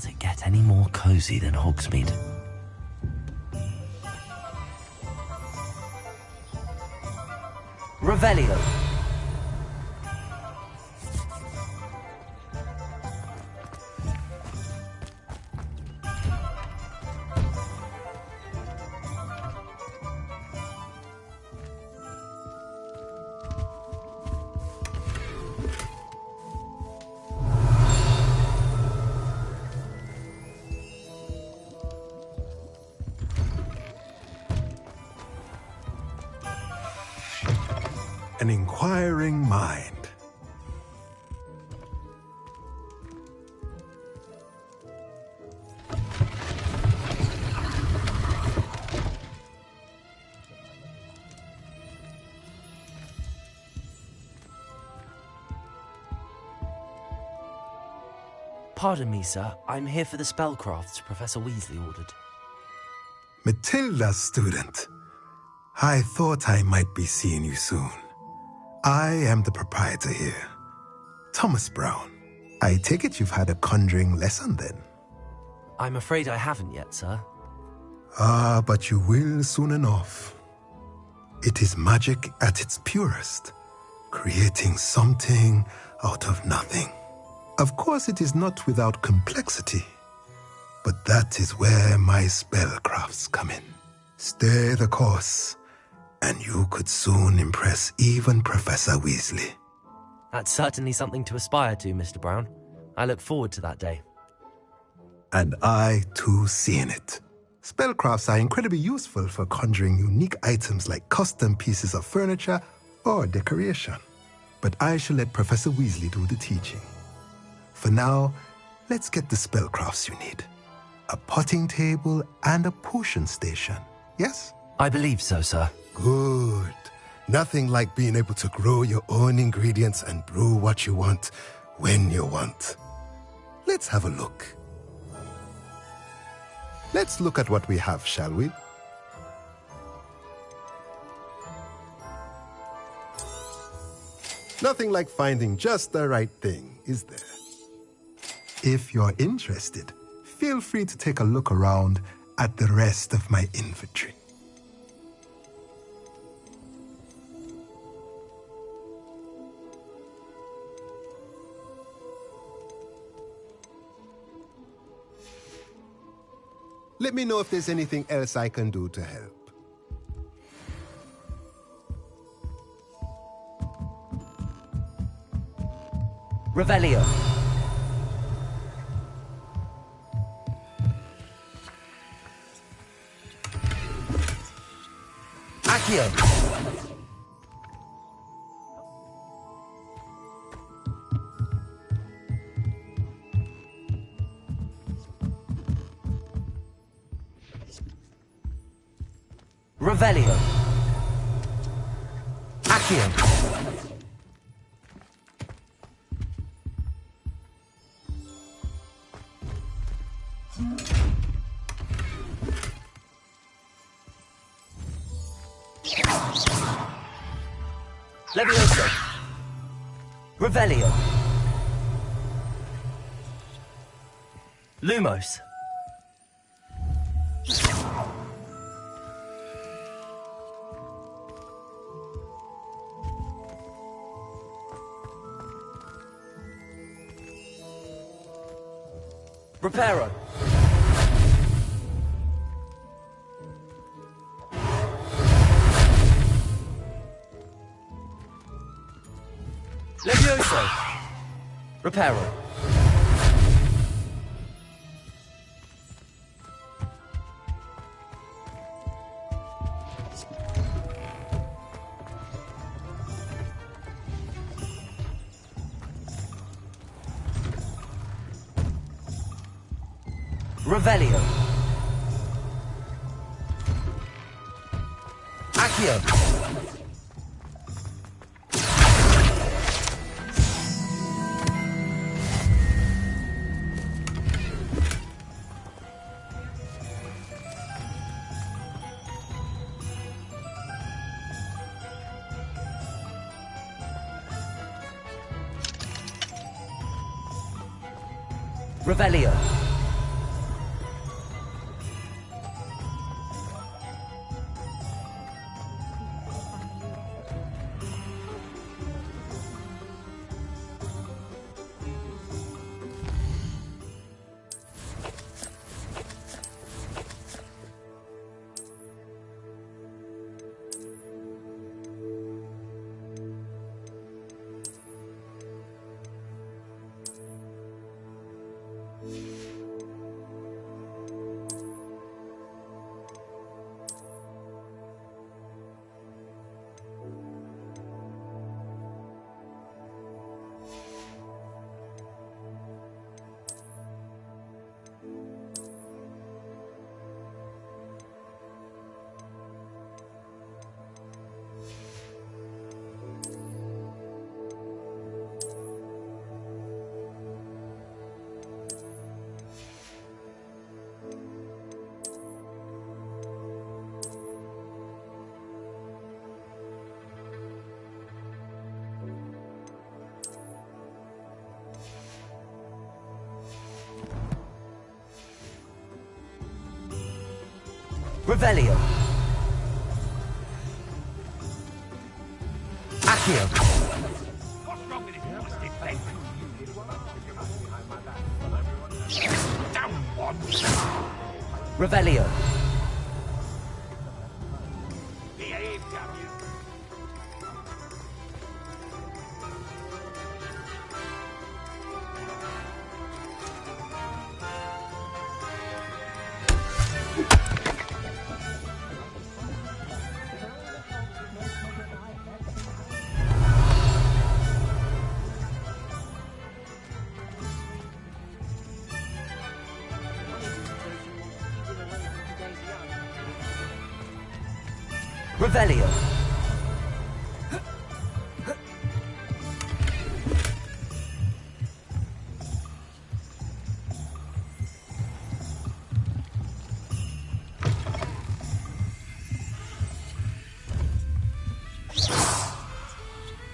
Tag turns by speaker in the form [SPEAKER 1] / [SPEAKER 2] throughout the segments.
[SPEAKER 1] Does it get any more cozy than Hogsmeade? Revelio.
[SPEAKER 2] An inquiring mind.
[SPEAKER 1] Pardon me, sir. I'm here for the spellcrafts Professor Weasley ordered.
[SPEAKER 2] Matilda's student. I thought I might be seeing you soon. I am the proprietor here, Thomas Brown. I take it you've had a conjuring lesson then?
[SPEAKER 1] I'm afraid I haven't yet, sir.
[SPEAKER 2] Ah, but you will soon enough. It is magic at its purest, creating something out of nothing. Of course, it is not without complexity, but that is where my spellcrafts come in. Stay the course, and you could soon impress even Professor Weasley.
[SPEAKER 1] That's certainly something to aspire to, Mr. Brown. I look forward to that day.
[SPEAKER 2] And I, too, see in it. Spellcrafts are incredibly useful for conjuring unique items like custom pieces of furniture or decoration. But I shall let Professor Weasley do the teaching. For now, let's get the spellcrafts you need. A potting table and a potion station, yes?
[SPEAKER 1] I believe so, sir.
[SPEAKER 2] Good. Nothing like being able to grow your own ingredients and brew what you want, when you want. Let's have a look. Let's look at what we have, shall we? Nothing like finding just the right thing, is there? If you're interested, feel free to take a look around at the rest of my inventory. Let me know if there's anything else I can do to help.
[SPEAKER 1] Revelio. Accio. Revelio. Accio. Levioso. Revelio. Lumos. Reparo. Levioso. Reparo. Revelio. Accio. Revelio. Revelio. Accio.
[SPEAKER 3] What's wrong with this plastic thing? Down one.
[SPEAKER 1] Revelio.
[SPEAKER 3] Behave, damn you.
[SPEAKER 1] Revelio.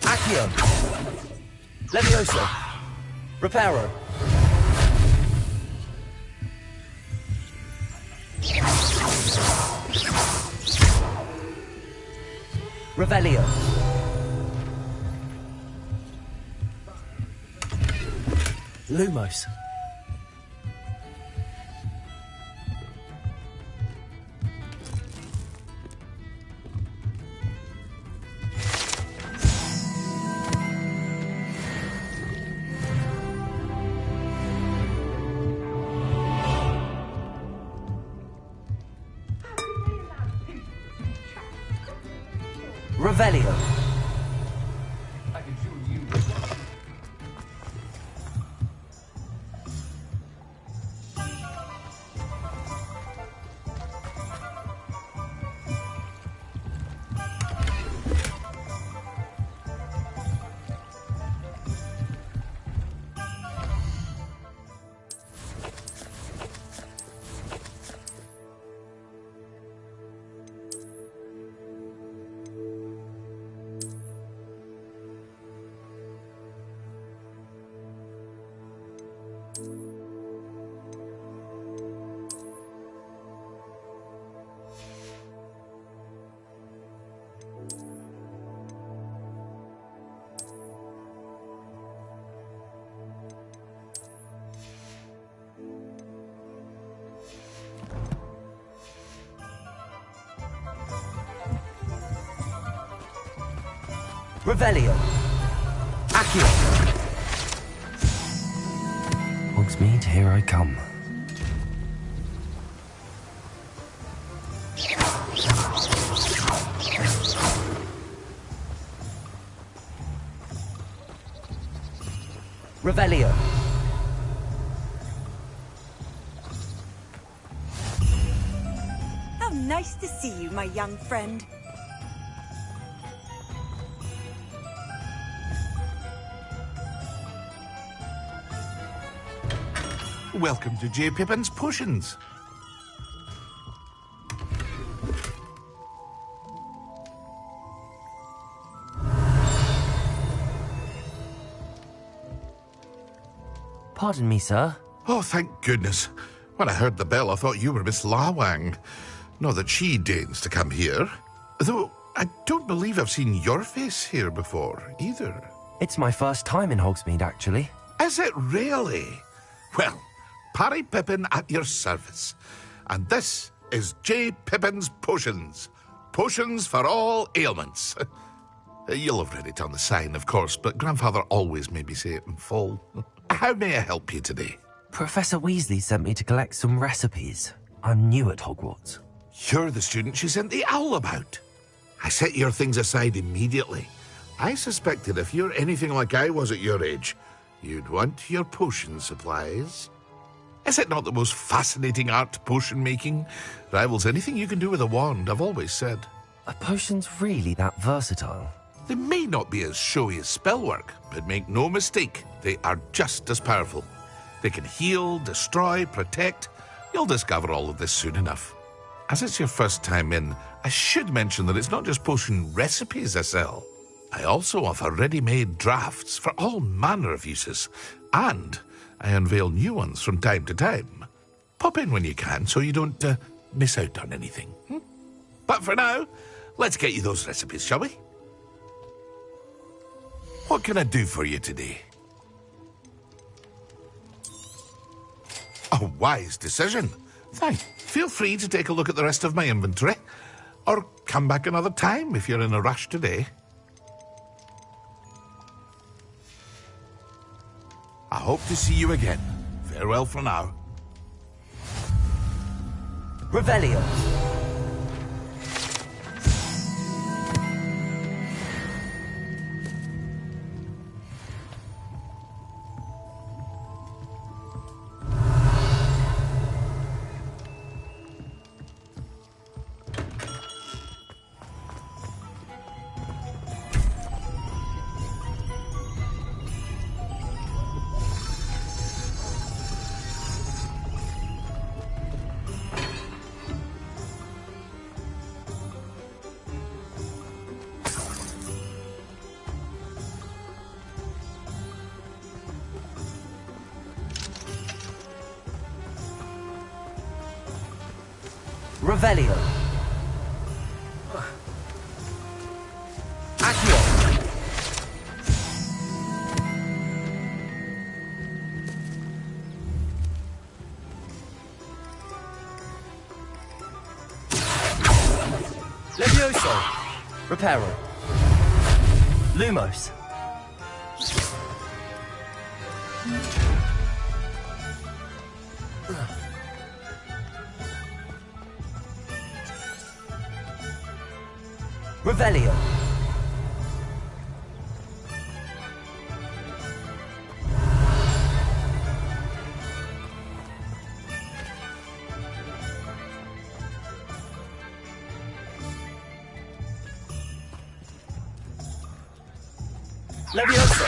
[SPEAKER 1] Accio. Levioso. Reparo. Revelio. Lumos. Revelio.
[SPEAKER 3] I can show you.
[SPEAKER 1] Revelio. Accio. Hogsmeade, here I come. Revelio.
[SPEAKER 4] How nice to see you, my young friend.
[SPEAKER 5] Welcome to J.Pippin's Potions.
[SPEAKER 1] Pardon me, sir.
[SPEAKER 5] Oh, thank goodness. When I heard the bell, I thought you were Miss Lawang. Not that she deigns to come here. Though, I don't believe I've seen your face here before, either.
[SPEAKER 1] It's my first time in Hogsmeade, actually.
[SPEAKER 5] Is it really? Well, Parry Pippin at your service. And this is J.Pippin's Potions. Potions for all ailments. You'll have read it on the sign, of course, but Grandfather always made me say it in full. How may I help you today?
[SPEAKER 1] Professor Weasley sent me to collect some recipes. I'm new at Hogwarts.
[SPEAKER 5] You're the student she sent the owl about. I set your things aside immediately. I suspected if you're anything like I was at your age, you'd want your potion supplies. Is it not the most fascinating art, potion making? Rivals anything you can do with a wand, I've always said.
[SPEAKER 1] Are potions really that versatile?
[SPEAKER 5] They may not be as showy as spellwork, but make no mistake, they are just as powerful. They can heal, destroy, protect. You'll discover all of this soon enough. As it's your first time in, I should mention that it's not just potion recipes I sell. I also offer ready-made drafts for all manner of uses, and I unveil new ones from time to time. Pop in when you can so you don't miss out on anything. But for now, let's get you those recipes, shall we? What can I do for you today? A wise decision. Fine. Feel free to take a look at the rest of my inventory. Or come back another time if you're in a rush today. I hope to see you again. Farewell for now.
[SPEAKER 1] Revelio. Revelio. Accio. Levioso. Reparo. Lumos. Revelio. Levioso.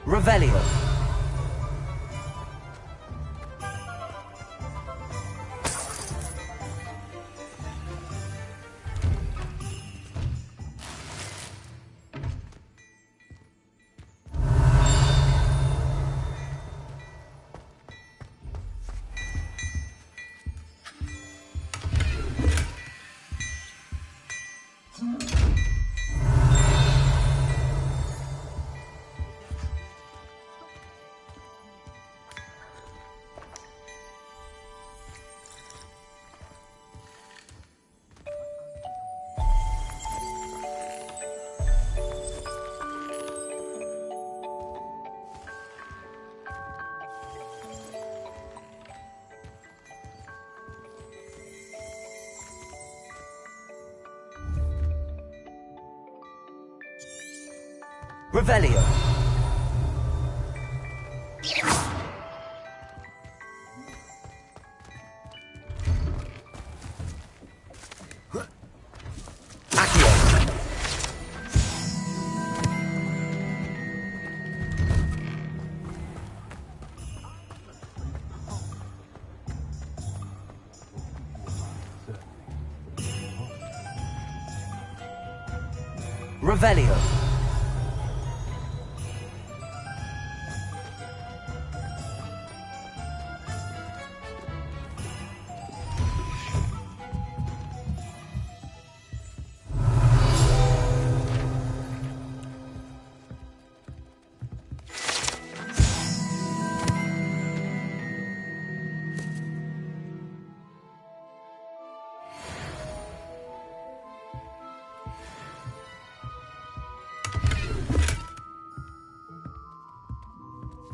[SPEAKER 1] Revelio. Revelio. Accio. Revelio.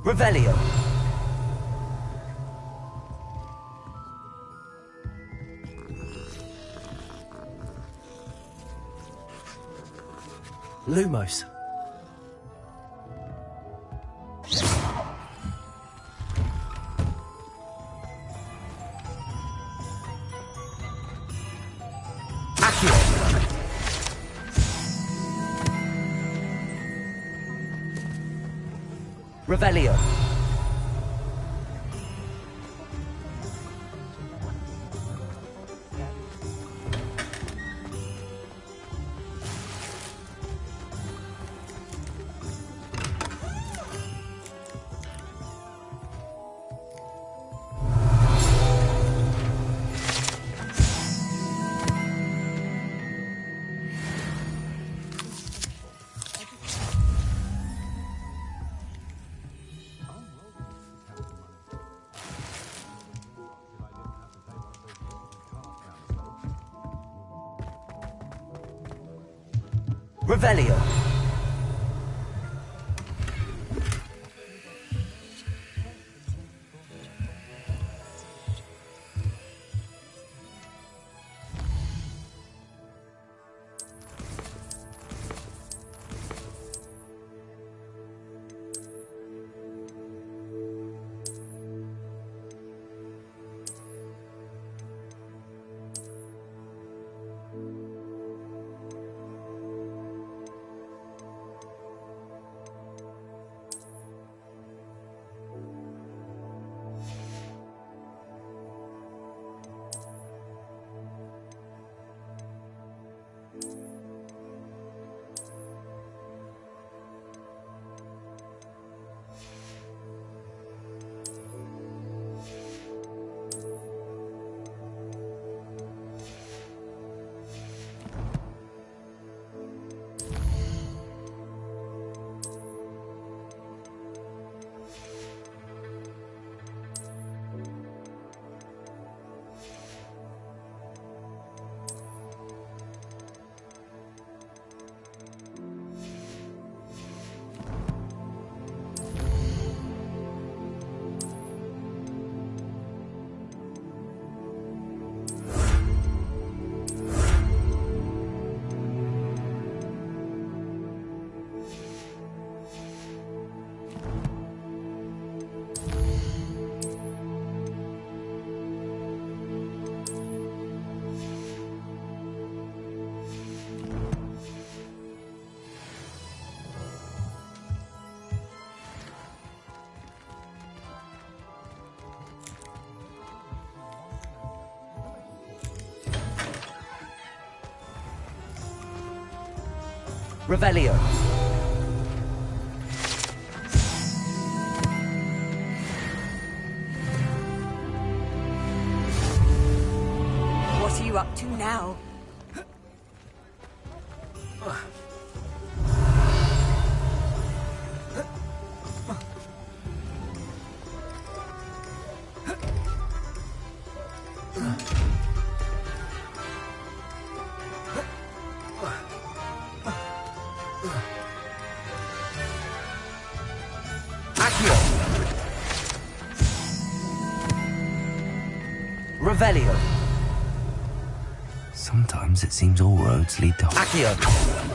[SPEAKER 1] Revelio. Lumos. Accio. Revelio. Revelio. Revelio.
[SPEAKER 4] What are you up to now?
[SPEAKER 1] Revelio. Sometimes it seems all roads lead to Accio.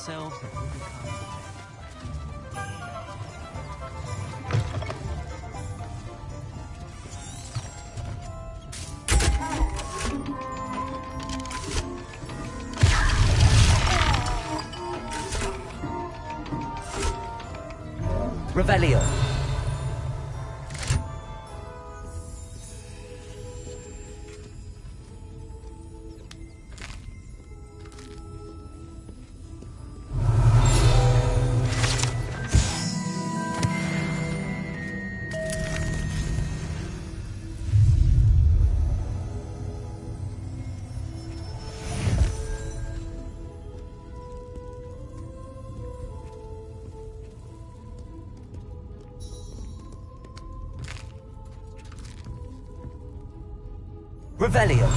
[SPEAKER 1] ourselves that we become. Revelio. Revelio.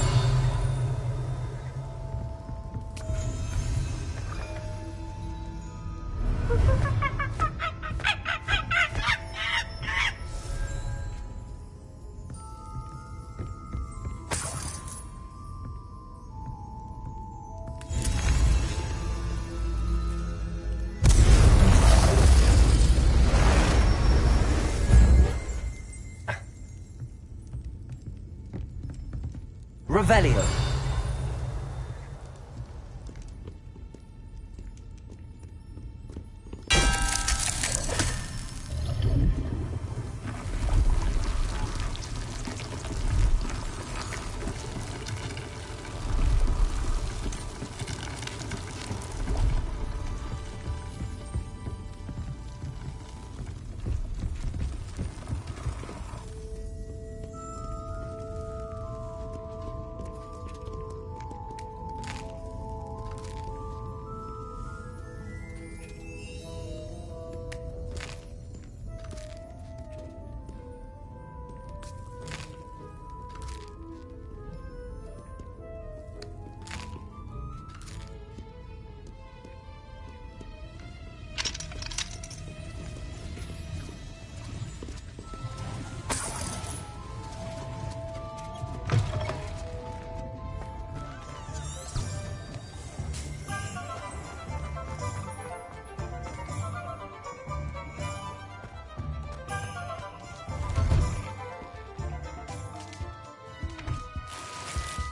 [SPEAKER 1] Revelio.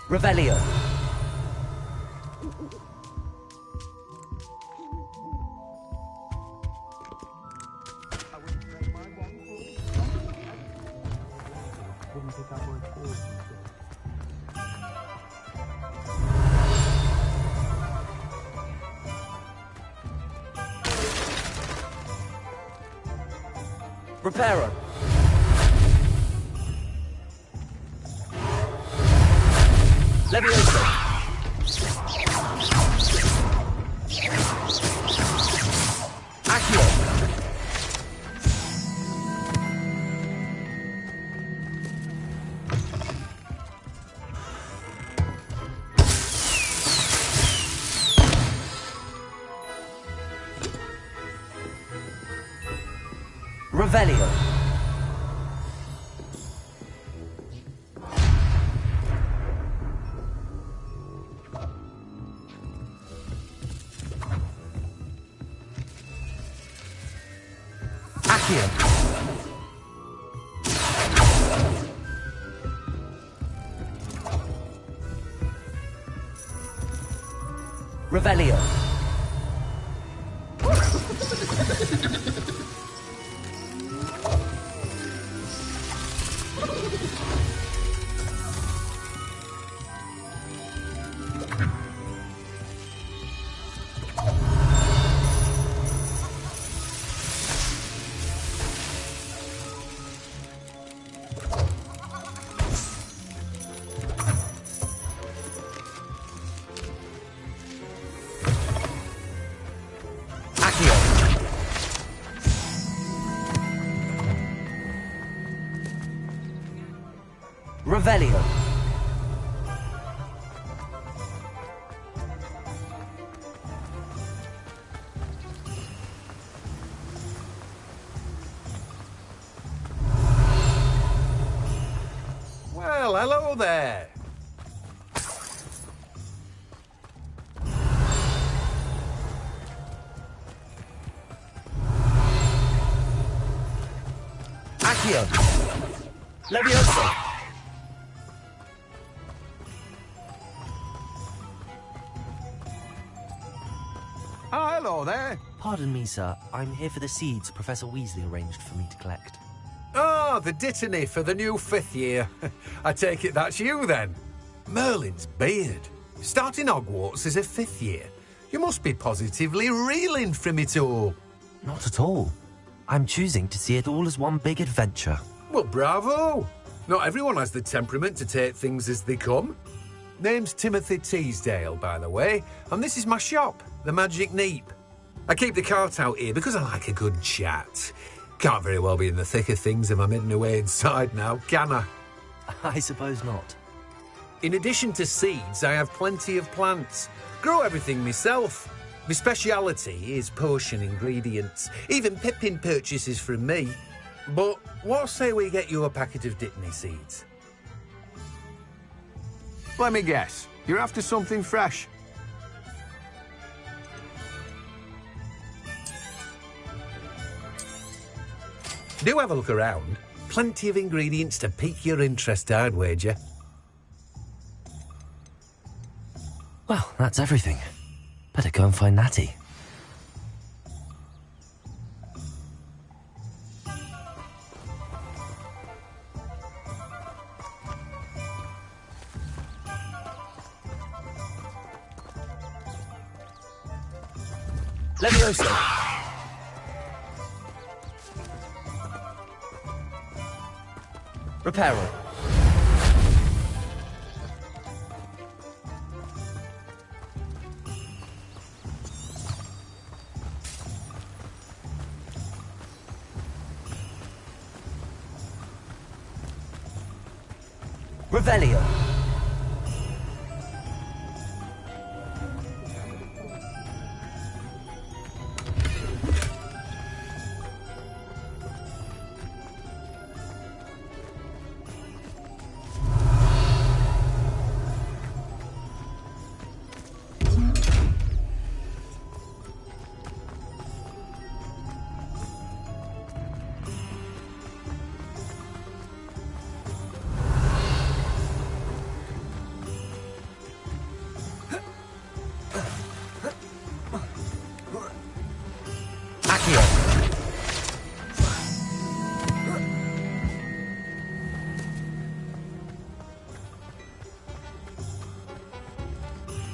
[SPEAKER 1] Revelio. Reparo. Levioso. Accio. Revelio. Accio. Revelio. Revelio.
[SPEAKER 6] Well, hello there.
[SPEAKER 1] Accio! Levioso!
[SPEAKER 6] Oh, hello there.
[SPEAKER 1] Pardon me, sir. I'm here for the seeds Professor Weasley arranged for me to collect.
[SPEAKER 6] Oh, the dittany for the new 5th year. I take it that's you, then. Merlin's beard. Starting Hogwarts as a 5th year. You must be positively reeling from it all.
[SPEAKER 1] Not at all. I'm choosing to see it all as one big adventure.
[SPEAKER 6] Well, bravo. Not everyone has the temperament to take things as they come. Name's Timothy Teasdale, by the way, and this is my shop, the Magic Neep. I keep the cart out here because I like a good chat. Can't very well be in the thick of things if I'm hidden away inside now, can I?
[SPEAKER 1] I suppose not.
[SPEAKER 6] In addition to seeds, I have plenty of plants. Grow everything myself. My speciality is potion ingredients. Even Pippin purchases from me. But what say we get you a packet of Dittany seeds?
[SPEAKER 7] Let me guess. You're after something fresh.
[SPEAKER 6] Do have a look around. Plenty of ingredients to pique your interest, I'd wager.
[SPEAKER 1] Well, that's everything. Better go and find Natty. Levioso! Reparo. Revelio.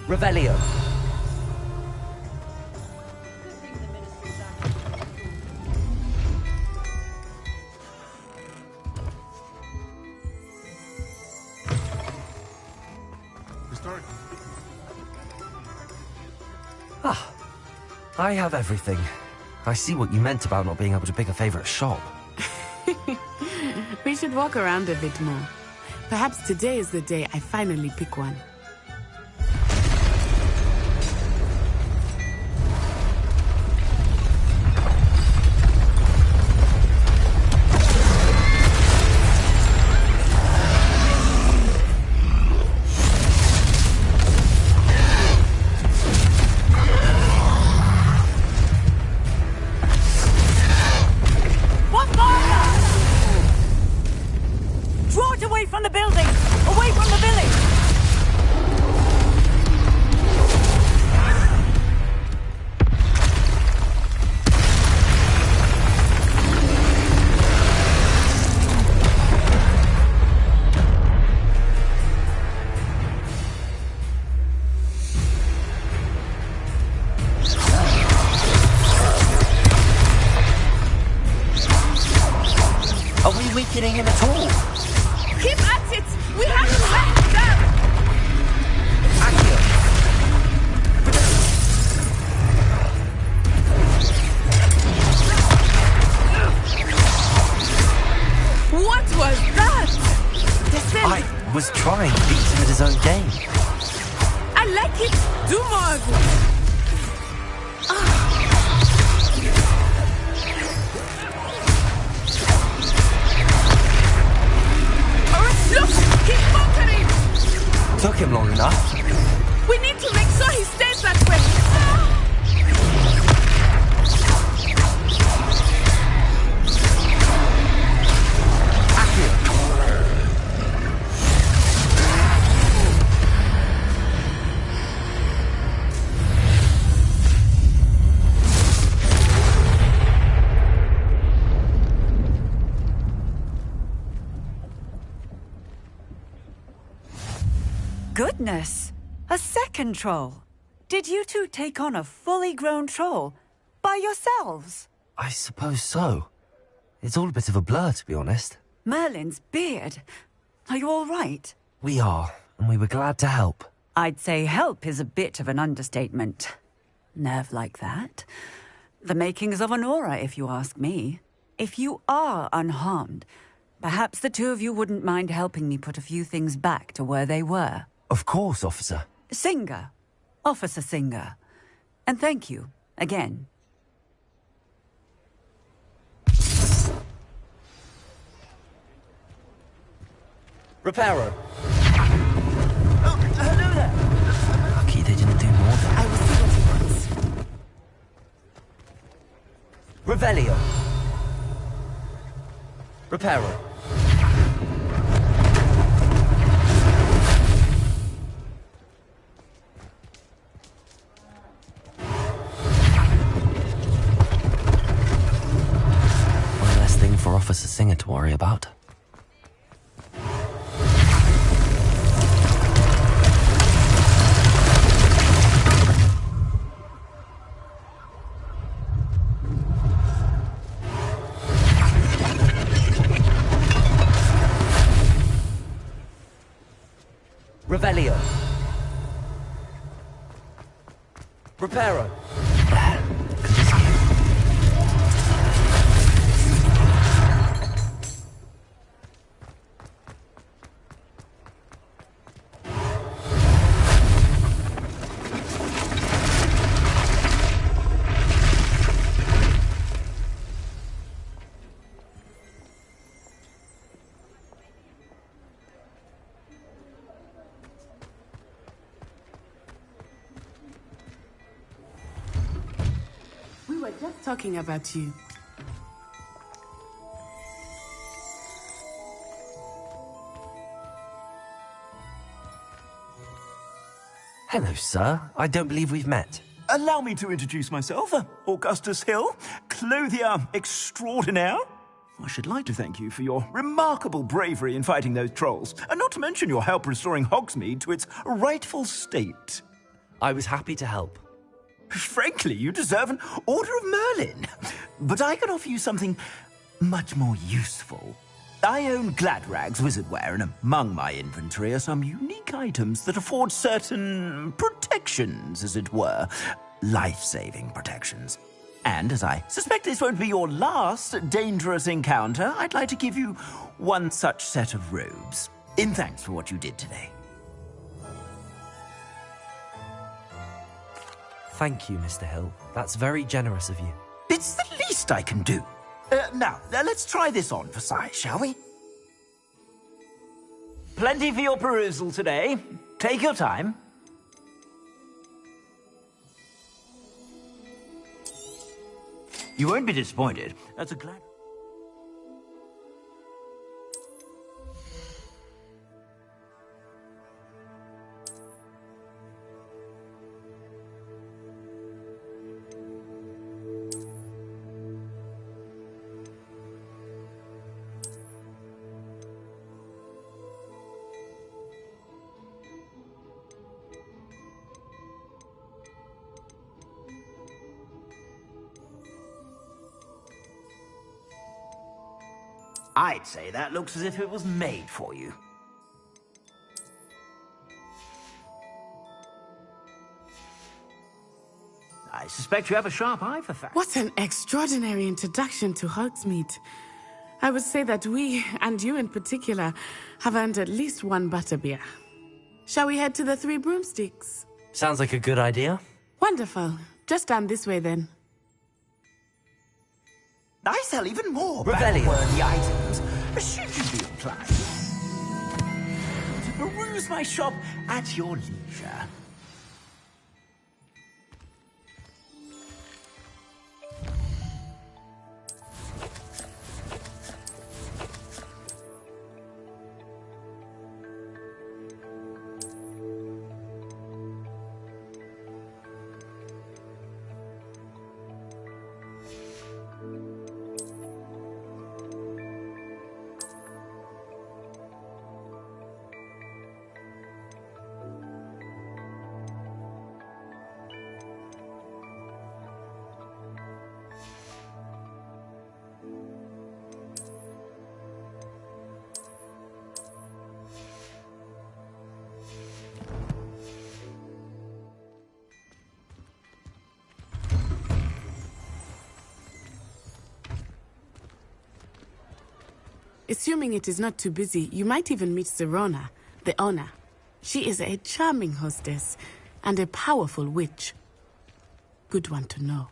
[SPEAKER 1] Revelio. Ah, I have everything. I see what you meant about not being able to pick a favorite shop.
[SPEAKER 8] We should walk around a bit more. Perhaps today is the day I finally pick one. Weakening him at all. Keep at it! We have to let it down!
[SPEAKER 1] Accio.
[SPEAKER 8] What was that?
[SPEAKER 1] I was trying to beat him at his own game.
[SPEAKER 8] I like it. Do more of it. Look! He's bunkering!
[SPEAKER 1] Took him long enough.
[SPEAKER 8] We need to make sure he stays that way.
[SPEAKER 4] Goodness! A second troll! Did you two take on a fully grown troll? By yourselves?
[SPEAKER 1] I suppose so. It's all a bit of a blur, to be honest.
[SPEAKER 4] Merlin's beard. Are you all right?
[SPEAKER 1] We are, and we were glad to help.
[SPEAKER 4] I'd say help is a bit of an understatement. Nerve like that. The makings of an aura, if you ask me. If you are unharmed, perhaps the two of you wouldn't mind helping me put a few things back to where they were.
[SPEAKER 1] Of course, officer.
[SPEAKER 4] Singer. Officer Singer. And thank you, again.
[SPEAKER 1] Reparo. Oh, hello there. Lucky they didn't do more than.
[SPEAKER 8] I will see what he wants.
[SPEAKER 1] Revelio. Reparo. One less thing for Officer Singer to worry about. Revelio. Reparo.
[SPEAKER 8] We were just talking about you.
[SPEAKER 1] Hello, sir. I don't believe we've met.
[SPEAKER 9] Allow me to introduce myself, Augustus Hill, clothier extraordinaire. I should like to thank you for your remarkable bravery in fighting those trolls, and not to mention your help restoring Hogsmeade to its rightful state.
[SPEAKER 1] I was happy to help.
[SPEAKER 9] Frankly, you deserve an Order of Merlin. But I can offer you something much more useful. I own Gladrags Wizardwear, and among my inventory are some unique items that afford certain protections, as it were. Life-saving protections. And as I suspect this won't be your last dangerous encounter, I'd like to give you one such set of robes, in thanks for what you did today.
[SPEAKER 1] Thank you, Mr. Hill. That's very generous of you.
[SPEAKER 9] It's the least I can do. Now, let's try this on for size, shall we? Plenty for your perusal today. Take your time. You won't be disappointed. That's a glad... I'd say that looks as if it was made for you. I suspect you have a sharp eye for facts.
[SPEAKER 8] What an extraordinary introduction to Hogsmeade. I would say that we, and you in particular, have earned at least one butterbeer. Shall we head to the Three Broomsticks?
[SPEAKER 1] Sounds like a good idea.
[SPEAKER 8] Wonderful. Just down this way then.
[SPEAKER 9] I sell even more
[SPEAKER 1] Revelio.
[SPEAKER 9] battle-worthy items, should you be inclined to peruse my shop at your leisure.
[SPEAKER 8] Assuming it is not too busy, you might even meet Sirona, the owner. She is a charming hostess and a powerful witch. Good one to know.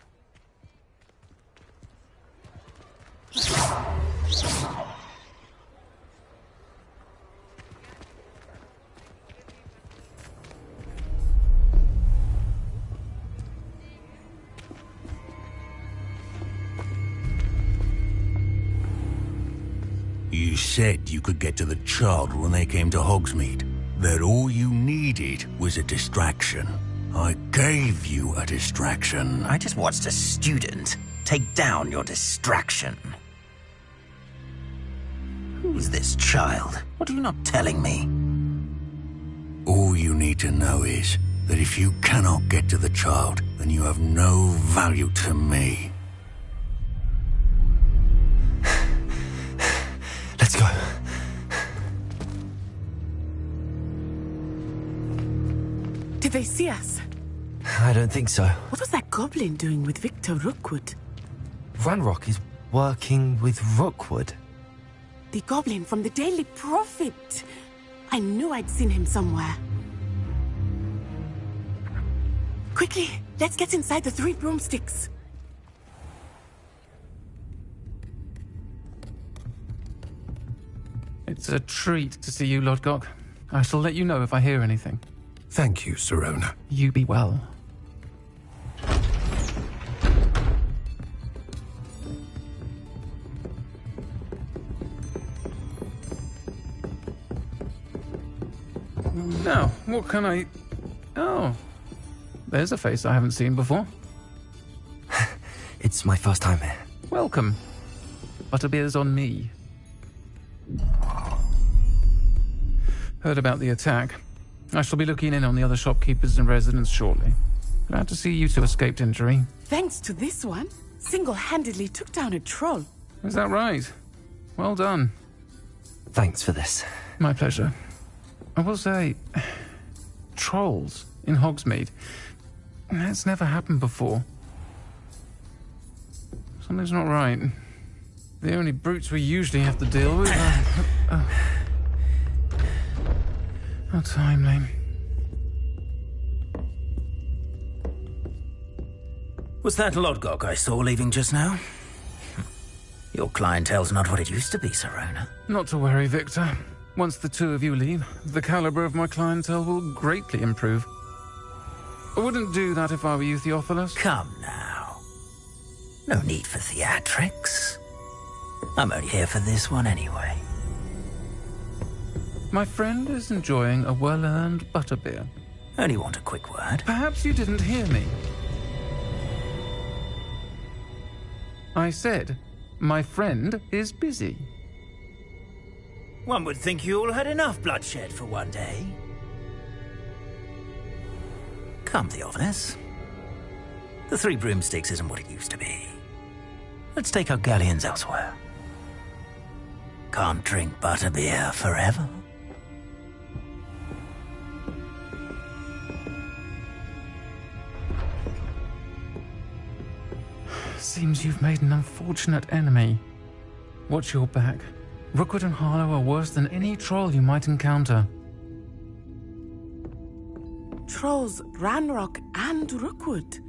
[SPEAKER 10] You said you could get to the child when they came to Hogsmeade. That all you needed was a distraction. I gave you a distraction.
[SPEAKER 9] I just watched a student take down your distraction. Who's this child? What are you not telling me?
[SPEAKER 10] All you need to know is that if you cannot get to the child, then you have no value to me.
[SPEAKER 1] Let's go.
[SPEAKER 8] Did they see us?
[SPEAKER 1] I don't think so.
[SPEAKER 8] What was that goblin doing with Victor Rookwood?
[SPEAKER 1] Ranrok is working with Rookwood.
[SPEAKER 8] The goblin from the Daily Prophet. I knew I'd seen him somewhere. Quickly, let's get inside the 3 broomsticks.
[SPEAKER 11] It's a treat to see you, Lodgok. I shall let you know if I hear anything.
[SPEAKER 6] Thank you, Sirona.
[SPEAKER 11] You be well. Now, what can I... Oh, there's a face I haven't seen before.
[SPEAKER 1] It's my first time here.
[SPEAKER 11] Welcome. Butterbeer's on me. Heard about the attack. I shall be looking in on the other shopkeepers and residents shortly. Glad to see you two escaped injury.
[SPEAKER 8] Thanks to this one, single-handedly took down a troll.
[SPEAKER 11] Is that right? Well done.
[SPEAKER 1] Thanks for this.
[SPEAKER 11] My pleasure. I will say, trolls in Hogsmeade. That's never happened before. Something's not right. The only brutes we usually have to deal with are... How timely.
[SPEAKER 9] Was that Lodgok I saw leaving just now? Your clientele's not what it used to be, Sirona.
[SPEAKER 11] Not to worry, Victor. Once the two of you leave, the caliber of my clientele will greatly improve. I wouldn't do that if I were you, Theophilus.
[SPEAKER 9] Come now. No need for theatrics. I'm only here for this one anyway.
[SPEAKER 11] My friend is enjoying a well-earned butterbeer.
[SPEAKER 9] Only want a quick word.
[SPEAKER 11] Perhaps you didn't hear me. I said, my friend is busy.
[SPEAKER 9] One would think you all had enough bloodshed for one day. Come, Theophilus. The 3 broomsticks isn't what it used to be. Let's take our galleons elsewhere. Can't drink butterbeer forever.
[SPEAKER 11] Seems you've made an unfortunate enemy. Watch your back. Rookwood and Harlow are worse than any troll you might encounter.
[SPEAKER 8] Trolls, Ranrok, and Rookwood.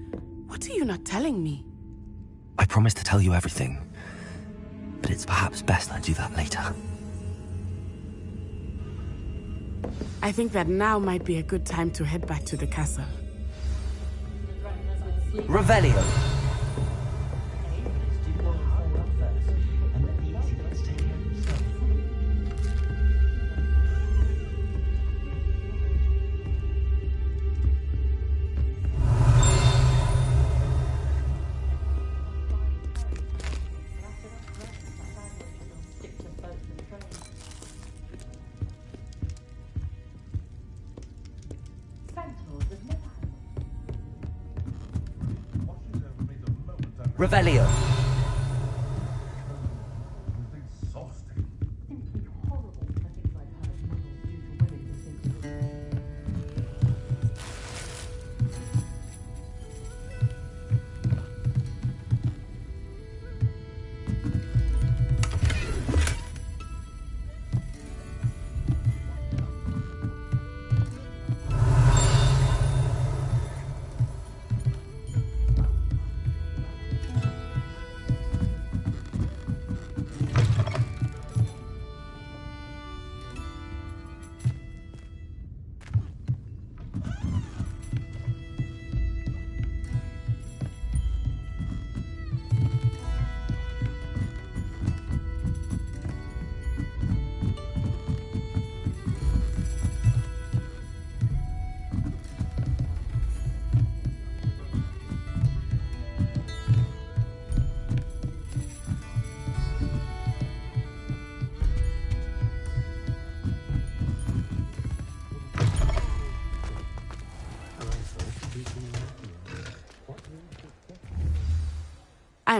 [SPEAKER 8] What are you not telling me?
[SPEAKER 1] I promise to tell you everything, but it's perhaps best I do that later.
[SPEAKER 8] I think that now might be a good time to head back to the castle.
[SPEAKER 1] Revelio. Revelio.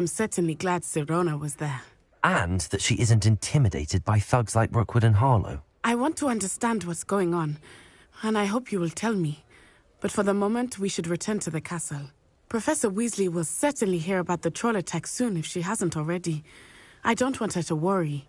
[SPEAKER 8] I'm certainly glad Sirona was there.
[SPEAKER 1] And that she isn't intimidated by thugs like Rookwood and Harlow.
[SPEAKER 8] I want to understand what's going on, and I hope you will tell me. But for the moment, we should return to the castle. Professor Weasley will certainly hear about the troll attack soon if she hasn't already. I don't want her to worry.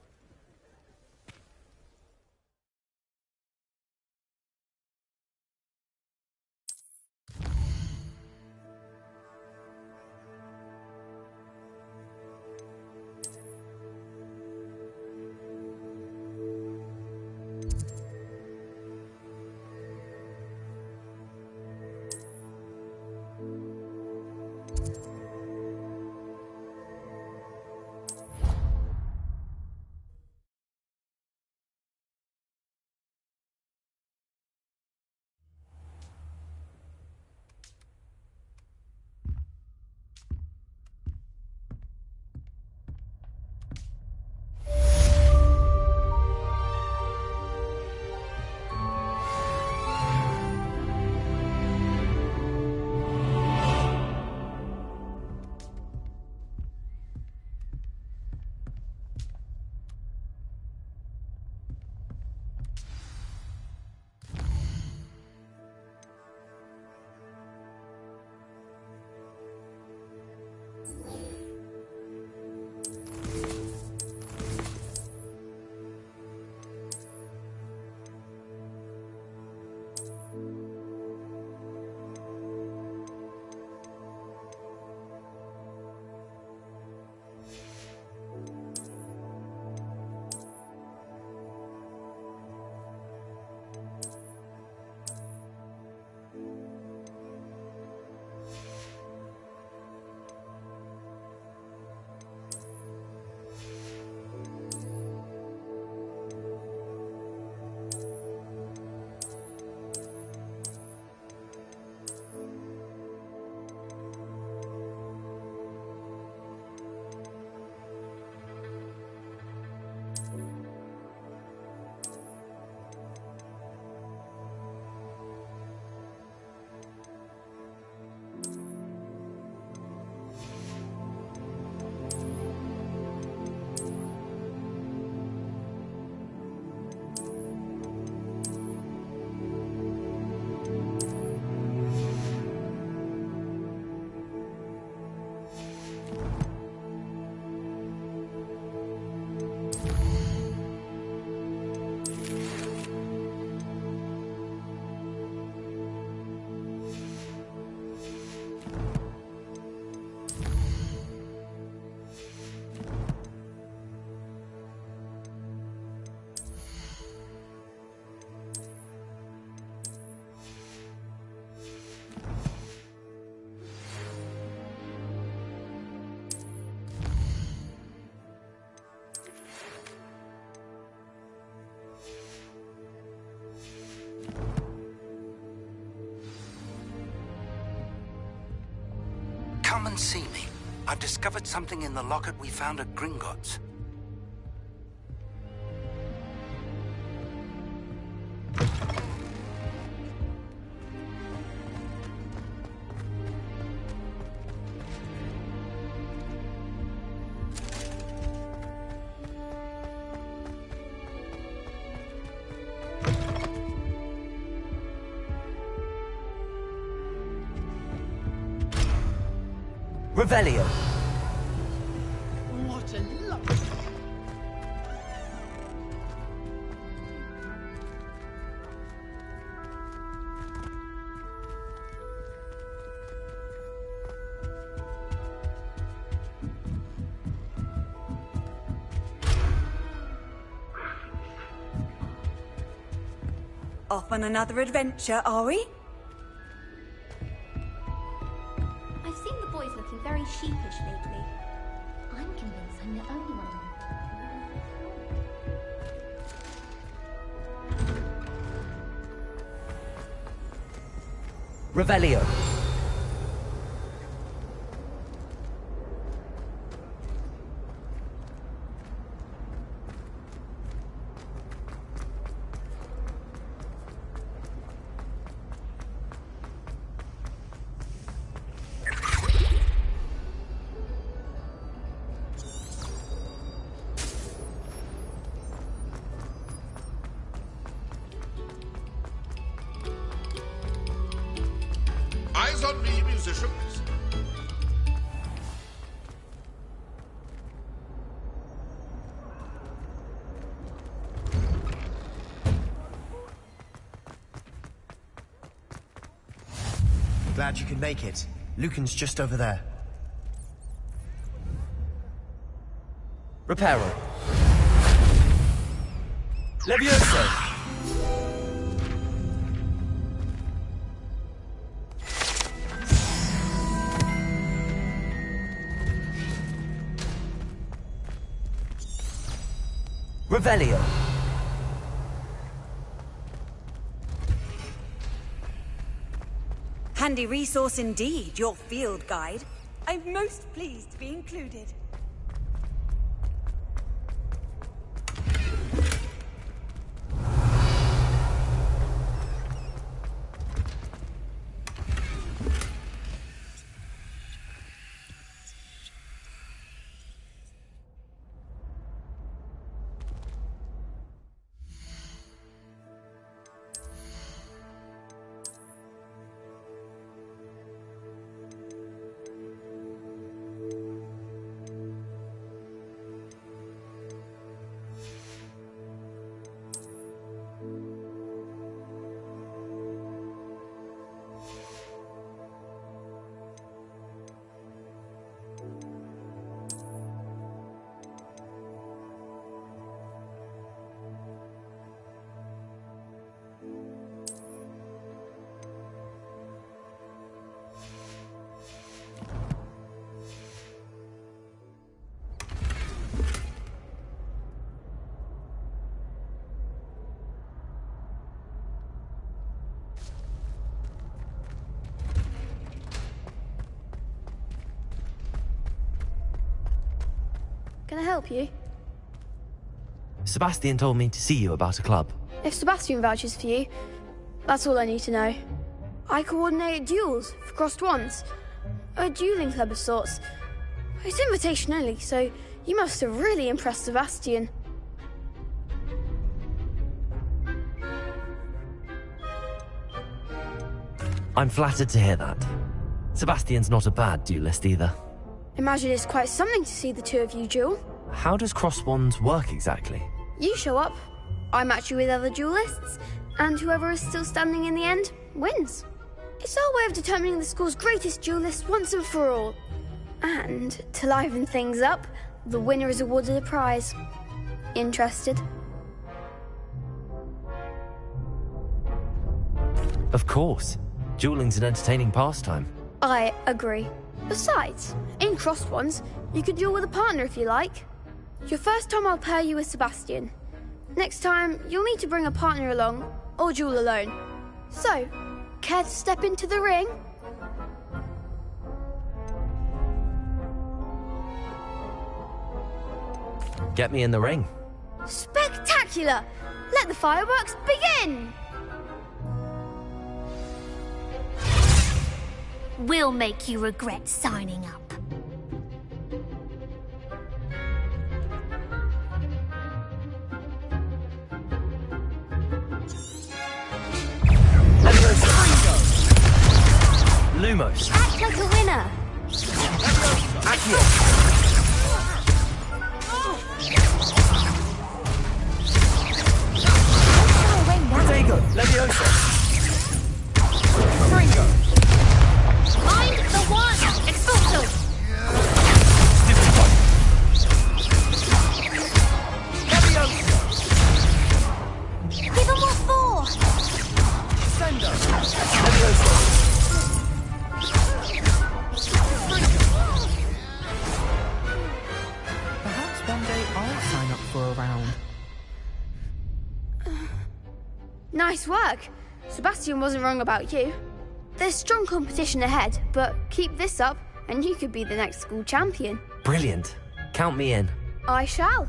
[SPEAKER 12] Come and see me. I've discovered something in the locket we found at Gringotts.
[SPEAKER 1] Revelio.
[SPEAKER 13] What a luck!
[SPEAKER 14] Off on another adventure, are we?
[SPEAKER 15] I've seen the boys looking very sheepish lately. I'm convinced I'm the only one.
[SPEAKER 1] Revelio.
[SPEAKER 3] Zonkos.
[SPEAKER 13] Glad you could make it. Lucan's just over there.
[SPEAKER 1] Reparo. Levioso. Revelio.
[SPEAKER 14] Handy resource indeed, your field guide. I'm most pleased to be included.
[SPEAKER 16] Can I help you?
[SPEAKER 17] Sebastian told me to see you about a club.
[SPEAKER 16] If Sebastian vouches for you, that's all I need to know. I coordinate duels for crossed wands. A dueling club of sorts. It's invitation only, so you must have really impressed Sebastian.
[SPEAKER 17] I'm flattered to hear that. Sebastian's not a bad duelist either.
[SPEAKER 16] Imagine it's quite something to see the two of you duel.
[SPEAKER 17] How does cross wands work exactly?
[SPEAKER 16] You show up, I match you with other duelists, and whoever is still standing in the end wins. It's our way of determining the school's greatest duelist once and for all. And to liven things up, the winner is awarded a prize. Interested?
[SPEAKER 17] Of course. Dueling's an entertaining pastime.
[SPEAKER 16] I agree. Besides, in crossed ones, you could duel with a partner if you like. Your first time I'll pair you with Sebastian. Next time, you'll need to bring a partner along, or duel alone. So, care to step into the ring?
[SPEAKER 17] Get me in the ring.
[SPEAKER 16] Spectacular! Let the fireworks begin!
[SPEAKER 15] We'll make you regret signing up.
[SPEAKER 17] Lumos.
[SPEAKER 15] Act like a winner.
[SPEAKER 17] Accio. Protego. Leviosa. Fringo.
[SPEAKER 15] Find the one! Expulso! Give him what for!
[SPEAKER 17] Sendo. Leviosa.
[SPEAKER 8] Perhaps one day I'll sign up for a round.
[SPEAKER 16] Nice work. Sebastian wasn't wrong about you. There's strong competition ahead, but keep this up and you could be the next school champion.
[SPEAKER 17] Brilliant. Count me in.
[SPEAKER 16] I shall.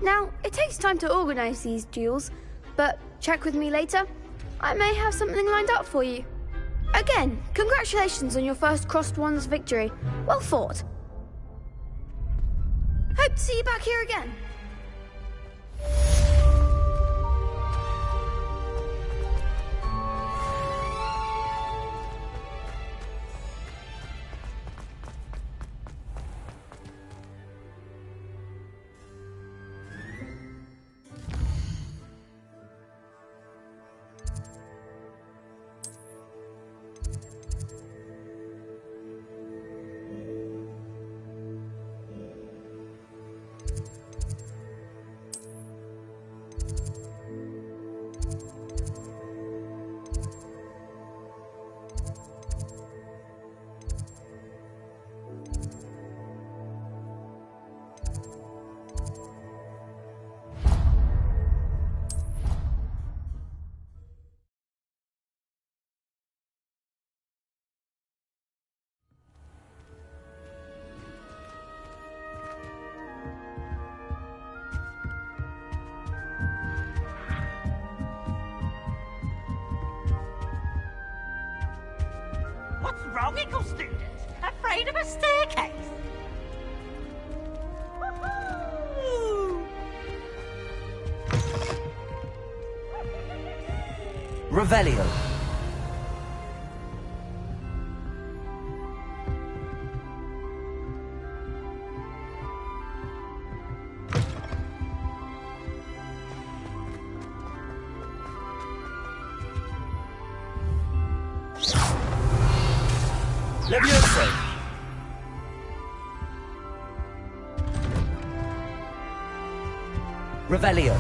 [SPEAKER 16] Now, it takes time to organise these duels, but check with me later. I may have something lined up for you. Again, congratulations on your first crossed wands victory. Well fought. Hope to see you back here again.
[SPEAKER 18] comical student, afraid of a staircase.
[SPEAKER 17] Revelio. Levioso. Revelio.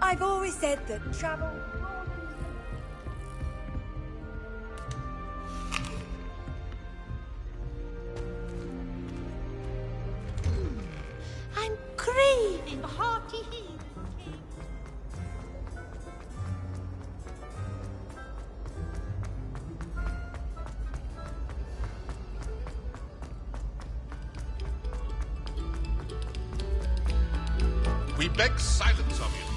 [SPEAKER 14] I've always said that travel...
[SPEAKER 18] I'm craving hearty heat.
[SPEAKER 5] We beg silence of you.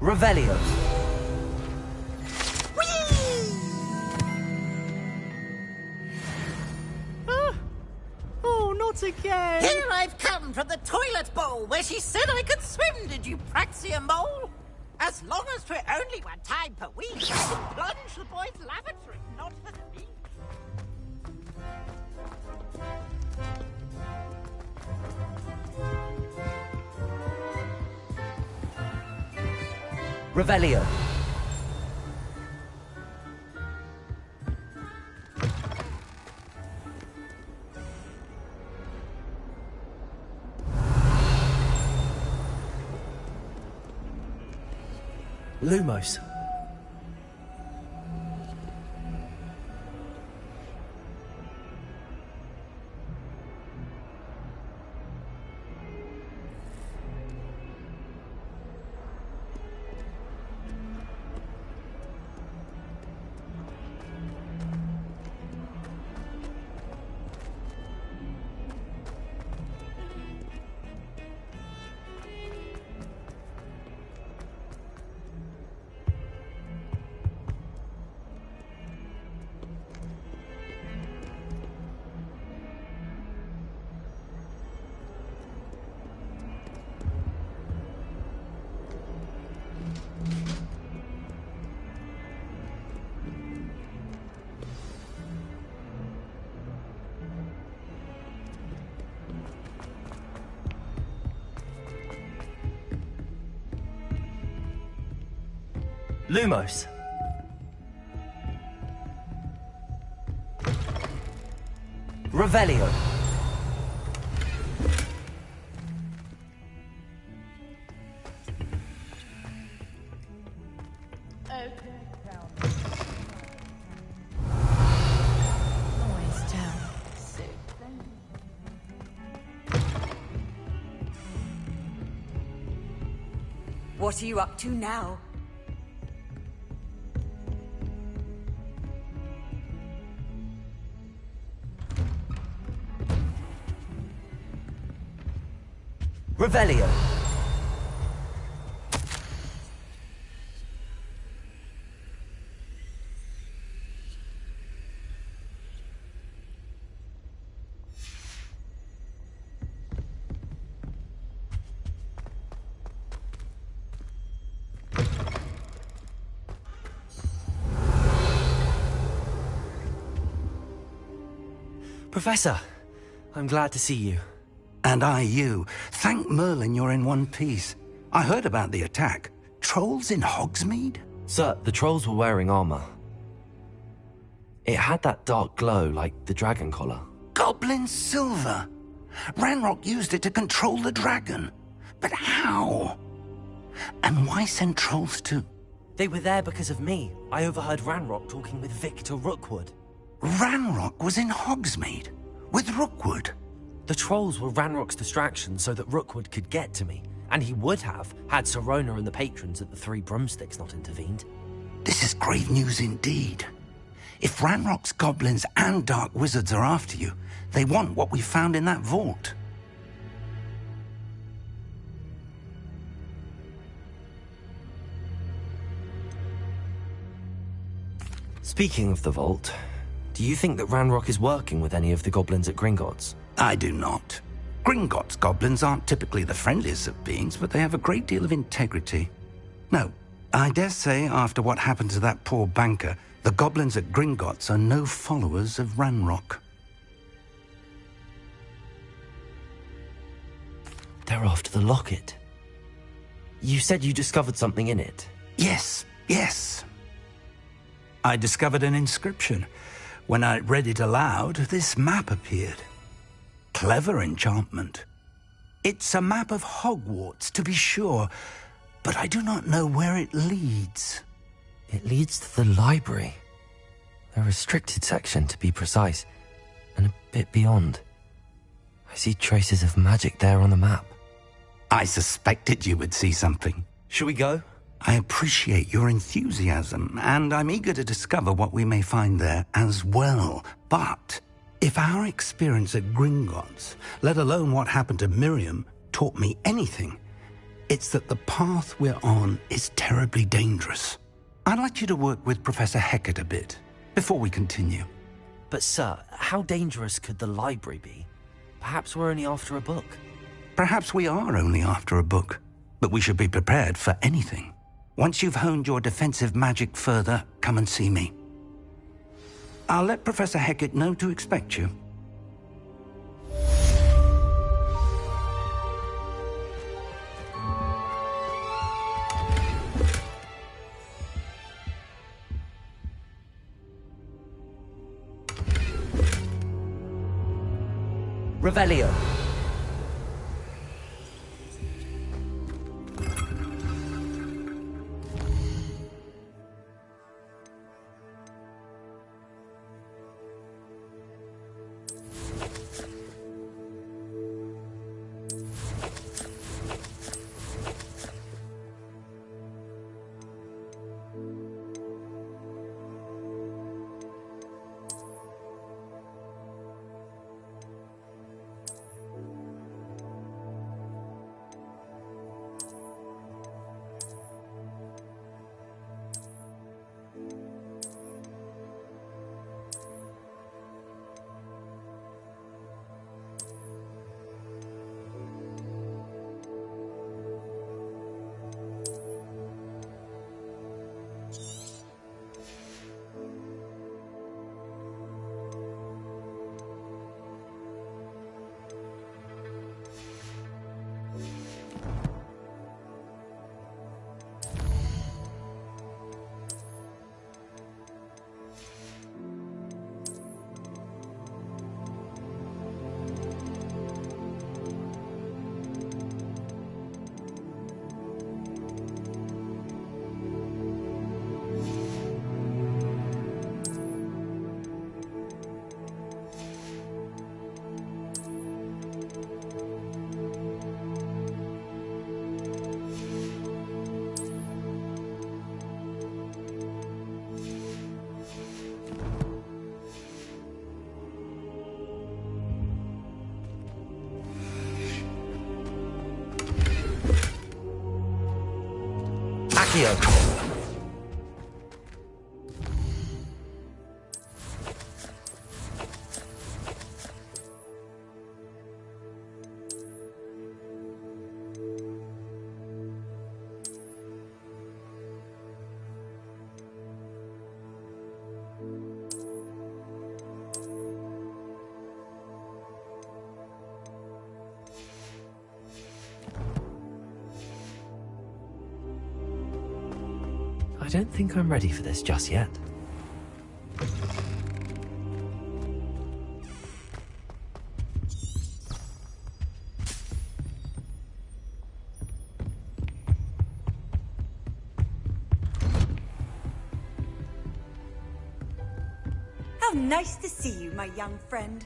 [SPEAKER 17] Revelio.
[SPEAKER 18] Oh, not again. Here I've come from the toilet bowl where she said I could swim, did you Praxia mole? As long as 'twere only one time per week, I could plunge the boys' lavatory, not for the me.
[SPEAKER 17] Revelio. Lumos. Lumos. Revelio.
[SPEAKER 14] What are you up to now?
[SPEAKER 17] Revelio. Professor, I'm glad to see you.
[SPEAKER 12] And I you. Thank Merlin you're in one piece. I heard about the attack. Trolls in Hogsmeade?
[SPEAKER 17] Sir, the trolls were wearing armor. It had that dark glow like the dragon collar.
[SPEAKER 12] Goblin silver. Ranrok used it to control the dragon. But how? And why send trolls to...
[SPEAKER 17] They were there because of me. I overheard Ranrok talking with Victor Rookwood.
[SPEAKER 12] Ranrok was in Hogsmeade? With Rookwood?
[SPEAKER 17] The trolls were Ranrock's distraction so that Rookwood could get to me. And he would have, had Serona and the patrons at the Three Broomsticks not intervened.
[SPEAKER 12] This is grave news indeed. If Ranrock's goblins and dark wizards are after you, they want what we found in that vault.
[SPEAKER 17] Speaking of the vault, do you think that Ranrok is working with any of the goblins at Gringotts?
[SPEAKER 12] I do not. Gringotts goblins aren't typically the friendliest of beings, but they have a great deal of integrity. No, I dare say after what happened to that poor banker, the goblins at Gringotts are no followers of Ranrok.
[SPEAKER 17] They're after the locket. You said you discovered something in it.
[SPEAKER 12] Yes. I discovered an inscription. When I read it aloud, this map appeared. Clever enchantment. It's a map of Hogwarts, to be sure, but I do not know where it leads.
[SPEAKER 17] It leads to the library. A restricted section, to be precise, and a bit beyond. I see traces of magic there on the map.
[SPEAKER 12] I suspected you would see something.
[SPEAKER 17] Shall we go?
[SPEAKER 12] I appreciate your enthusiasm, and I'm eager to discover what we may find there as well. But if our experience at Gringotts, let alone what happened to Miriam, taught me anything, it's that the path we're on is terribly dangerous. I'd like you to work with Professor Hecat a bit, before we continue.
[SPEAKER 17] But sir, how dangerous could the library be? Perhaps we're only after a book.
[SPEAKER 12] Perhaps we are only after a book, but we should be prepared for anything. Once you've honed your defensive magic further, come and see me. I'll let Professor Hecat know to expect you.
[SPEAKER 17] Revelio. Accio. don't think I'm ready for this just yet.
[SPEAKER 14] How nice to see you, my young friend.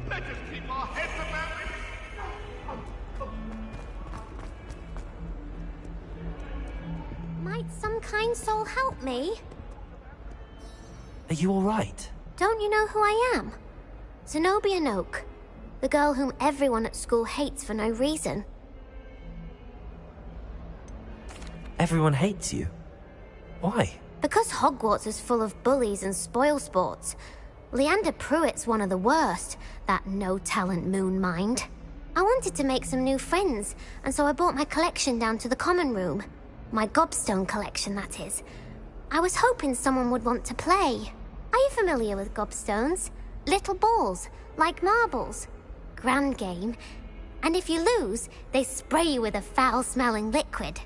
[SPEAKER 3] Let us keep our heads about it.
[SPEAKER 15] Might some kind soul help me?
[SPEAKER 17] Are you all right?
[SPEAKER 15] Don't you know who I am? Zenobia Noke, the girl whom everyone at school hates for no reason.
[SPEAKER 17] Everyone hates you. Why?
[SPEAKER 15] Because Hogwarts is full of bullies and spoilsports. Leander Pruitt's one of the worst, that no-talent moon mind. I wanted to make some new friends, and so I brought my collection down to the common room. My Gobstone collection, that is. I was hoping someone would want to play. Are you familiar with Gobstones? Little balls, like marbles. Grand game. And if you lose, they spray you with a foul-smelling liquid.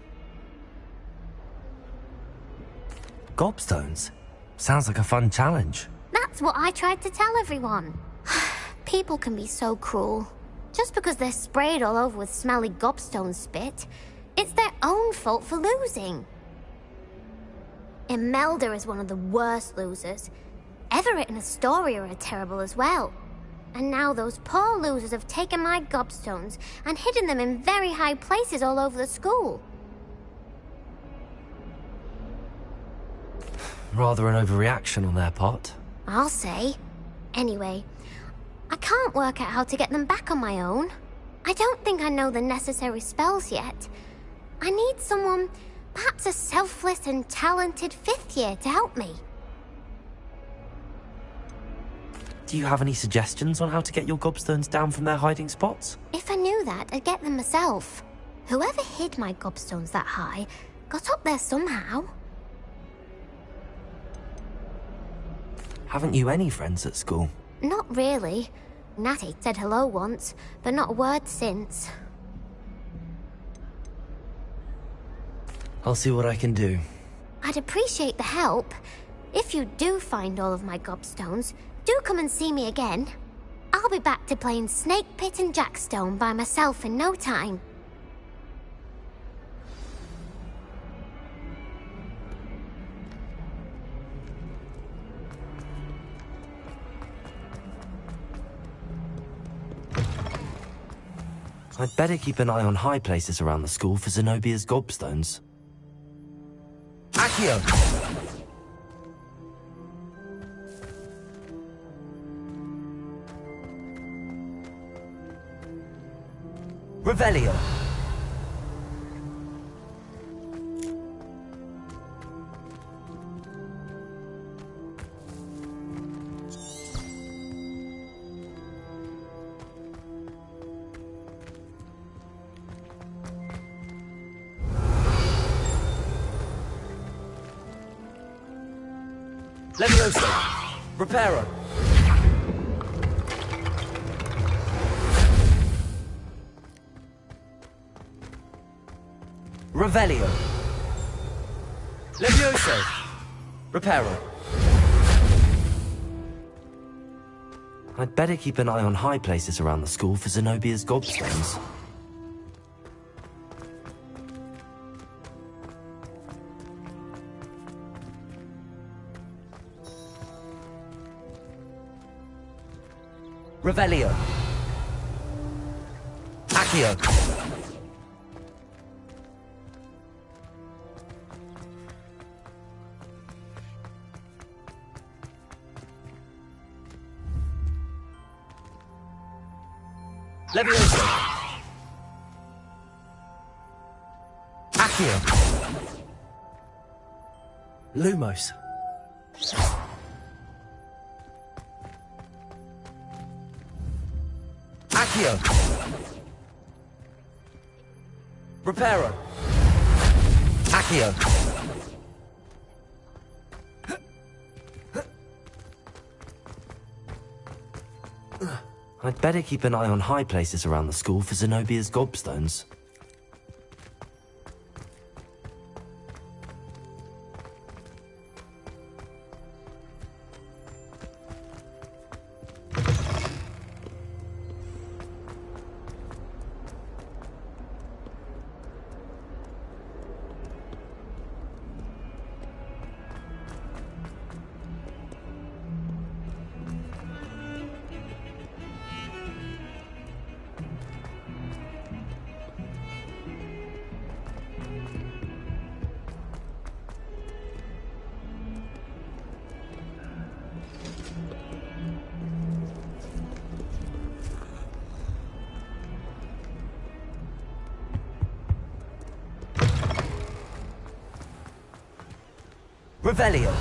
[SPEAKER 17] Gobstones? Sounds like a fun challenge.
[SPEAKER 15] That's what I tried to tell everyone. People can be so cruel. Just because they're sprayed all over with smelly Gobstone spit, it's their own fault for losing. Imelda is one of the worst losers. Everett and Astoria are terrible as well. And now those poor losers have taken my Gobstones and hidden them in very high places all over the school.
[SPEAKER 17] Rather an overreaction on their part.
[SPEAKER 15] I'll say. Anyway, I can't work out how to get them back on my own. I don't think I know the necessary spells yet. I need someone, perhaps a selfless and talented 5th year to help me.
[SPEAKER 17] Do you have any suggestions on how to get your Gobstones down from their hiding spots?
[SPEAKER 15] If I knew that, I'd get them myself. Whoever hid my Gobstones that high got up there somehow.
[SPEAKER 17] Haven't you any friends at school?
[SPEAKER 15] Not really. Natty said hello once, but not a word since.
[SPEAKER 17] I'll see what I can do.
[SPEAKER 15] I'd appreciate the help. If you do find all of my Gobstones, do come and see me again. I'll be back to playing Snake Pit and Jackstone by myself in no time.
[SPEAKER 17] I'd better keep an eye on high places around the school for Zenobia's Gobstones. Accio! Revelio! Levioso! Reparo! Revelio! Levioso! Reparo! I'd better keep an eye on high places around the school for Zenobia's Gobstones. Revelio. Accio. Levioso. Accio. Lumos. Accio.
[SPEAKER 1] Reparo. Accio.
[SPEAKER 17] I'd better keep an eye on high places around the school for Zenobia's Gobstones.
[SPEAKER 1] Revelio.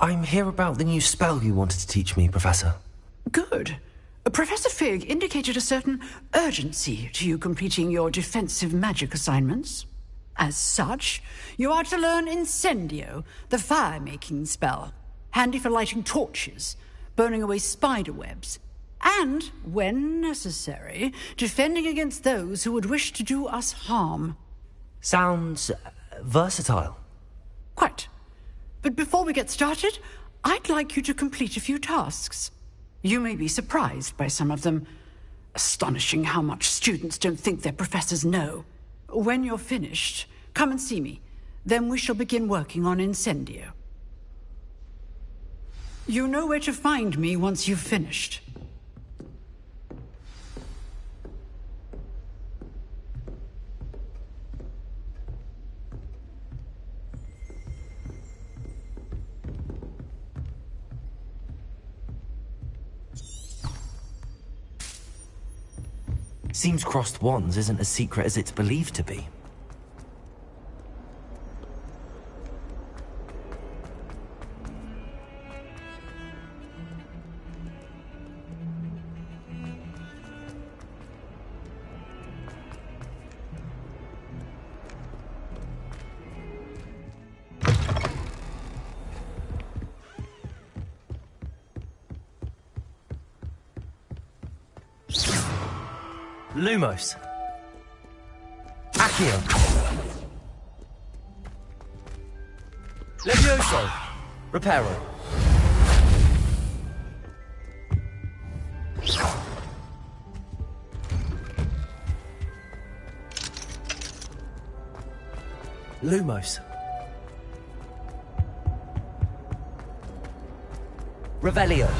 [SPEAKER 17] I'm here about the new spell you wanted to teach me, Professor.
[SPEAKER 19] Good. Professor Fig indicated a certain urgency to you completing your defensive magic assignments. As such, you are to learn Incendio, the fire-making spell, handy for lighting torches, burning away spider webs, and, when necessary, defending against those who would wish to do us harm.
[SPEAKER 17] Sounds versatile.
[SPEAKER 19] Quite. But before we get started, I'd like you to complete a few tasks. You may be surprised by some of them. Astonishing how much students don't think their professors know. When you're finished, come and see me. Then we shall begin working on Incendio. You know where to find me once you've finished.
[SPEAKER 17] Seems crossed wands isn't as secret as it's believed to be. Lumos.
[SPEAKER 1] Accio. Levioso. Reparo.
[SPEAKER 17] Lumos.
[SPEAKER 1] Revelio.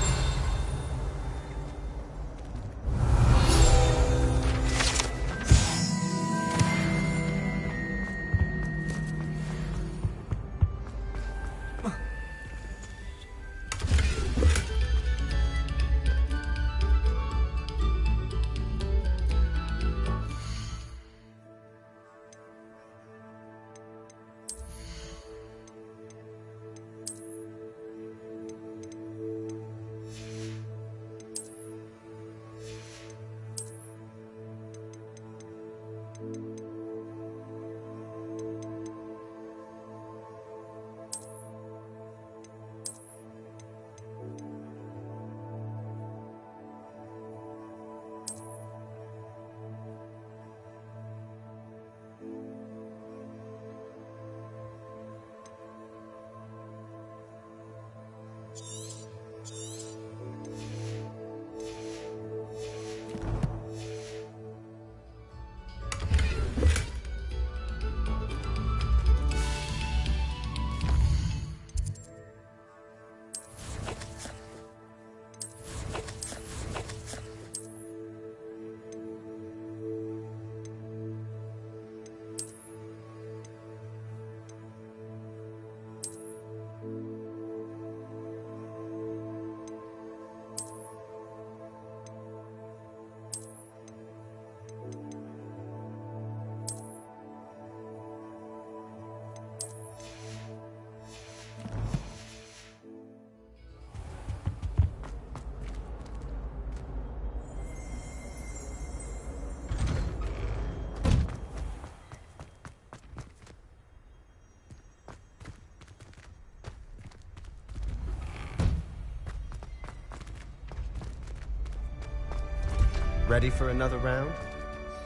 [SPEAKER 13] Ready for another round?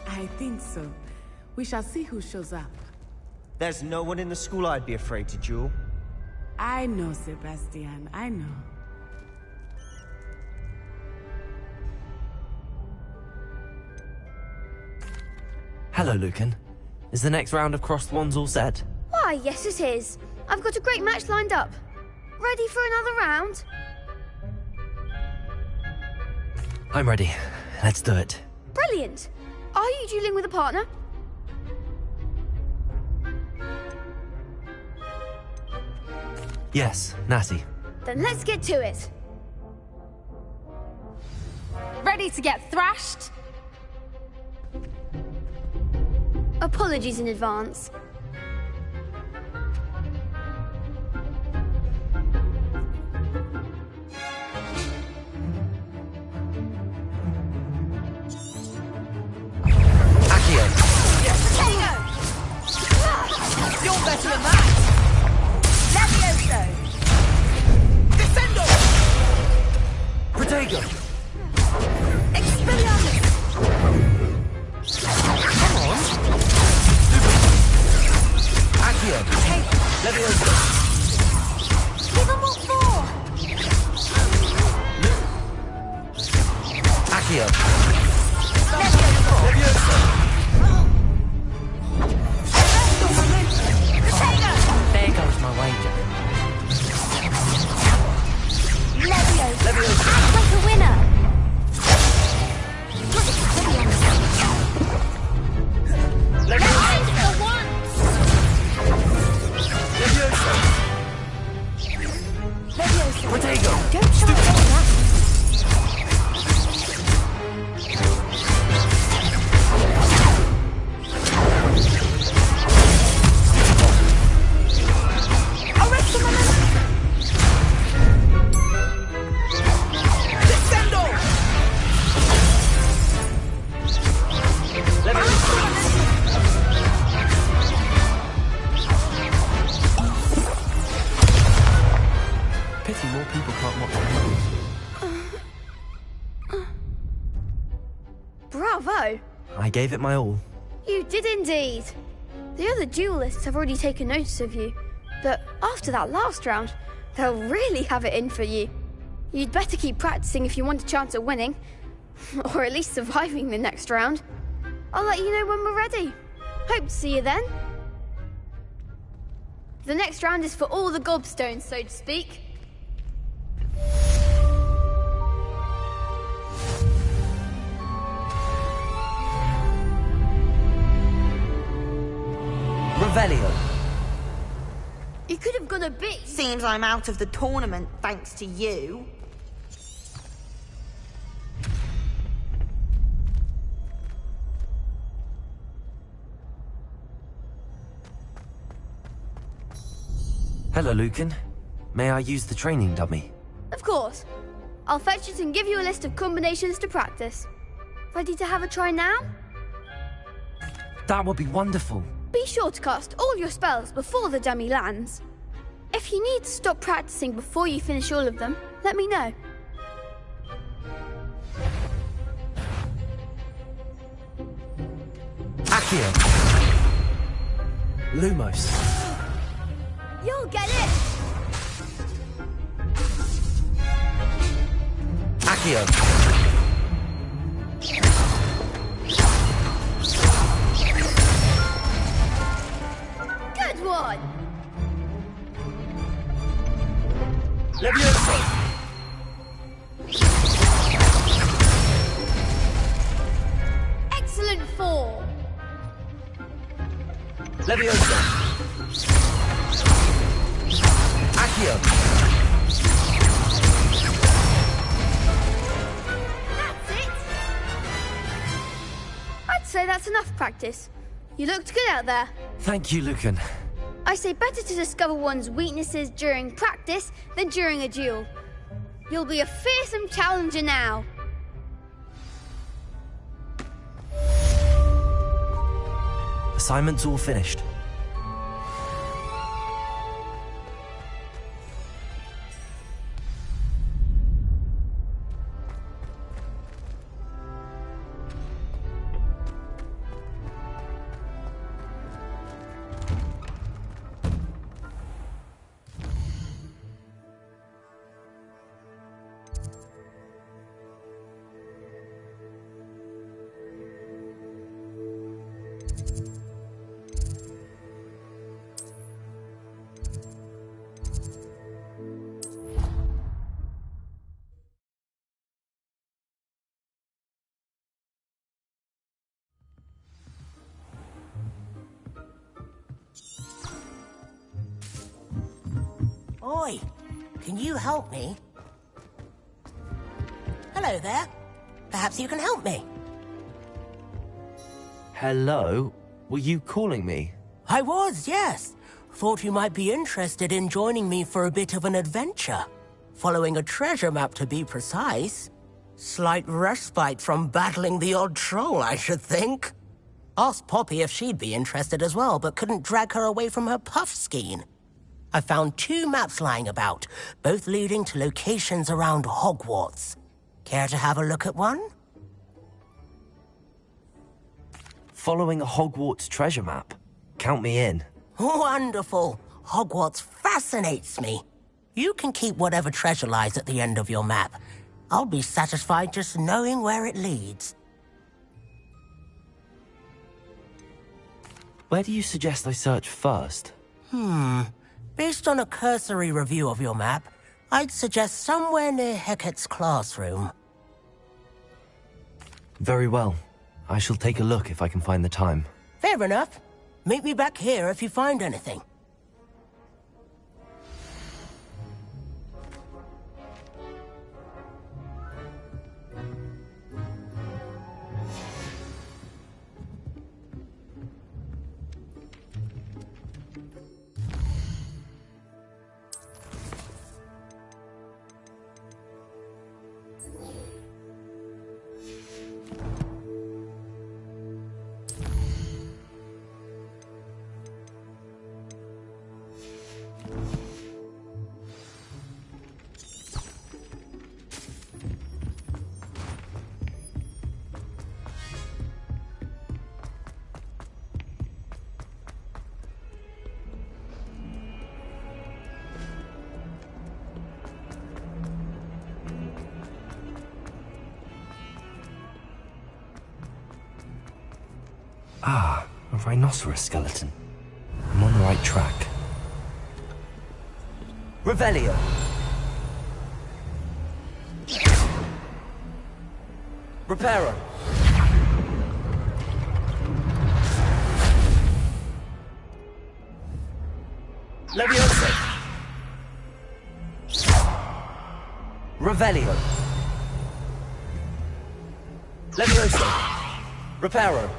[SPEAKER 8] I think so. We shall see who shows up.
[SPEAKER 13] There's no one in the school I'd be afraid to duel.
[SPEAKER 8] I know, Sebastian. I know.
[SPEAKER 17] Hello, Lucan. Is the next round of crossed wands all set?
[SPEAKER 16] Why, yes it is. I've got a great match lined up. Ready for another round?
[SPEAKER 17] I'm ready. Let's do it.
[SPEAKER 16] Brilliant. Are you dueling with a partner?
[SPEAKER 17] Yes, Natty.
[SPEAKER 16] Then let's get to it.
[SPEAKER 20] Ready to get thrashed?
[SPEAKER 16] Apologies in advance.
[SPEAKER 18] You're better than that! Levioso! Descendo!
[SPEAKER 17] Protego!
[SPEAKER 18] Expelliarmus!
[SPEAKER 17] Come on! Accio! Levioso!
[SPEAKER 16] Give him what for!
[SPEAKER 17] Accio!
[SPEAKER 18] Levioso!
[SPEAKER 17] There goes my wager.
[SPEAKER 16] Levioso! Act like a winner!
[SPEAKER 18] Levioso!
[SPEAKER 16] For once!
[SPEAKER 17] Levioso!
[SPEAKER 16] Levioso!
[SPEAKER 17] Protego!
[SPEAKER 16] Don't shout like that!
[SPEAKER 17] Pity more people can't mock my moves.
[SPEAKER 16] Bravo!
[SPEAKER 17] I gave it my all.
[SPEAKER 16] You did indeed. The other duelists have already taken notice of you, but after that last round, they'll really have it in for you. You'd better keep practicing if you want a chance at winning, or at least surviving the next round. I'll let you know when we're ready. Hope to see you then. The next round is for all the Gobstones, so to speak.
[SPEAKER 17] Revelio.
[SPEAKER 16] You could have got a bit.
[SPEAKER 18] Seems I'm out of the tournament thanks to you.
[SPEAKER 17] Hello, Lucan. May I use the training dummy?
[SPEAKER 16] Of course. I'll fetch it and give you a list of combinations to practice. Ready to have a try now?
[SPEAKER 17] That would be wonderful.
[SPEAKER 16] Be sure to cast all your spells before the dummy lands. If you need to stop practicing before you finish all of them, let me know.
[SPEAKER 17] Accio. Lumos.
[SPEAKER 16] You'll get it!
[SPEAKER 17] Accio.
[SPEAKER 16] Good one!
[SPEAKER 17] Levioso.
[SPEAKER 16] Excellent form!
[SPEAKER 17] Levioso. Accio.
[SPEAKER 16] That's it! I'd say that's enough practice. You looked good out there.
[SPEAKER 17] Thank you, Lucan.
[SPEAKER 16] I say better to discover one's weaknesses during practice than during a duel. You'll be a fearsome challenger now.
[SPEAKER 17] Assignment's all finished.
[SPEAKER 21] Oi, can you help me? Hello there. Perhaps you can help me.
[SPEAKER 17] Hello? Were you calling me?
[SPEAKER 21] I was, yes. Thought you might be interested in joining me for a bit of an adventure. Following a treasure map, to be precise. Slight respite from battling the odd troll, I should think. Asked Poppy if she'd be interested as well, but couldn't drag her away from her puff skein. I found 2 maps lying about, both leading to locations around Hogwarts. Care to have a look at one?
[SPEAKER 17] Following a Hogwarts treasure map? Count me in.
[SPEAKER 21] Wonderful. Hogwarts fascinates me. You can keep whatever treasure lies at the end of your map. I'll be satisfied just knowing where it leads.
[SPEAKER 17] Where do you suggest I search first?
[SPEAKER 21] Based on a cursory review of your map, I'd suggest somewhere near Hecat's classroom.
[SPEAKER 17] Very well. I shall take a look if I can find the time.
[SPEAKER 21] Fair enough. Meet me back here if you find anything.
[SPEAKER 17] Ah, a rhinoceros skeleton. I'm on the right track. Revelio! Reparo! Leviosa! Revelio! Leviosa! Reparo!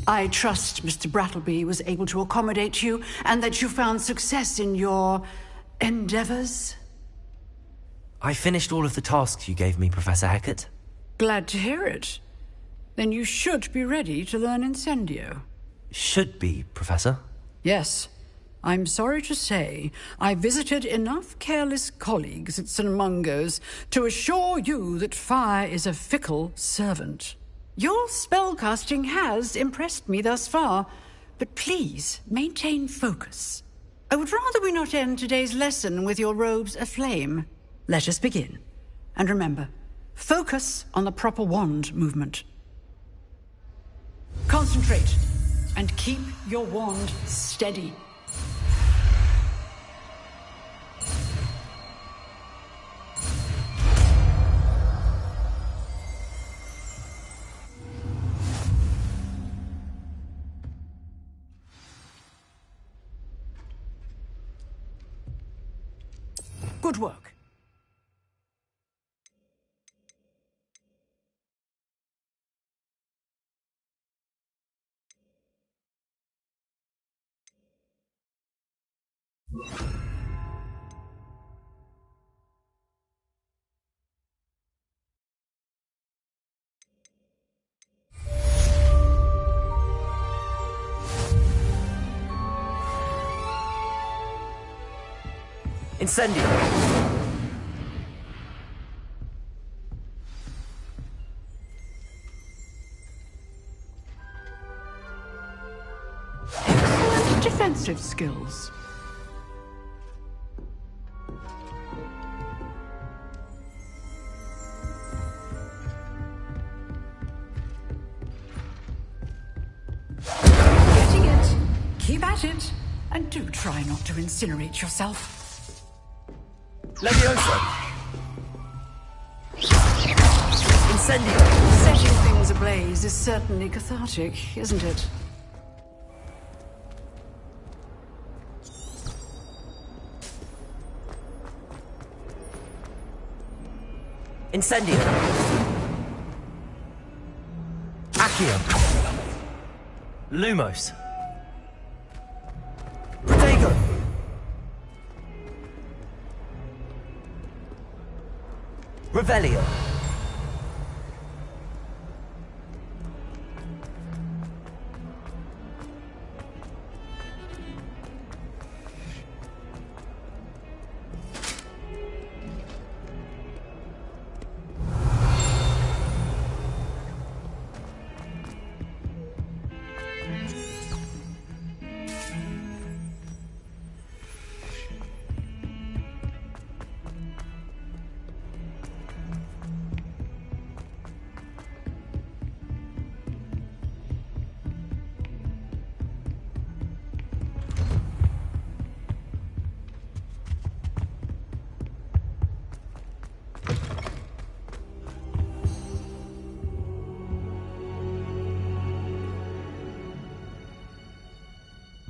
[SPEAKER 19] I trust Mr. Brattkeby was able to accommodate you and that you found success in your endeavors.
[SPEAKER 17] I finished all of the tasks you gave me, Professor Hecat.
[SPEAKER 19] Glad to hear it. Then you should be ready to learn Incendio.
[SPEAKER 17] Should be, Professor.
[SPEAKER 19] Yes. I'm sorry to say, I visited enough careless colleagues at St. Mungo's to assure you that fire is a fickle servant. Your spellcasting has impressed me thus far, but please maintain focus. I would rather we not end today's lesson with your robes aflame. Let us begin. And remember, focus on the proper wand movement. Concentrate, and keep your wand steady. Good work.
[SPEAKER 17] Incendio!
[SPEAKER 19] Excellent defensive skills. Keep at it, and do try not to incinerate yourself.
[SPEAKER 13] Levioso! Incendio!
[SPEAKER 19] Setting things ablaze is certainly cathartic, isn't it?
[SPEAKER 13] Incendio! Accio! Lumos! Protego! Revelio!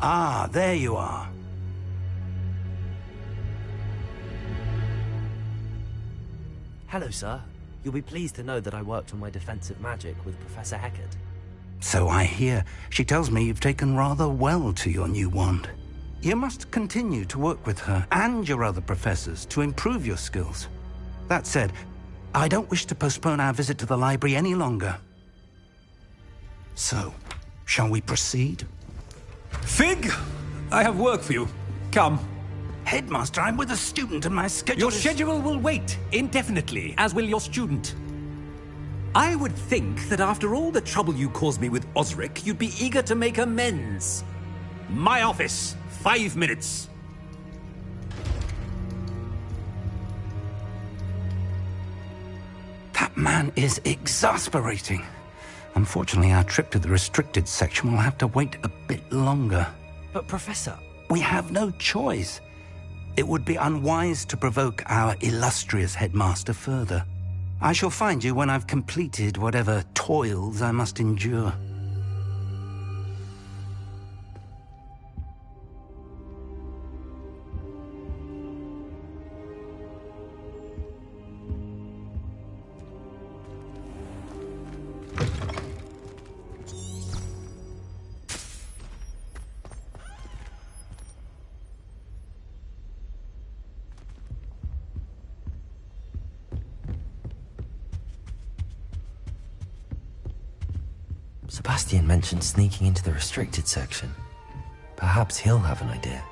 [SPEAKER 12] Ah, there you are.
[SPEAKER 13] Hello, sir. You'll be pleased to know that I worked on my defensive magic with Professor Hecat.
[SPEAKER 12] So I hear. She tells me you've taken rather well to your new wand. You must continue to work with her and your other professors to improve your skills. That said, I don't wish to postpone our visit to the library any longer. So, shall we proceed?
[SPEAKER 2] Fig! I have work for you. Come.
[SPEAKER 12] Headmaster, I'm with a student and my schedule
[SPEAKER 2] Your
[SPEAKER 12] is...
[SPEAKER 2] schedule will wait indefinitely, as will your student. I would think that after all the trouble you caused me with Osric, you'd be eager to make amends. My office, 5 minutes.
[SPEAKER 12] That man is exasperating. Unfortunately, our trip to the restricted section will have to wait a bit longer.
[SPEAKER 13] But, Professor...
[SPEAKER 12] We have no choice. It would be unwise to provoke our illustrious headmaster further. I shall find you when I've completed whatever toils I must endure.
[SPEAKER 17] Sebastian mentioned sneaking into the restricted section. Perhaps he'll have an idea.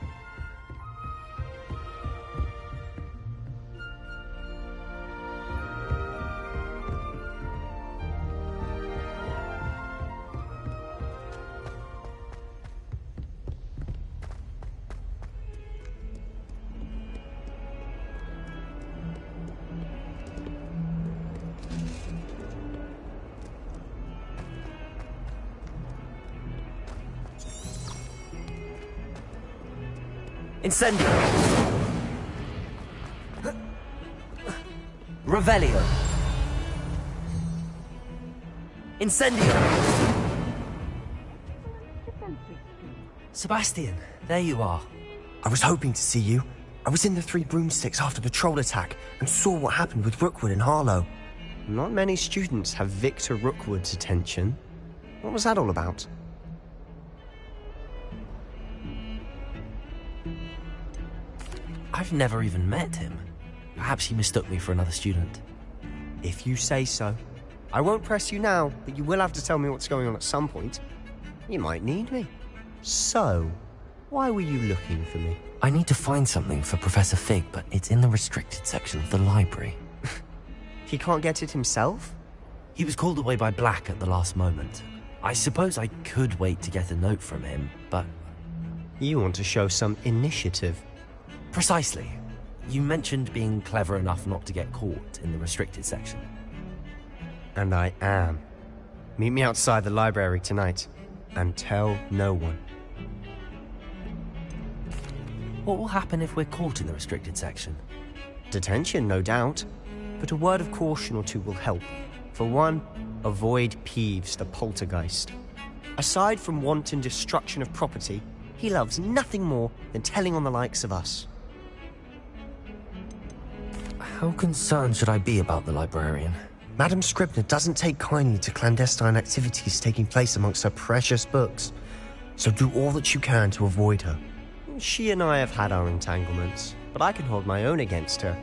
[SPEAKER 13] Incendio! Revelio! Incendio! Sebastian, there you are.
[SPEAKER 22] I was hoping to see you. I was in the 3 Broomsticks after the troll attack and saw what happened with Rookwood and Harlow.
[SPEAKER 13] Not many students have Victor Rookwood's attention. What was that all about?
[SPEAKER 17] I've never even met him. Perhaps he mistook me for another student.
[SPEAKER 13] If you say so. I won't press you now, but you will have to tell me what's going on at some point. You might need me. So, why were you looking for me?
[SPEAKER 17] I need to find something for Professor Fig, but it's in the restricted section of the library.
[SPEAKER 13] He can't get it himself?
[SPEAKER 17] He was called away by Black at the last moment. I suppose I could wait to get a note from him, but...
[SPEAKER 13] You want to show some initiative.
[SPEAKER 17] Precisely. You mentioned being clever enough not to get caught in the restricted section.
[SPEAKER 13] And I am. Meet me outside the library tonight, and tell no one.
[SPEAKER 17] What will happen if we're caught in the restricted section?
[SPEAKER 13] Detention, no doubt. But a word of caution or two will help. For one, avoid Peeves the poltergeist. Aside from wanton destruction of property, he loves nothing more than telling on the likes of us.
[SPEAKER 17] How concerned should I be about the librarian?
[SPEAKER 13] Madam Scribner doesn't take kindly to clandestine activities taking place amongst her precious books, so do all that you can to avoid her. She and I have had our entanglements, but I can hold my own against her.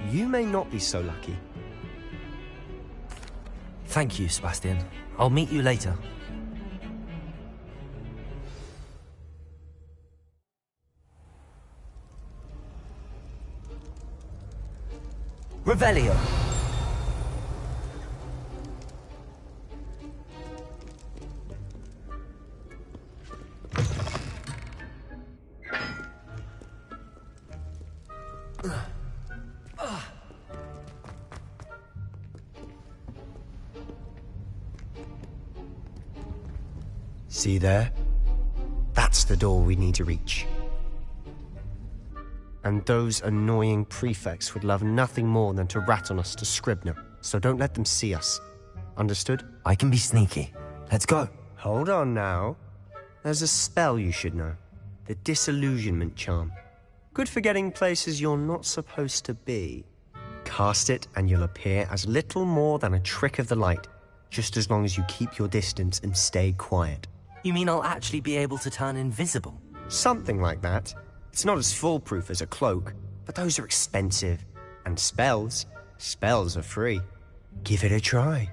[SPEAKER 13] You may not be so lucky.
[SPEAKER 17] Thank you, Sebastian. I'll meet you later. Revelio!
[SPEAKER 13] See there? That's the door we need to reach. And those annoying prefects would love nothing more than to rat on us to Scribner, so don't let them see us. Understood?
[SPEAKER 17] I can be sneaky. Let's go.
[SPEAKER 13] Hold on now. There's a spell you should know. The Disillusionment charm. Good for getting places you're not supposed to be. Cast it and you'll appear as little more than a trick of the light, just as long as you keep your distance and stay quiet.
[SPEAKER 17] You mean I'll actually be able to turn invisible?
[SPEAKER 13] Something like that. It's not as foolproof as a cloak, but those are expensive. And spells are free. Give it a try.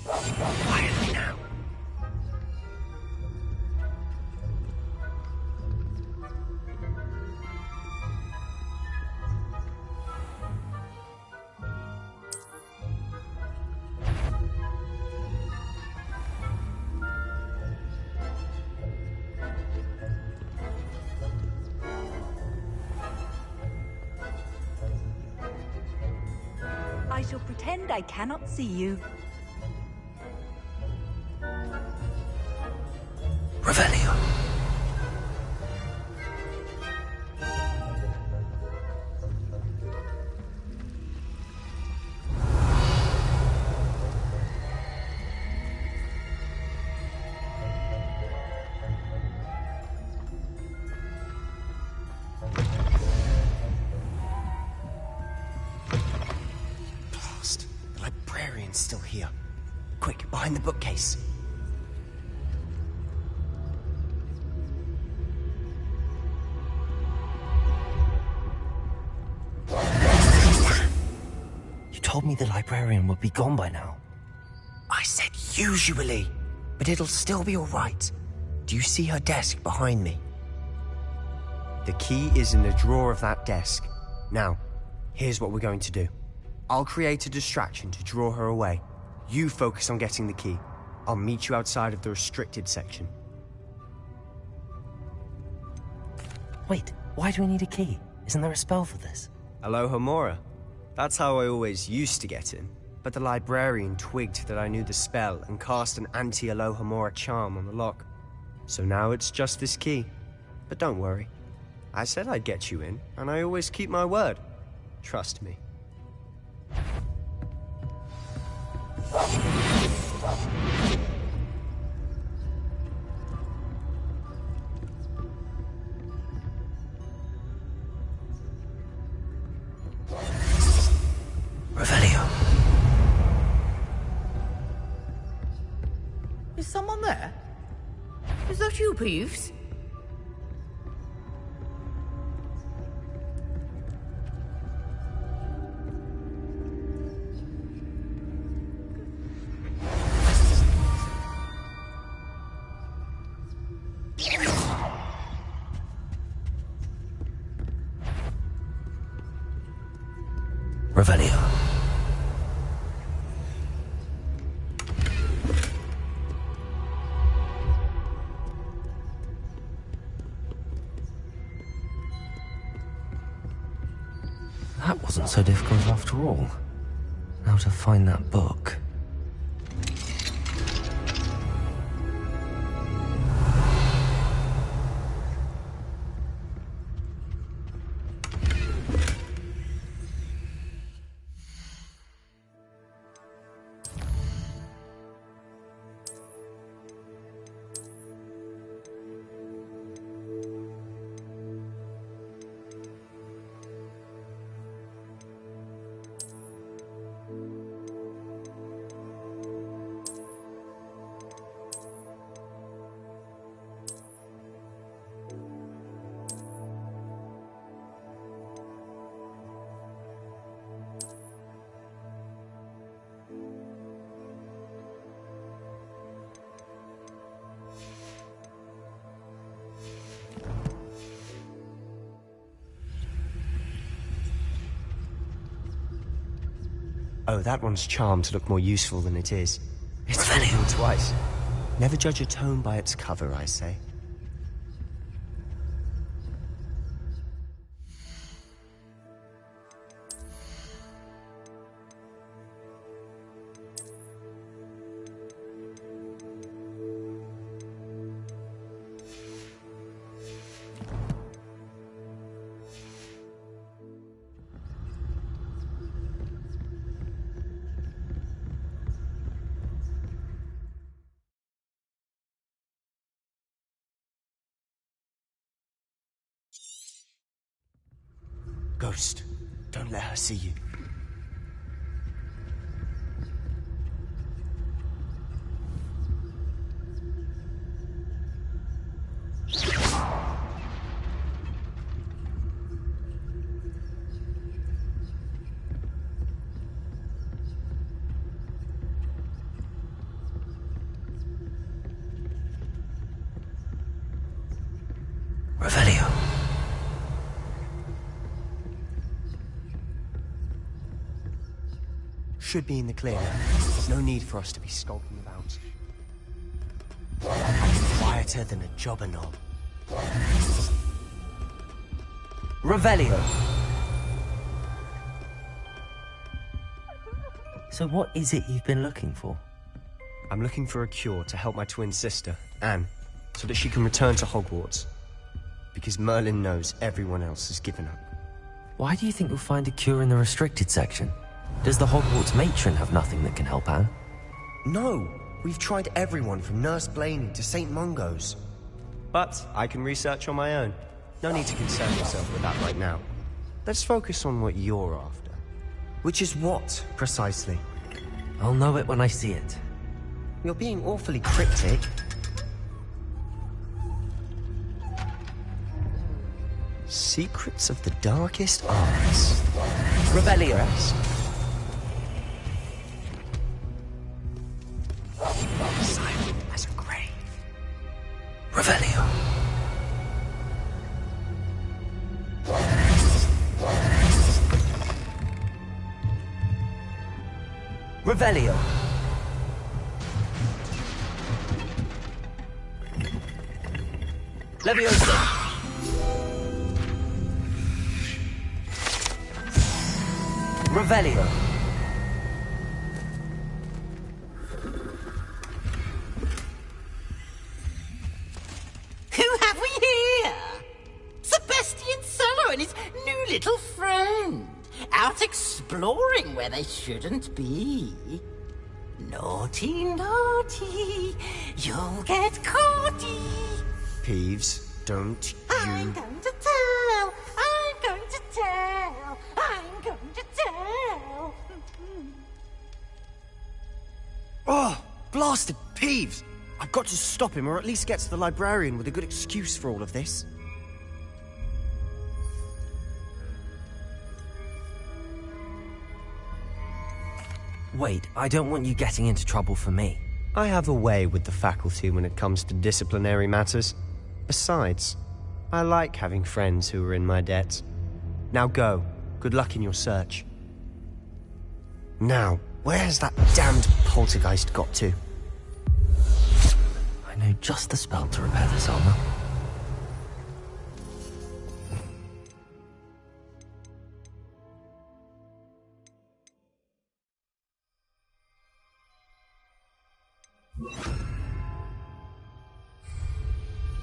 [SPEAKER 13] Quietly now.
[SPEAKER 14] I shall pretend I cannot see you.
[SPEAKER 17] Revelio.
[SPEAKER 13] Blast. The librarian's still here. Quick, behind the bookcase.
[SPEAKER 17] Told me the librarian would be gone by now.
[SPEAKER 13] I said usually, but it'll still be all right. Do you see her desk behind me? The key is in the drawer of that desk. Now, here's what we're going to do. I'll create a distraction to draw her away. You focus on getting the key. I'll meet you outside of the restricted section.
[SPEAKER 17] Wait, why do we need a key? Isn't there a spell for this?
[SPEAKER 13] Alohomora. That's how I always used to get in. But the librarian twigged that I knew the spell and cast an anti-Alohomora charm on the lock. So now it's just this key. But don't worry. I said I'd get you in, and I always keep my word. Trust me.
[SPEAKER 17] Revelio.
[SPEAKER 4] just you, Peeves?
[SPEAKER 17] Revelio. That wasn't so difficult after all. Now to find that book.
[SPEAKER 13] Oh, that one's charmed to look more useful than it is. It's revealed twice. Never judge a tome by its cover, I say. Ghost, don't let her see you.
[SPEAKER 17] Revelio.
[SPEAKER 13] Should be in the clear. There's no need for us to be skulking about. I'm quieter than a jobber knob.
[SPEAKER 17] Revelio. So what is it you've been looking for?
[SPEAKER 13] I'm looking for a cure to help my twin sister, Anne, so that she can return to Hogwarts. Because Merlin knows everyone else has given up.
[SPEAKER 17] Why do you think you'll find a cure in the restricted section? Does the Hogwarts matron have nothing that can help Anne?
[SPEAKER 13] No! We've tried everyone from Nurse Blaney to St. Mungo's. But I can research on my own. No need to concern yourself with that right now. Let's focus on what you're after. Which is what, precisely?
[SPEAKER 17] I'll know it when I see it.
[SPEAKER 13] You're being awfully cryptic. Secrets of the darkest arts.
[SPEAKER 17] Revelio.
[SPEAKER 13] Silent as a grave.
[SPEAKER 17] Revelio. Revelio. Leviosa. Revelio.
[SPEAKER 18] Who have we here? Sebastian Sallow and his new little friend. Out exploring where they shouldn't be. Naughty, naughty. You'll get caughty.
[SPEAKER 13] Peeves, don't you...
[SPEAKER 18] I'm going to tell. I'm going to tell. I'm going to tell.
[SPEAKER 13] Oh, blasted Peeves! I've got to stop him, or at least get to the librarian with a good excuse for all of this.
[SPEAKER 17] Wait, I don't want you getting into trouble for me.
[SPEAKER 13] I have a way with the faculty when it comes to disciplinary matters. Besides, I like having friends who are in my debt. Now go. Good luck in your search. Now, where's that damned poltergeist got to?
[SPEAKER 17] I know just the spell to repair this armor.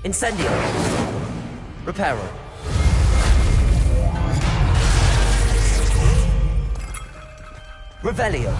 [SPEAKER 1] Incendio. Reparo. Revelio.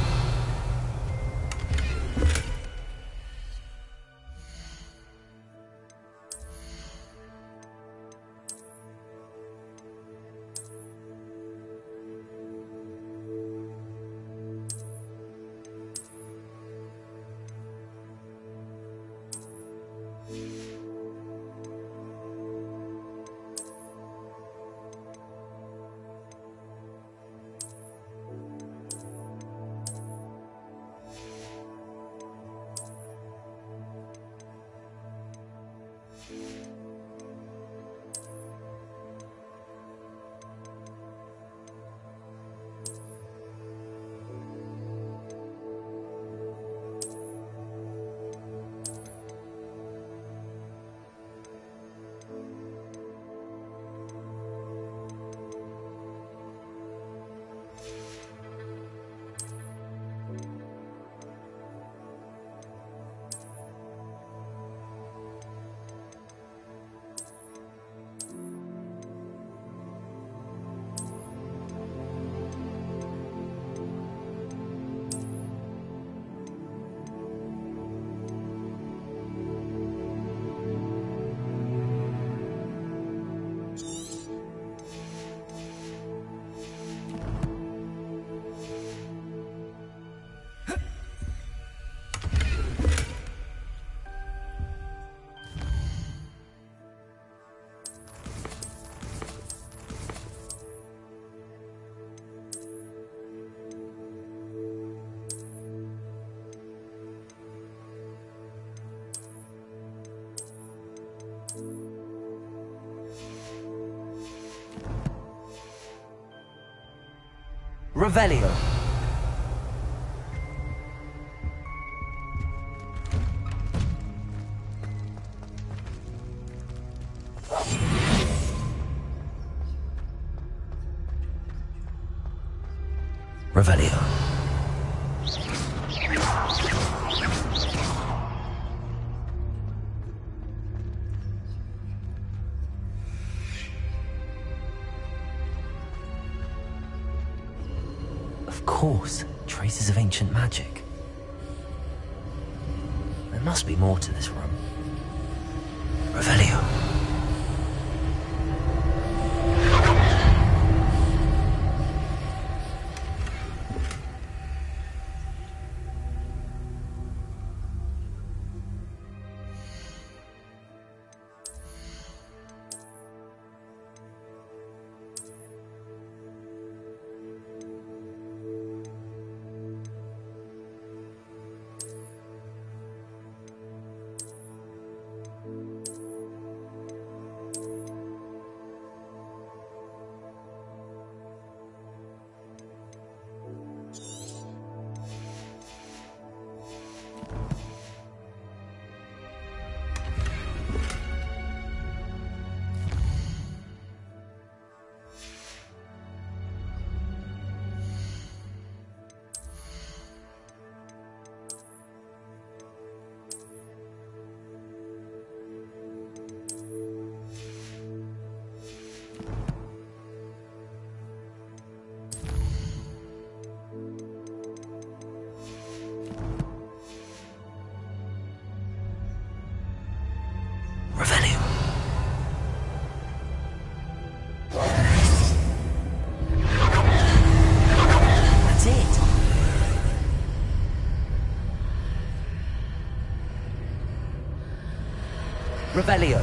[SPEAKER 1] Revelio.
[SPEAKER 17] Revelio. Of course, traces of ancient magic. There must be more to this room. Revelio.
[SPEAKER 1] Revelio.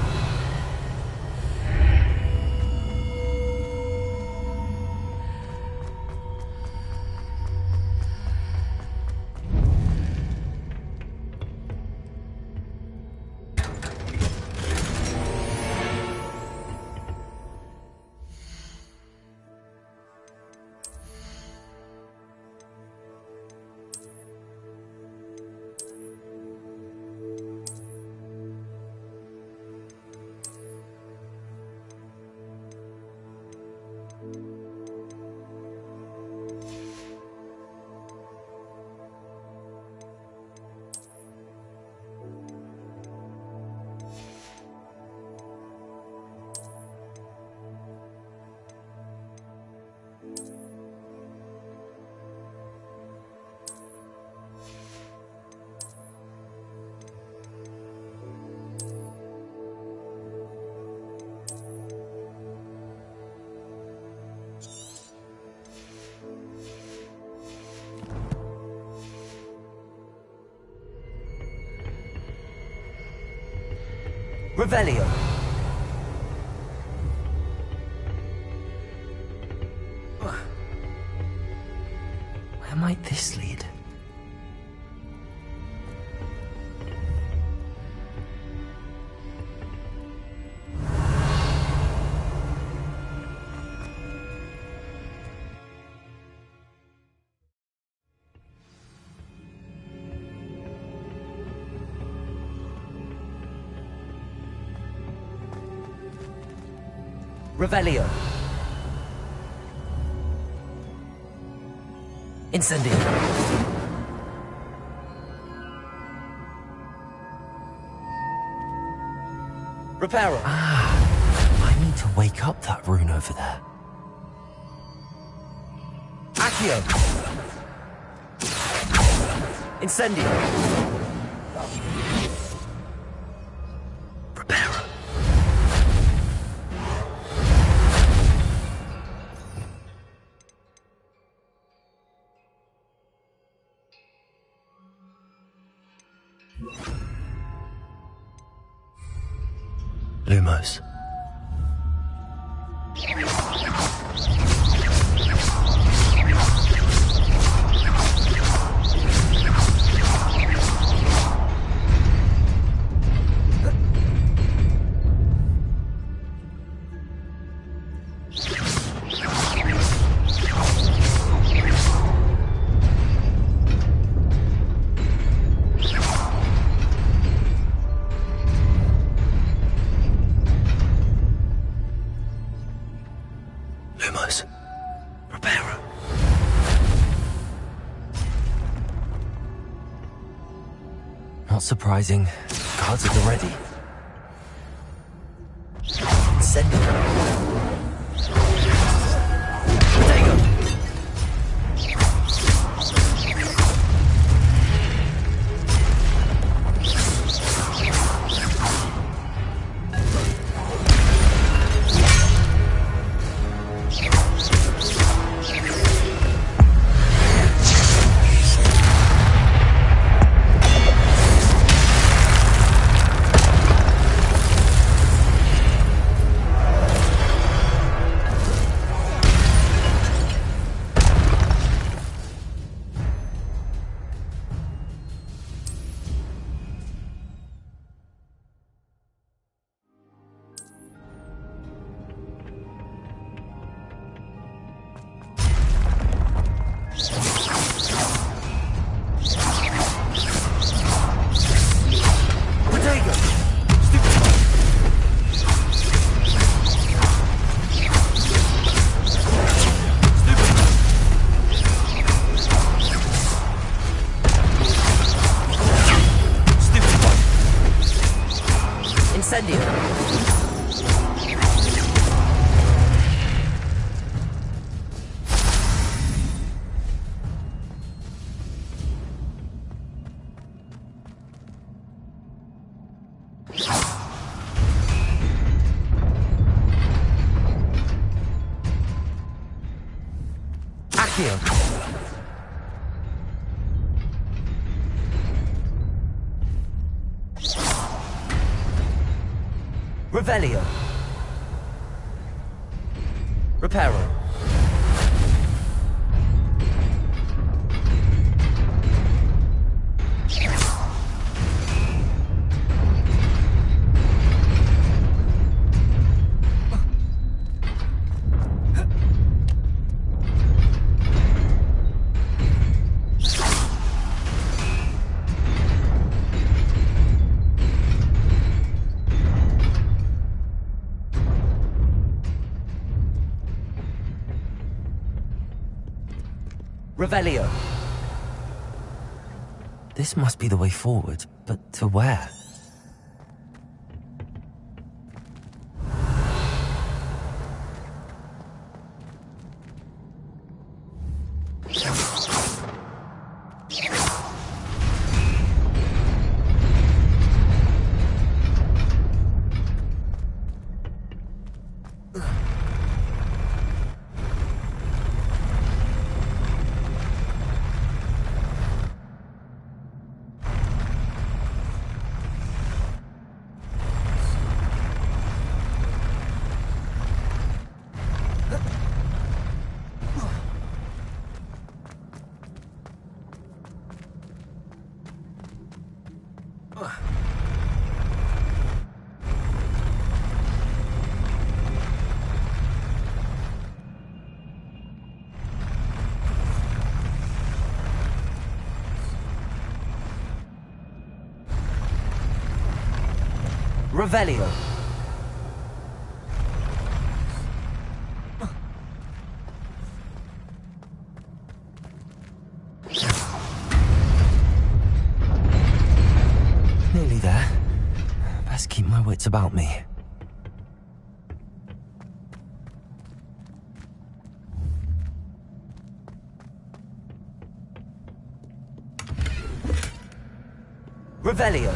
[SPEAKER 1] Revelio.
[SPEAKER 17] Where might this lead?
[SPEAKER 1] Revelio. Incendio. Reparo.
[SPEAKER 17] I need to wake up that rune over there.
[SPEAKER 1] Accio. Incendio.
[SPEAKER 17] Lumos. Surprising. Cards at the ready.
[SPEAKER 1] Send it. Revelio. Reparo. Revelio.
[SPEAKER 17] This must be the way forward, but to where?
[SPEAKER 1] Revelio.
[SPEAKER 17] Nearly there. Best keep my wits about me.
[SPEAKER 1] Revelio.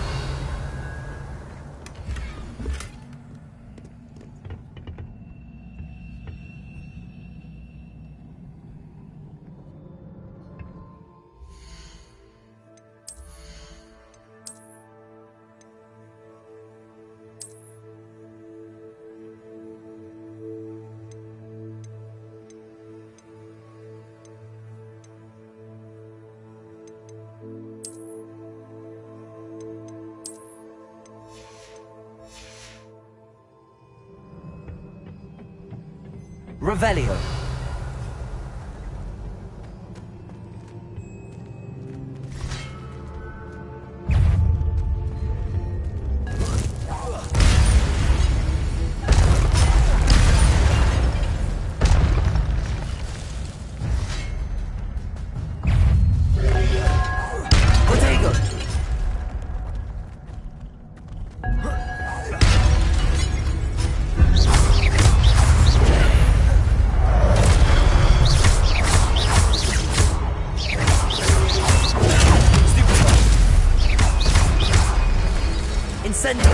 [SPEAKER 1] Revelio. Incendio.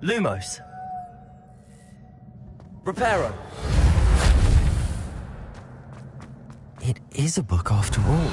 [SPEAKER 1] Lumos. Reparo.
[SPEAKER 17] It is a book after all.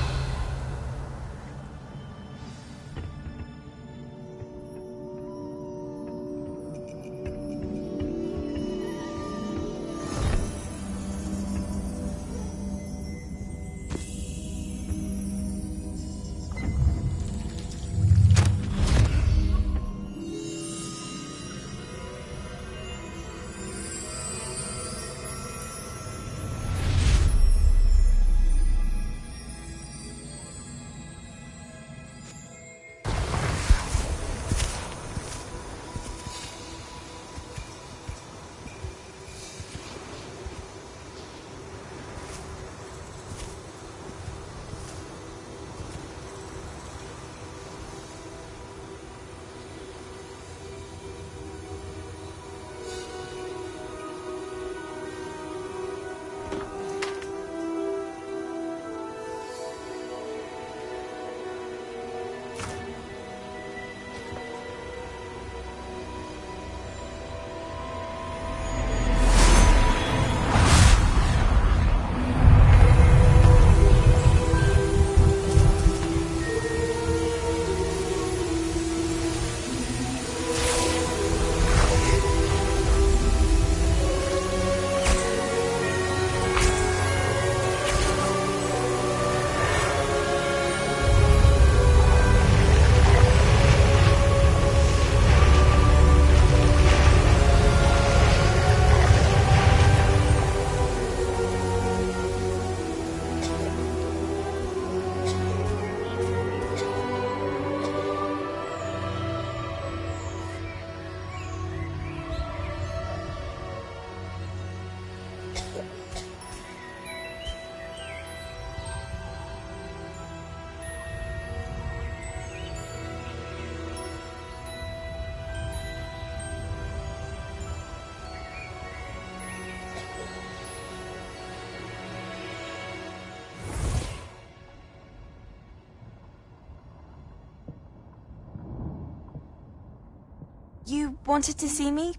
[SPEAKER 4] You wanted to see me?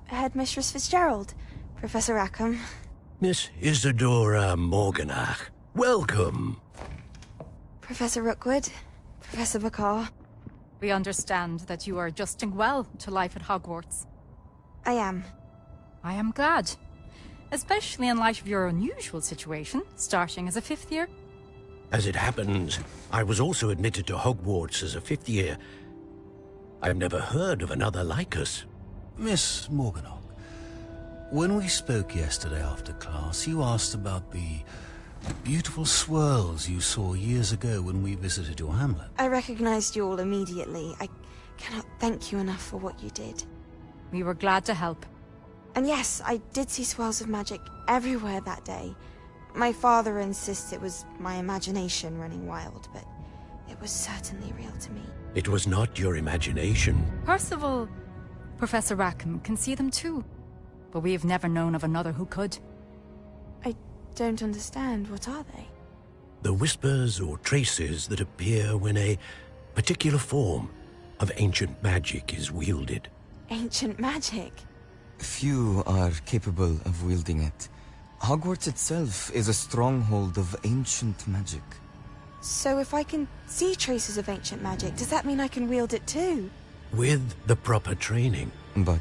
[SPEAKER 4] Headmistress Fitzgerald, Professor Rackham.
[SPEAKER 7] Miss Isadora Morganach, welcome.
[SPEAKER 4] Professor Rookwood, Professor Bakar.
[SPEAKER 20] We understand that you are adjusting well to life at Hogwarts.
[SPEAKER 4] I am.
[SPEAKER 20] I am glad. Especially in light of your unusual situation, starting as a 5th year.
[SPEAKER 7] As it happens, I was also admitted to Hogwarts as a 5th year. I've never heard of another like us.
[SPEAKER 10] Miss Morganach, when we spoke yesterday after class, you asked about the beautiful swirls you saw years ago when we visited your hamlet.
[SPEAKER 4] I recognized you all immediately. I cannot thank you enough for what you did.
[SPEAKER 20] We were glad to help.
[SPEAKER 4] And yes, I did see swirls of magic everywhere that day. My father insists it was my imagination running wild, but it was certainly real to me.
[SPEAKER 7] It was not your imagination.
[SPEAKER 20] Percival, Professor Rackham can see them too. But we have never known of another who could.
[SPEAKER 4] I don't understand. What are they?
[SPEAKER 7] The whispers or traces that appear when a particular form of ancient magic is wielded.
[SPEAKER 4] Ancient magic?
[SPEAKER 17] Few are capable of wielding it. Hogwarts itself is a stronghold of ancient magic.
[SPEAKER 4] So if I can see traces of ancient magic, does that mean I can wield it too?
[SPEAKER 7] With the proper training.
[SPEAKER 17] But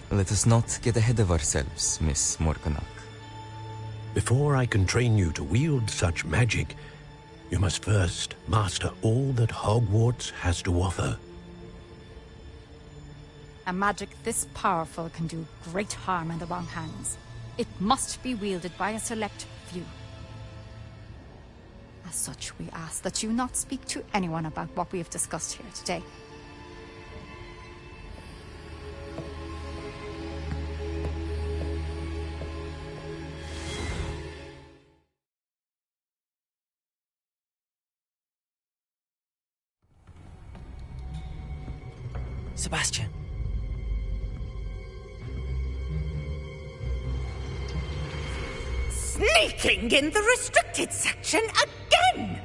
[SPEAKER 17] let us not get ahead of ourselves, Miss Morganach.
[SPEAKER 7] Before I can train you to wield such magic, you must first master all that Hogwarts has to offer.
[SPEAKER 20] A magic this powerful can do great harm in the wrong hands. It must be wielded by a select few. As such, we ask that you not speak to anyone about what we have discussed here today.
[SPEAKER 1] Sebastian.
[SPEAKER 18] Sneaking in the restricted section again!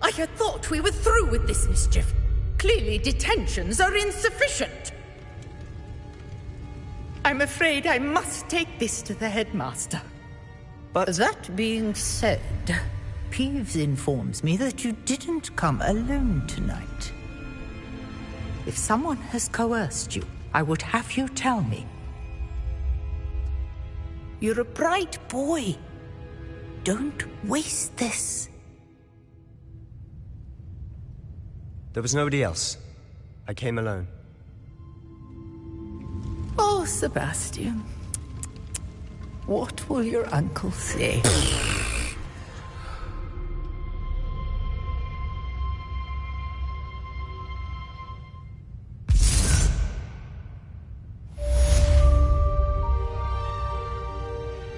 [SPEAKER 18] I had thought we were through with this mischief. Clearly detentions are insufficient. I'm afraid I must take this to the headmaster.
[SPEAKER 23] But that being said, Peeves informs me that you didn't come alone tonight. If someone has coerced you, I would have you tell me. You're a bright boy. Don't waste this.
[SPEAKER 13] There was nobody else. I came alone.
[SPEAKER 23] Oh, Sebastian. What will your uncle say?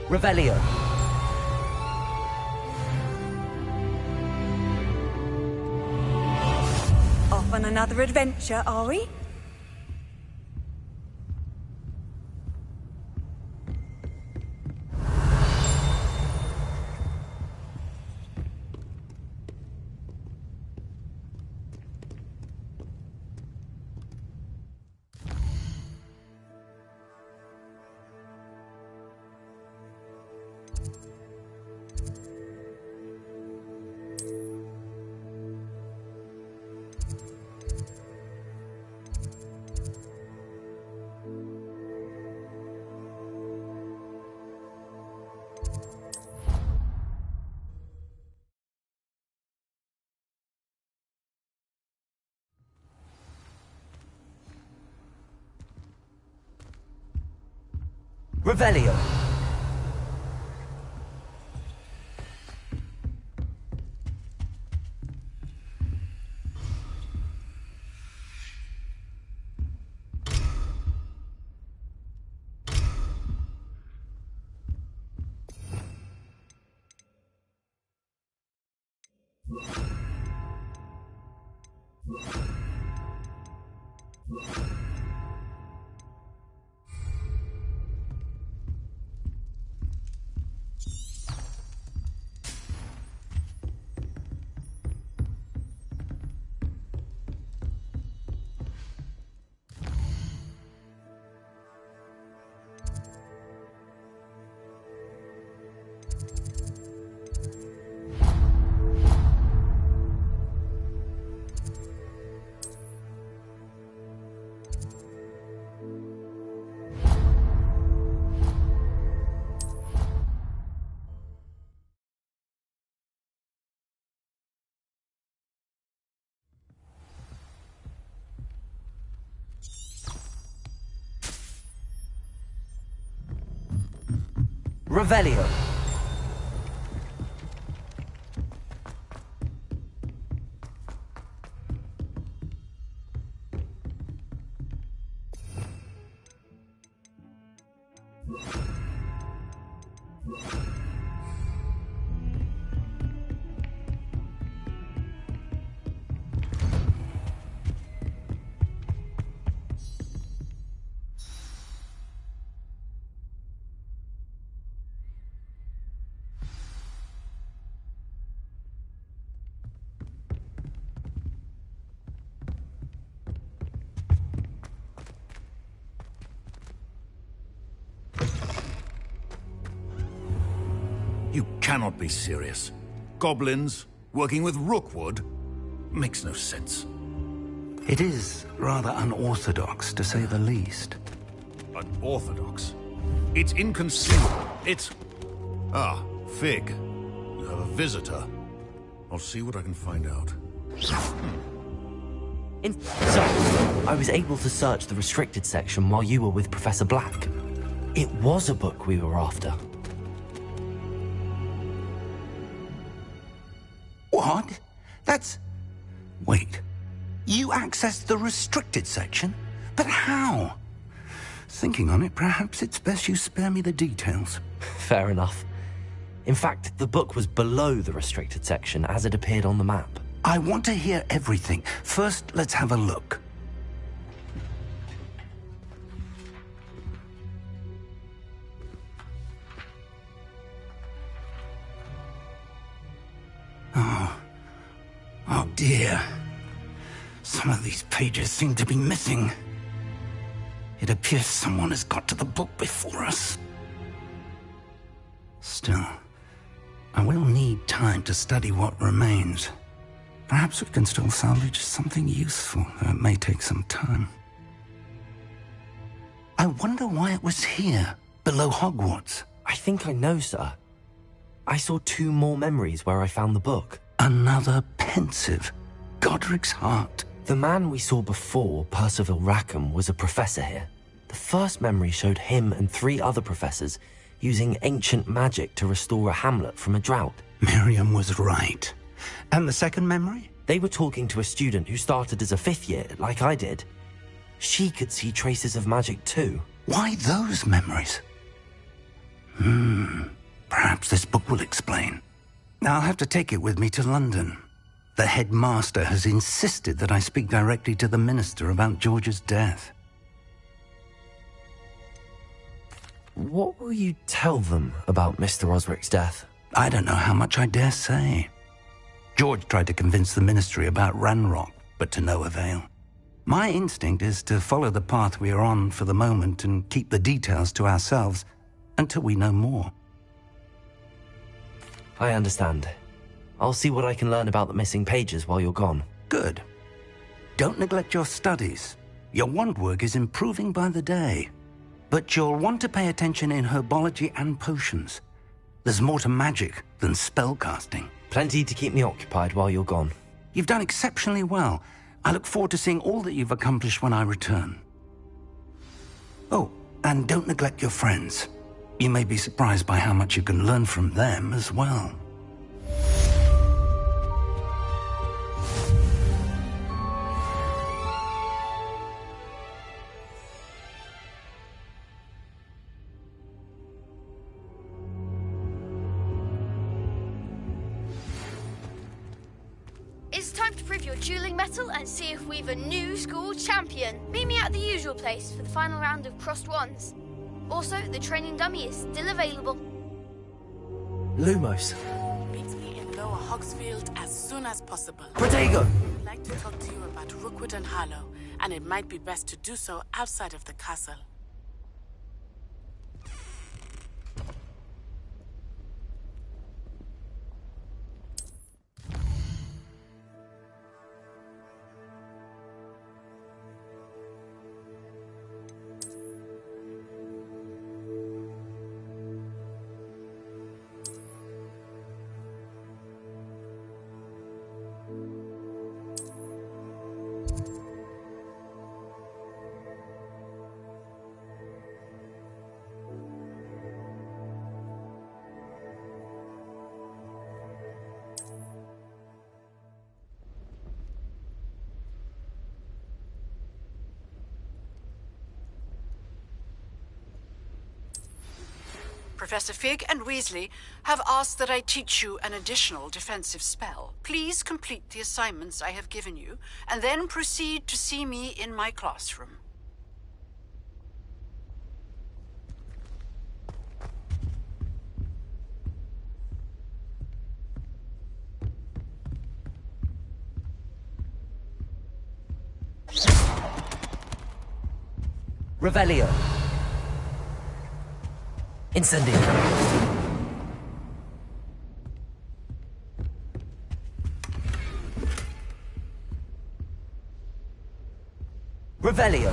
[SPEAKER 1] Revelio.
[SPEAKER 14] Off on another adventure, are we?
[SPEAKER 1] Revelio.
[SPEAKER 17] Revelio.
[SPEAKER 6] You cannot be serious. Goblins working with Rookwood? Makes no sense.
[SPEAKER 12] It is rather unorthodox, to say the least.
[SPEAKER 6] Unorthodox? It's inconceivable. It's... Ah, Fig. You have a visitor. I'll see what I can find out.
[SPEAKER 17] So, I was able to search the restricted section while you were with Professor Black. It was a book we were after.
[SPEAKER 12] What? That's... Wait. You accessed the restricted section? But how? Thinking on it, perhaps it's best you spare me the details.
[SPEAKER 17] Fair enough. In fact, the book was below the restricted section as it appeared on the map.
[SPEAKER 12] I want to hear everything. First, let's have a look. Oh dear. Some of these pages seem to be missing. It appears someone has got to the book before us. Still, I will need time to study what remains. Perhaps we can still salvage something useful, though it may take some time. I wonder why it was here, below Hogwarts.
[SPEAKER 17] I think I know, sir. I saw 2 more memories where I found the book.
[SPEAKER 12] Another Pensieve. Godric's heart.
[SPEAKER 17] The man we saw before, Percival Rackham, was a professor here. The first memory showed him and 3 other professors using ancient magic to restore a hamlet from a drought.
[SPEAKER 12] Miriam was right. And the second memory?
[SPEAKER 17] They were talking to a student who started as a 5th year, like I did. She could see traces of magic too.
[SPEAKER 12] Why those memories? Perhaps this book will explain. I'll have to take it with me to London. The headmaster has insisted that I speak directly to the minister about George's death.
[SPEAKER 17] What will you tell them about Mr. Osric's death?
[SPEAKER 12] I don't know how much I dare say. George tried to convince the ministry about Ranrok, but to no avail. My instinct is to follow the path we are on for the moment and keep the details to ourselves until we know more.
[SPEAKER 17] I understand. I'll see what I can learn about the missing pages while you're gone.
[SPEAKER 12] Good. Don't neglect your studies. Your wand work is improving by the day. But you'll want to pay attention in herbology and potions. There's more to magic than spellcasting.
[SPEAKER 17] Plenty to keep me occupied while you're gone.
[SPEAKER 12] You've done exceptionally well. I look forward to seeing all that you've accomplished when I return. Oh, and don't neglect your friends. You may be surprised by how much you can learn from them as well.
[SPEAKER 16] It's time to prove your dueling mettle and see if we've a new school champion. Meet me at the usual place for the final round of crossed wands. Also, the training dummy is still available.
[SPEAKER 17] Lumos.
[SPEAKER 8] Meet me in Lower Hogsfield as soon as possible.
[SPEAKER 17] Protego!
[SPEAKER 8] I'd like to talk to you about Rookwood and Sallow, and it might be best to do so outside of the castle.
[SPEAKER 19] Professor Fig and Weasley have asked that I teach you an additional defensive spell. Please complete the assignments I have given you, and then proceed to see me in my classroom.
[SPEAKER 1] Revelio. Incendio. Revelio.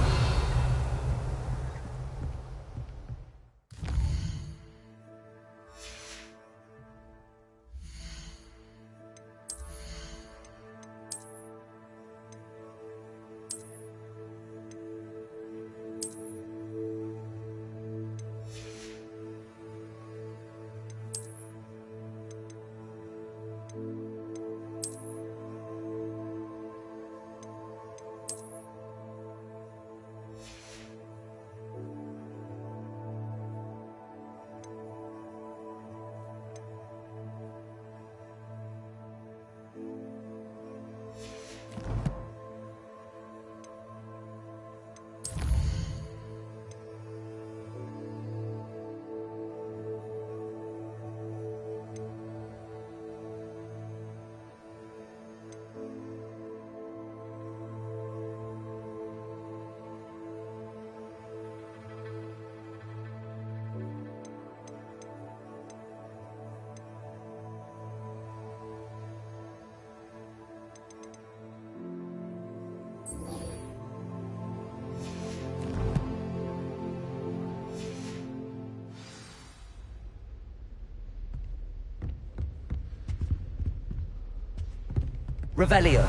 [SPEAKER 1] Revelio.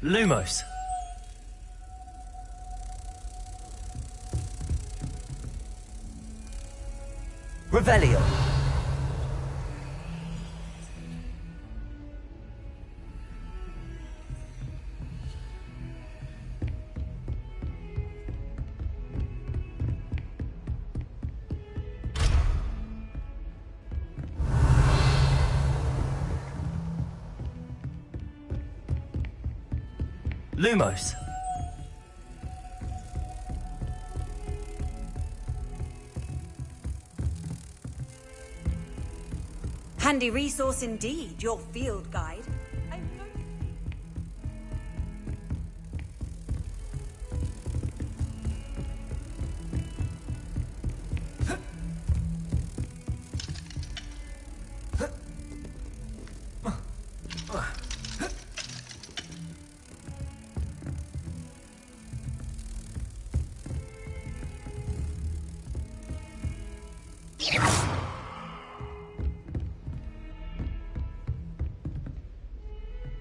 [SPEAKER 1] Lumos. Revelio. Lumos.
[SPEAKER 14] Handy resource indeed, your field guide.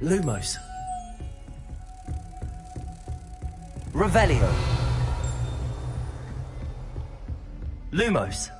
[SPEAKER 1] Lumos. Revelio. Lumos.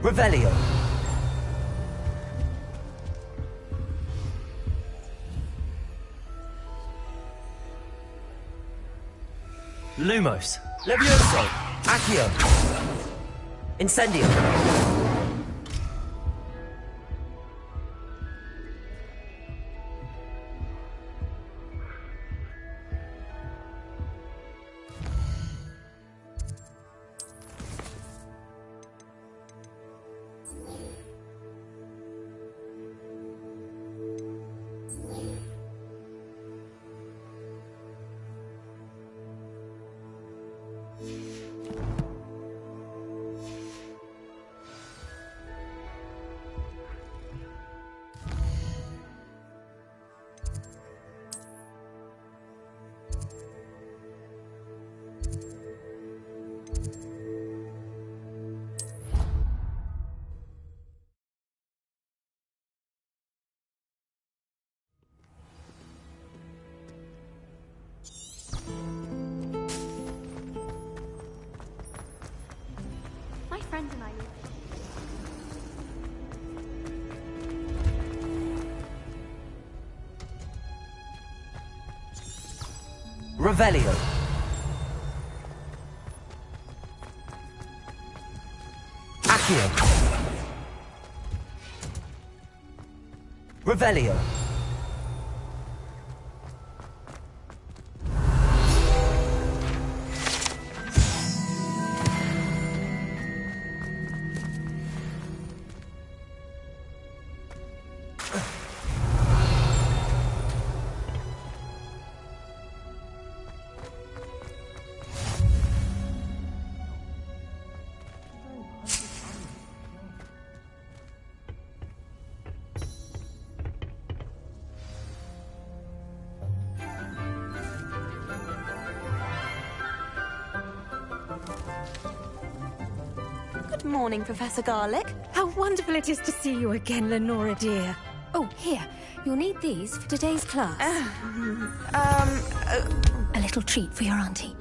[SPEAKER 13] Revelio. Lumos. Levioso. Accio. Incendio.
[SPEAKER 5] My friend and I live.
[SPEAKER 13] Revelio. Accio. Revelio.
[SPEAKER 5] Good morning, Professor Garlic.
[SPEAKER 9] How wonderful it is to see you again, Lenora dear. Oh, here. You'll need these for today's class. A little treat for your auntie.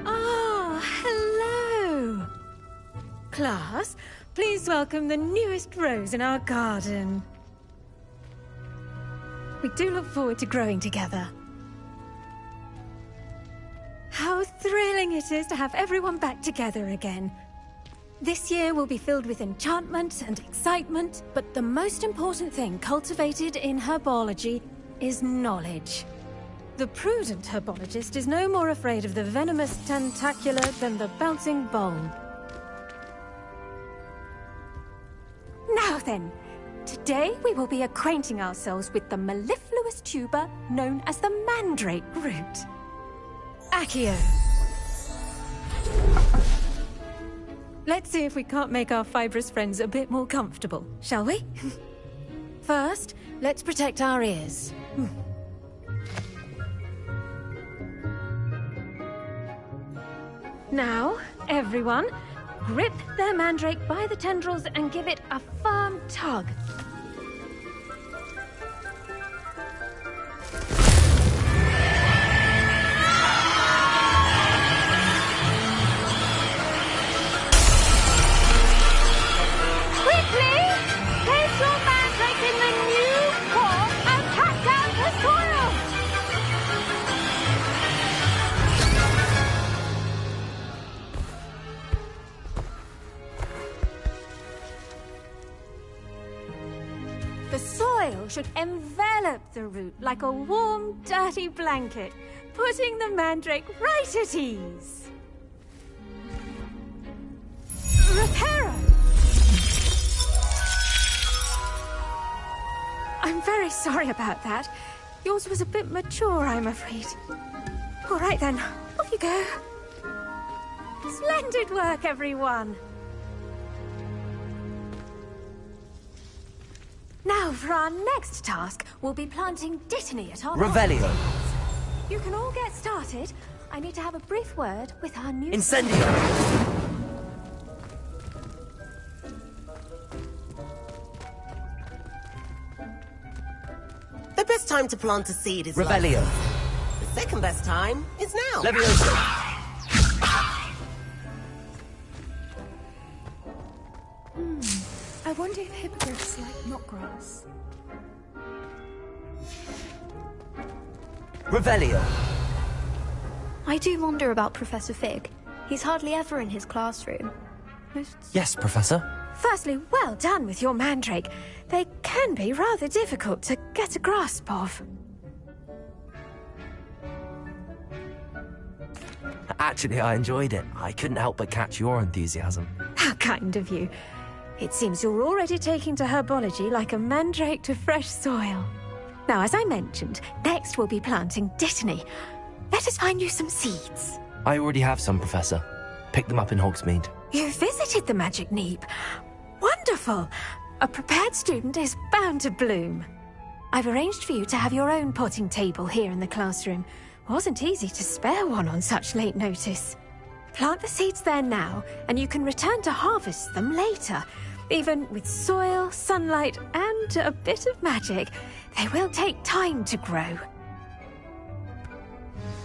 [SPEAKER 9] Ah, hello. Class, please welcome the newest rose in our garden. We do look forward to growing together. How thrilling it is to have everyone back together again. This year will be filled with enchantment and excitement, but the most important thing cultivated in herbology is knowledge. The prudent herbologist is no more afraid of the venomous tentacula than the bouncing bulb. Now then, today we will be acquainting ourselves with the mellifluous tuber known as the mandrake root. Accio. Let's see if we can't make our fibrous friends a bit more comfortable, shall we? First, let's protect our ears. Now, everyone, grip their mandrake by the tendrils and give it a firm tug. Should envelop the root like a warm, dirty blanket, putting the mandrake right at ease. Reparo! I'm very sorry about that. Yours was a bit mature, I'm afraid. All right then, off you go. Splendid work, everyone. Now, for our next task, we'll be planting Dittany at our
[SPEAKER 13] Revelio.
[SPEAKER 9] You can all get started. I need to have a brief word with our new...
[SPEAKER 13] Incendio.
[SPEAKER 21] The best time to plant a seed is
[SPEAKER 13] Revelio.
[SPEAKER 21] Like. The second best time is now.
[SPEAKER 13] Levioso.
[SPEAKER 9] native hippogriffs like knotgrass.
[SPEAKER 1] Revelio.
[SPEAKER 3] I do wonder about Professor Fig. He's hardly ever in his classroom.
[SPEAKER 17] Yes, Professor.
[SPEAKER 9] Firstly, well done with your mandrake. They can be rather difficult to get a grasp of.
[SPEAKER 17] Actually, I enjoyed it. I couldn't help but catch your enthusiasm.
[SPEAKER 9] How kind of you. It seems you're already taking to herbology like a mandrake to fresh soil. Now, as I mentioned, next we'll be planting dittany. Let us find you some seeds.
[SPEAKER 17] I already have some, Professor. Picked them up in Hogsmeade.
[SPEAKER 9] You visited the Magic Neep. Wonderful! A prepared student is bound to bloom. I've arranged for you to have your own potting table here in the classroom. Wasn't easy to spare one on such late notice. Plant the seeds there now, and you can return to harvest them later. Even with soil, sunlight, and a bit of magic, they will take time to grow.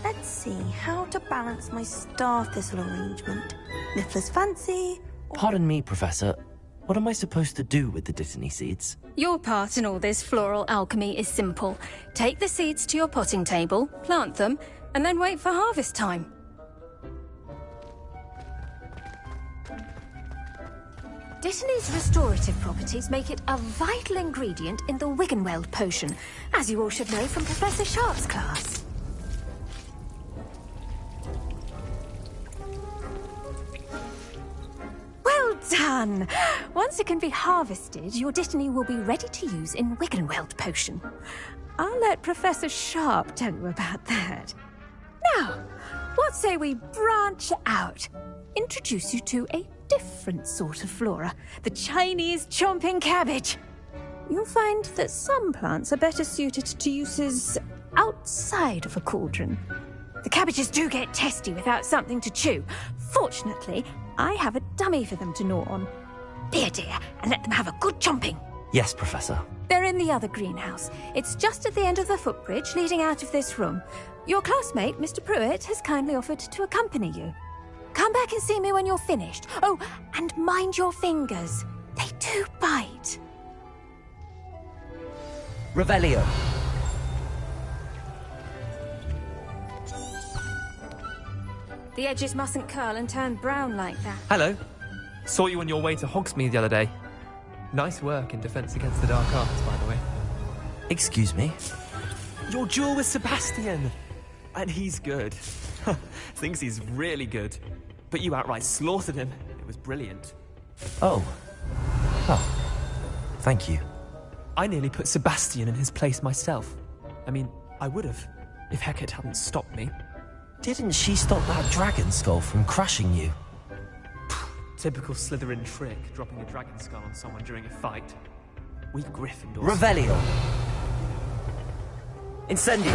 [SPEAKER 4] Let's see how to balance my star thistle arrangement. Niffler's fancy.
[SPEAKER 17] Pardon me, Professor. What am I supposed to do with the dittany seeds?
[SPEAKER 9] Your part in all this floral alchemy is simple. Take the seeds to your potting table, plant them, and then wait for harvest time. Dittany's restorative properties make it a vital ingredient in the Wiggenweld potion, as you all should know from Professor Sharp's class. Well done! Once it can be harvested, your dittany will be ready to use in Wiggenweld potion. I'll let Professor Sharp tell you about that. Now, what say we branch out? Introduce you to a different sort of flora, the Chinese chomping cabbage. You'll find that some plants are better suited to uses outside of a cauldron. The cabbages do get testy without something to chew. Fortunately, I have a dummy for them to gnaw on. Dear, and let them have a good chomping.
[SPEAKER 17] Yes, Professor.
[SPEAKER 9] They're in the other greenhouse. It's just at the end of the footbridge leading out of this room. Your classmate, Mr. Pruitt, has kindly offered to accompany you. Come back and see me when you're finished. Oh, and mind your fingers. They do bite.
[SPEAKER 1] Revelio.
[SPEAKER 9] The edges mustn't curl and turn brown like that.
[SPEAKER 11] Hello. Saw you on your way to Hogsmeade the other day. Nice work in defense against the dark arts, by the way.
[SPEAKER 17] Excuse me?
[SPEAKER 11] Your duel with Sebastian. And he's good. Thinks he's really good. But you outright slaughtered him. It was brilliant.
[SPEAKER 17] Oh. Thank you.
[SPEAKER 11] I nearly put Sebastian in his place myself. I mean, I would have, if Hecat hadn't stopped me.
[SPEAKER 17] Didn't she stop that dragon skull from crushing you?
[SPEAKER 11] Typical Slytherin trick, dropping a dragon skull on someone during a fight. We Gryffindors...
[SPEAKER 1] Revelio. Incendio.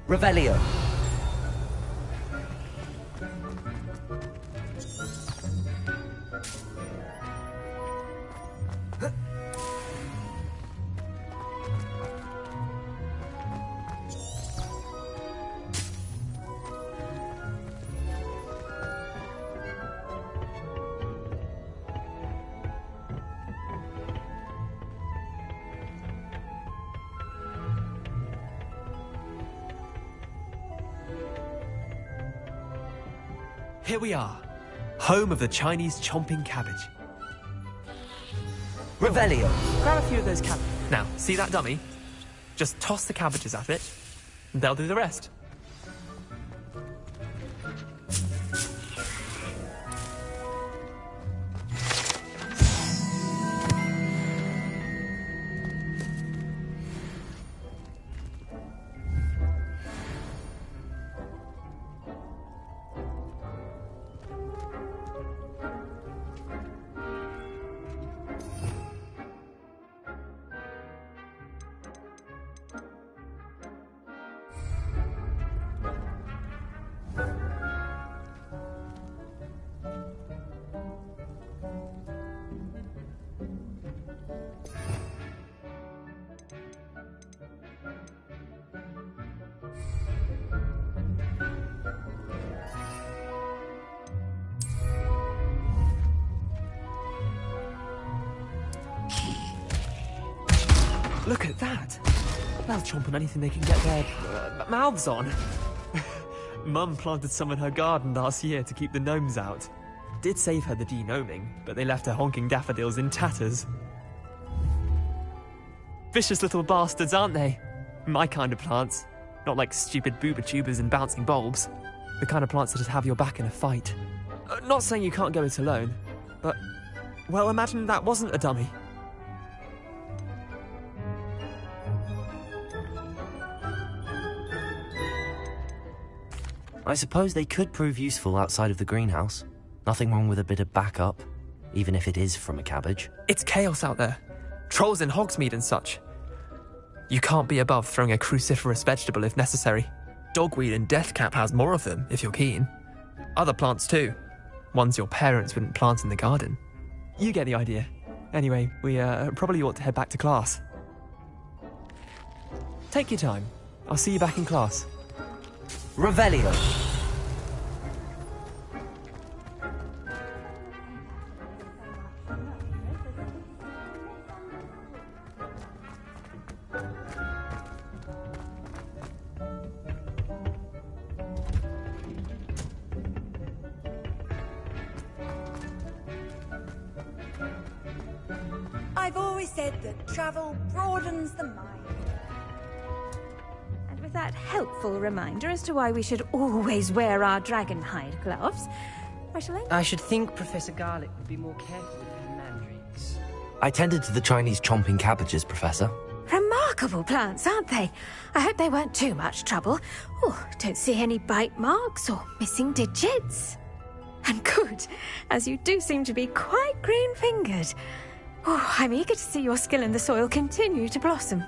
[SPEAKER 1] Revelio.
[SPEAKER 11] Here we are, home of the Chinese chomping cabbage.
[SPEAKER 1] Revelio.
[SPEAKER 11] Grab a few of those cabbages. Now, see that dummy? Just toss the cabbages at it, and they'll do the rest. Look at that. They'll chomp on anything they can get their mouths on. Mum planted some in her garden last year to keep the gnomes out. Did save her the denoming, but they left her honking daffodils in tatters. Vicious little bastards, aren't they? My kind of plants. Not like stupid booba tubers and bouncing bulbs. The kind of plants that just have your back in a fight. Not saying you can't go it alone, but, well, imagine that wasn't a dummy.
[SPEAKER 17] I suppose they could prove useful outside of the greenhouse. Nothing wrong with a bit of backup, even if it is from a cabbage.
[SPEAKER 11] It's chaos out there. Trolls in Hogsmeade and such. You can't be above throwing a cruciferous vegetable if necessary. Dogweed and deathcap has more of them, if you're keen. Other plants too. Ones your parents wouldn't plant in the garden. You get the idea. Anyway, we probably ought to head back to class. Take your time. I'll see you back in class.
[SPEAKER 17] Revelio.
[SPEAKER 14] I've always said that travel broadens the mind.
[SPEAKER 9] And with that helpful reminder as to why we should always wear our dragon hide gloves,
[SPEAKER 13] I should think Professor Garlic would be more careful with her mandrakes.
[SPEAKER 17] I tended to the Chinese chomping cabbages, Professor.
[SPEAKER 9] Remarkable plants, aren't they? I hope they weren't too much trouble. Oh, don't see any bite marks or missing digits. And good, as you do seem to be quite green-fingered. Oh, I'm eager to see your skill in the soil continue to blossom.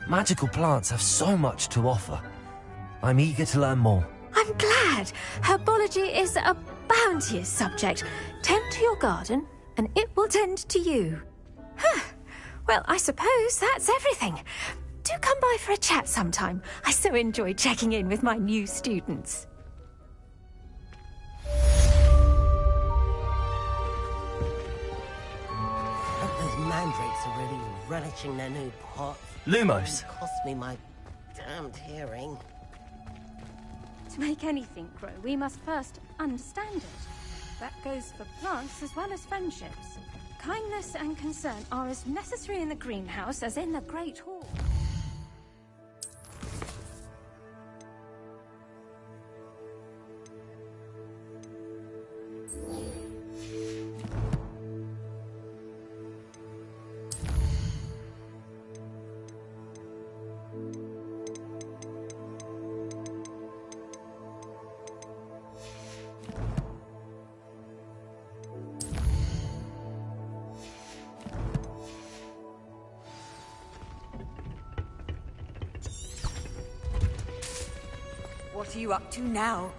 [SPEAKER 17] Magical plants have so much to offer. I'm eager to learn more.
[SPEAKER 9] I'm glad. Herbology is a bounteous subject. Tend to your garden, and it will tend to you. Huh. Well, I suppose that's everything. Do come by for a chat sometime. I so enjoy checking in with my new students.
[SPEAKER 18] Those mandrakes are really relishing their new pot.
[SPEAKER 17] Lumos.
[SPEAKER 18] It cost me my damned hearing.
[SPEAKER 9] To make anything grow, we must first understand it. That goes for plants as well as friendships. Kindness and concern are as necessary in the greenhouse as in the Great Hall.
[SPEAKER 14] What are you up to now?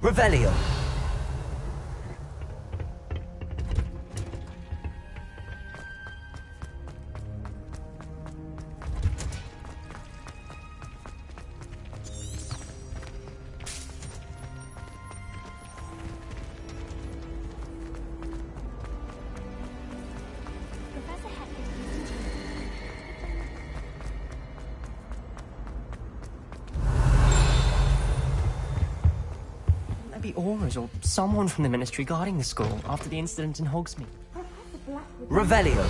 [SPEAKER 17] Revelio.
[SPEAKER 13] Maybe Auras or someone from the Ministry guarding the school after the incident in Hogsmeade.
[SPEAKER 17] Revelio.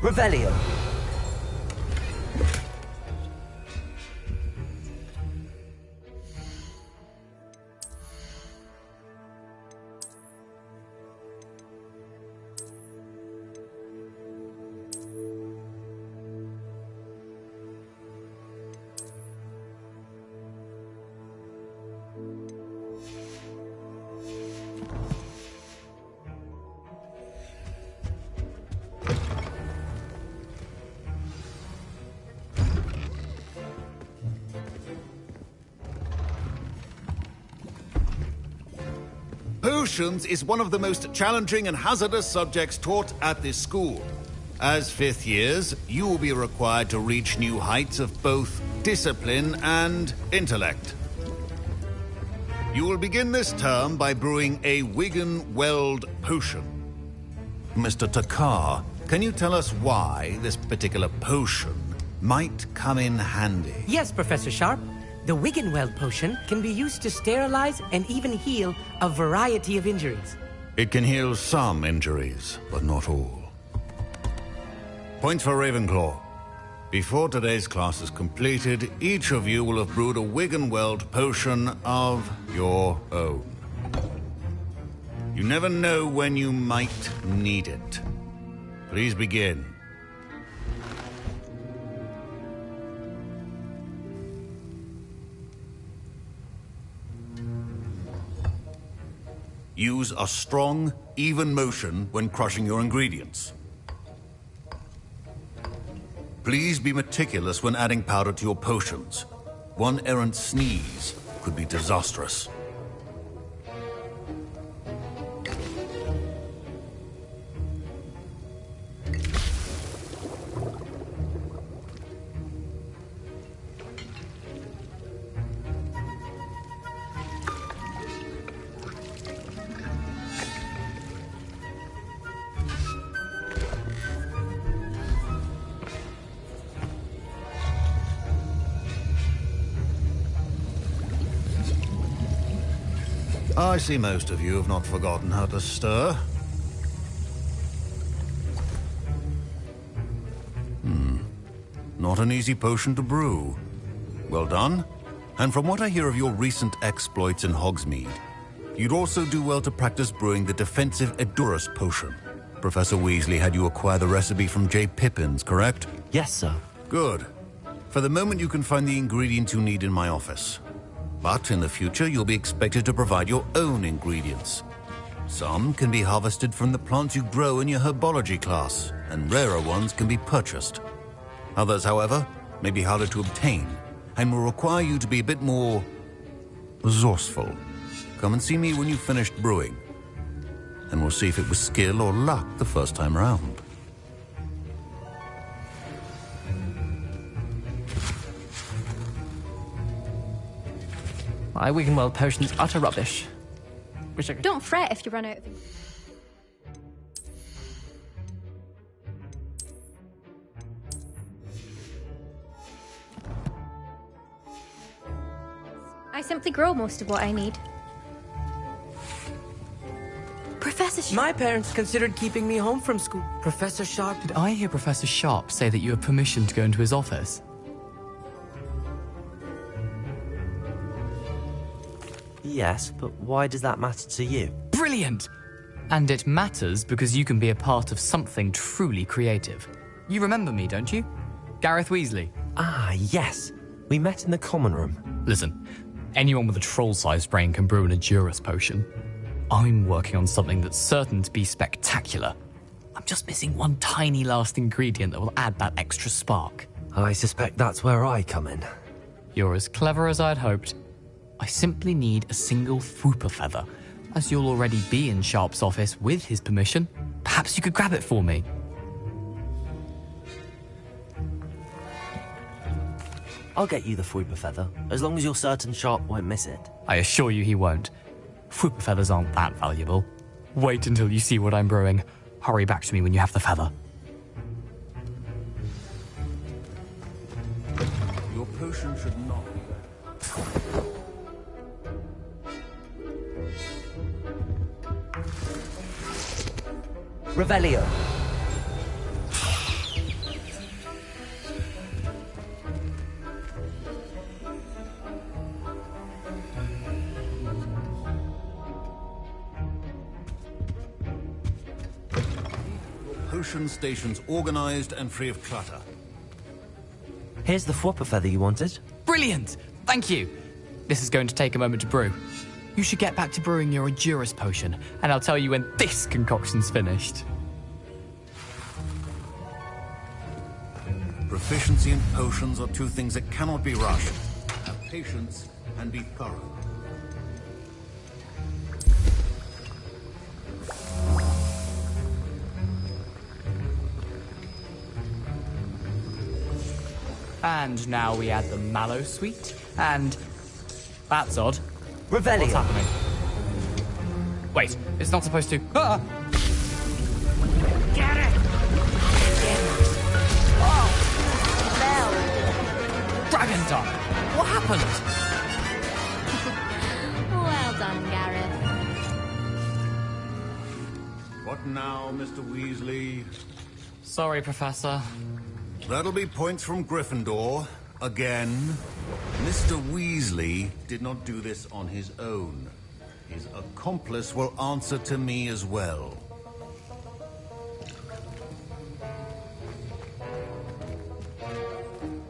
[SPEAKER 17] Revelio.
[SPEAKER 6] Potions is one of the most challenging and hazardous subjects taught at this school. As 5th years, you will be required to reach new heights of both discipline and intellect. You will begin this term by brewing a Wiggenweld potion. Mr. Takar, can you tell us why this particular potion might come in handy?
[SPEAKER 2] Yes, Professor Sharp. The Wiggenweld potion can be used to sterilize and even heal a variety of injuries.
[SPEAKER 6] It can heal some injuries, but not all. Points for Ravenclaw. Before today's class is completed, each of you will have brewed a Wiggenweld potion of your own. You never know when you might need it. Please begin. Use a strong, even motion when crushing your ingredients. Please be meticulous when adding powder to your potions. One errant sneeze could be disastrous. I see most of you have not forgotten how to stir. Not an easy potion to brew. Well done. And from what I hear of your recent exploits in Hogsmeade, you'd also do well to practice brewing the defensive Edurus potion. Professor Weasley had you acquire the recipe from J.Pippin's, correct?
[SPEAKER 17] Yes, sir.
[SPEAKER 6] Good. For the moment, you can find the ingredients you need in my office. But in the future, you'll be expected to provide your own ingredients. Some can be harvested from the plants you grow in your Herbology class, and rarer ones can be purchased. Others, however, may be harder to obtain, and will require you to be a bit more resourceful. Come and see me when you've finished brewing, and we'll see if it was skill or luck the first time round.
[SPEAKER 11] My Wiggenweld potion's utter rubbish.
[SPEAKER 3] Don't fret if you run out of it. I simply grow most of what I need.
[SPEAKER 2] Professor Sharp. My parents considered keeping me home from school. Professor Sharp.
[SPEAKER 11] Did I hear Professor Sharp say that you have permission to go into his office?
[SPEAKER 17] Yes, but why does that matter to you?
[SPEAKER 11] Brilliant! And it matters because you can be a part of something truly creative. You remember me, don't you? Gareth Weasley.
[SPEAKER 17] Ah, yes. We met in the common room.
[SPEAKER 11] Listen, anyone with a troll-sized brain can brew an Edurus potion. I'm working on something that's certain to be spectacular. I'm just missing one tiny last ingredient that will add that extra spark.
[SPEAKER 17] I suspect that's where I come in.
[SPEAKER 11] You're as clever as I'd hoped. I simply need a single Fwooper feather. As you'll already be in Sharp's office with his permission, perhaps you could grab it for me.
[SPEAKER 17] I'll get you the Fwooper feather, as long as you're certain Sharp won't miss it.
[SPEAKER 11] I assure you he won't. Fwooper feathers aren't that valuable. Wait until you see what I'm brewing. Hurry back to me when you have the feather.
[SPEAKER 6] Your potion should not be there.
[SPEAKER 2] Revelio.
[SPEAKER 6] Potion stations organized and free of clutter.
[SPEAKER 17] Here's the Fwooper feather you wanted.
[SPEAKER 11] Brilliant! Thank you. This is going to take a moment to brew. You should get back to brewing your Edurus potion, and I'll tell you when this concoction's finished.
[SPEAKER 6] Proficiency in potions are two things that cannot be rushed. Have patience and be thorough.
[SPEAKER 10] And now we add the mallow sweet, and... That's odd.
[SPEAKER 1] Revelio.
[SPEAKER 10] What's happening? Wait, it's not supposed to... Ah!
[SPEAKER 18] Get it!
[SPEAKER 10] Oh! Dragon Dog! What happened?
[SPEAKER 15] Well done, Gareth.
[SPEAKER 6] What now, Mr. Weasley?
[SPEAKER 10] Sorry, Professor.
[SPEAKER 6] That'll be points from Gryffindor. Again. Mr. Weasley did not do this on his own. His accomplice will answer to me as well.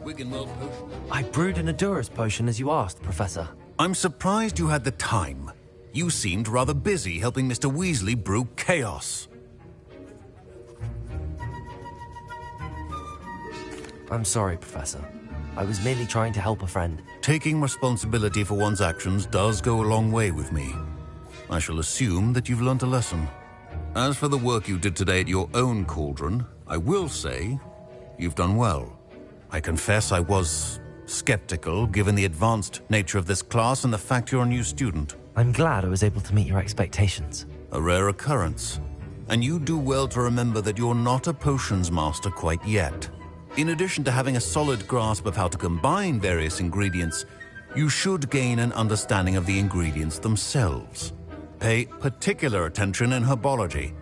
[SPEAKER 6] Wiggenweld potion.
[SPEAKER 17] I brewed an Adura's potion as you asked, Professor.
[SPEAKER 6] I'm surprised you had the time. You seemed rather busy helping Mr. Weasley brew chaos.
[SPEAKER 17] I'm sorry, Professor. I was merely trying to help a friend.
[SPEAKER 6] Taking responsibility for one's actions does go a long way with me. I shall assume that you've learnt a lesson. As for the work you did today at your own cauldron, I will say you've done well. I confess I was skeptical, given the advanced nature of this class and the fact you're a new student.
[SPEAKER 17] I'm glad I was able to meet your expectations.
[SPEAKER 6] A rare occurrence. And you do well to remember that you're not a potions master quite yet. In addition to having a solid grasp of how to combine various ingredients, you should gain an understanding of the ingredients themselves. Pay particular attention in herbology.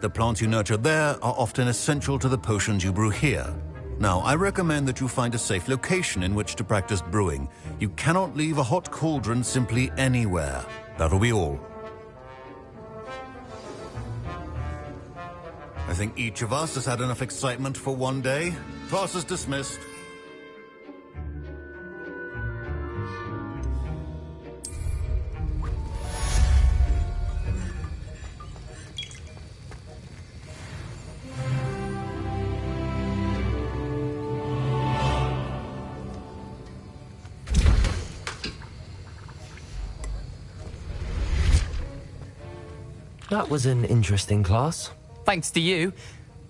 [SPEAKER 6] The plants you nurture there are often essential to the potions you brew here. Now, I recommend that you find a safe location in which to practice brewing. You cannot leave a hot cauldron simply anywhere. That'll be all. I think each of us has had enough excitement for one day. Class is dismissed.
[SPEAKER 17] That was an interesting class.
[SPEAKER 10] Thanks to you.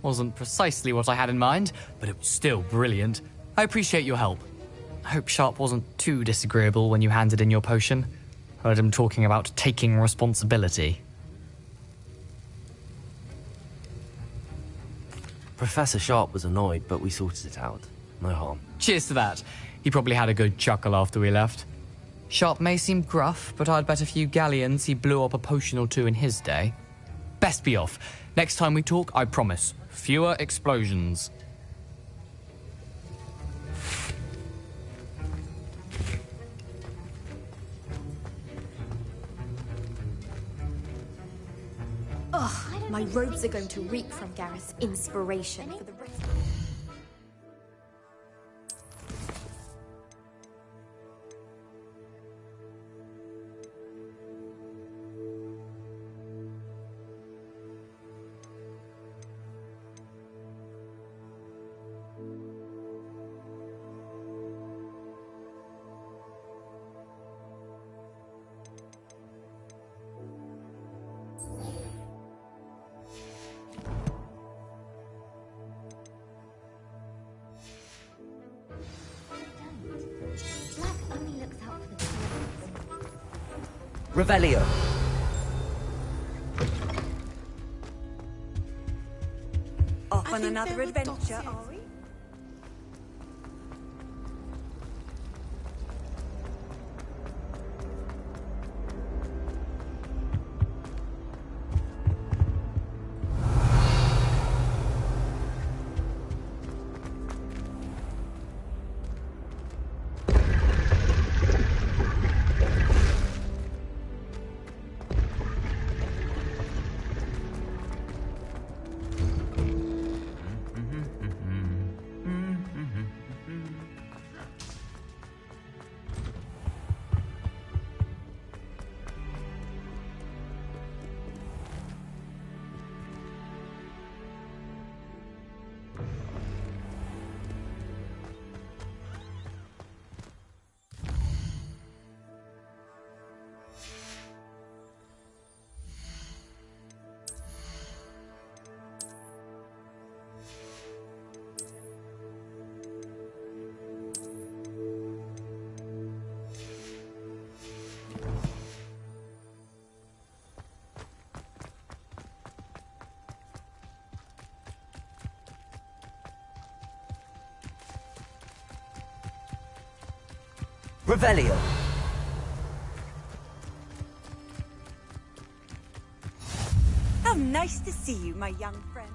[SPEAKER 10] Wasn't precisely what I had in mind, but it was still brilliant. I appreciate your help. I hope Sharp wasn't too disagreeable when you handed in your potion. Heard him talking about taking responsibility.
[SPEAKER 17] Professor Sharp was annoyed, but we sorted it out. No harm.
[SPEAKER 10] Cheers to that. He probably had a good chuckle after we left. Sharp may seem gruff, but I'd bet a few galleons he blew up a potion or two in his day. Best be off. Next time we talk, I promise. Fewer explosions.
[SPEAKER 5] Ugh, my robes are going to reek from Gareth's inspiration for the rest of
[SPEAKER 1] Revelio.
[SPEAKER 14] Off on another adventure, are we?
[SPEAKER 1] Revelio.
[SPEAKER 14] How nice to see you, my young friend.